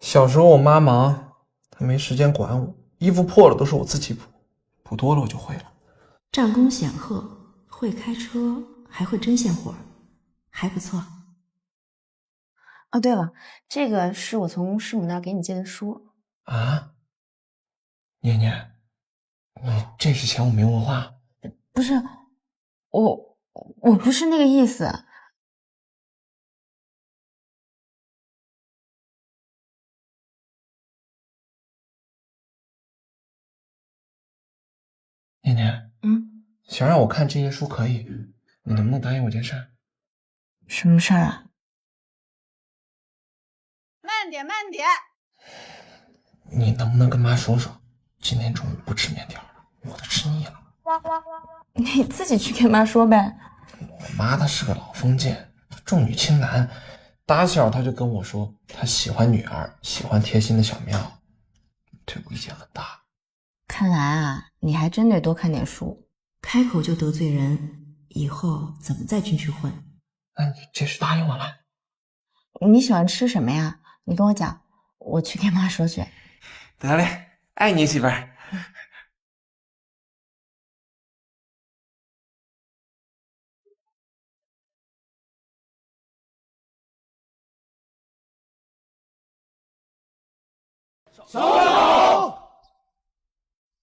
小时候我妈忙，她没时间管我，衣服破了都是我自己补，补多了我就会了。战功显赫，会开车，还会针线活，还不错。哦，对了，这个是我从师母那儿给你借的书。啊？念念，你这是嫌我没文化？不是，我不是那个意思。念念，想让我看这些书可以，你能不能答应我件事？什么事儿啊？慢点，慢点。你能不能跟妈说说，今天中午不吃面条了，我都吃腻了。你自己去跟妈说呗。我妈她是个老封建，重女轻男，打小她就跟我说她喜欢女儿，喜欢贴心的小喵，对我意见很大。看来啊，你还真得多看点书，开口就得罪人，以后怎么在军区混？那你这是答应我了？你喜欢吃什么呀？你跟我讲，我去给妈说去。得嘞，爱你媳妇儿。收手！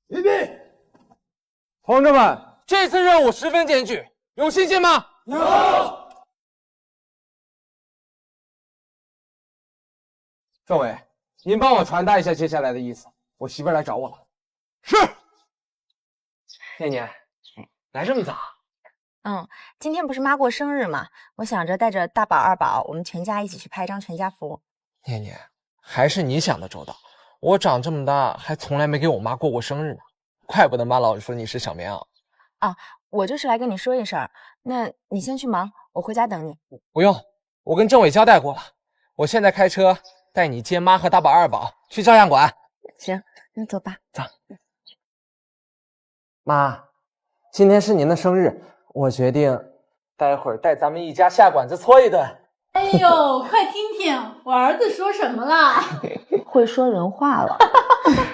预备！同志们，这次任务十分艰巨，有信心吗？有。政委，您帮我传达一下接下来的意思。我媳妇儿来找我了。是。念念，来这么早？今天不是妈过生日嘛，我想着带着大宝、二宝，我们全家一起去拍张全家福。念念，还是你想的周到。我长这么大还从来没给我妈过过生日呢，怪不得妈老说你是小棉袄。啊，我就是来跟你说一声，那你先去忙，我回家等你。不用，我跟政委交代过了，我现在开车带你接妈和大宝、二宝去照相馆。行，那走吧。走。妈，今天是您的生日，我决定待会儿带咱们一家下馆子搓一顿。哎呦，快听听我儿子说什么了？会说人话了。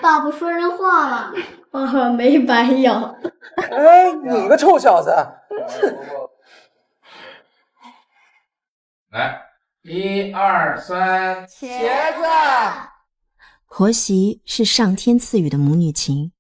爸不说人话了，爸爸没白养。哎，你个臭小子！来，1、2、3，茄子。婆媳是上天赐予的母女情，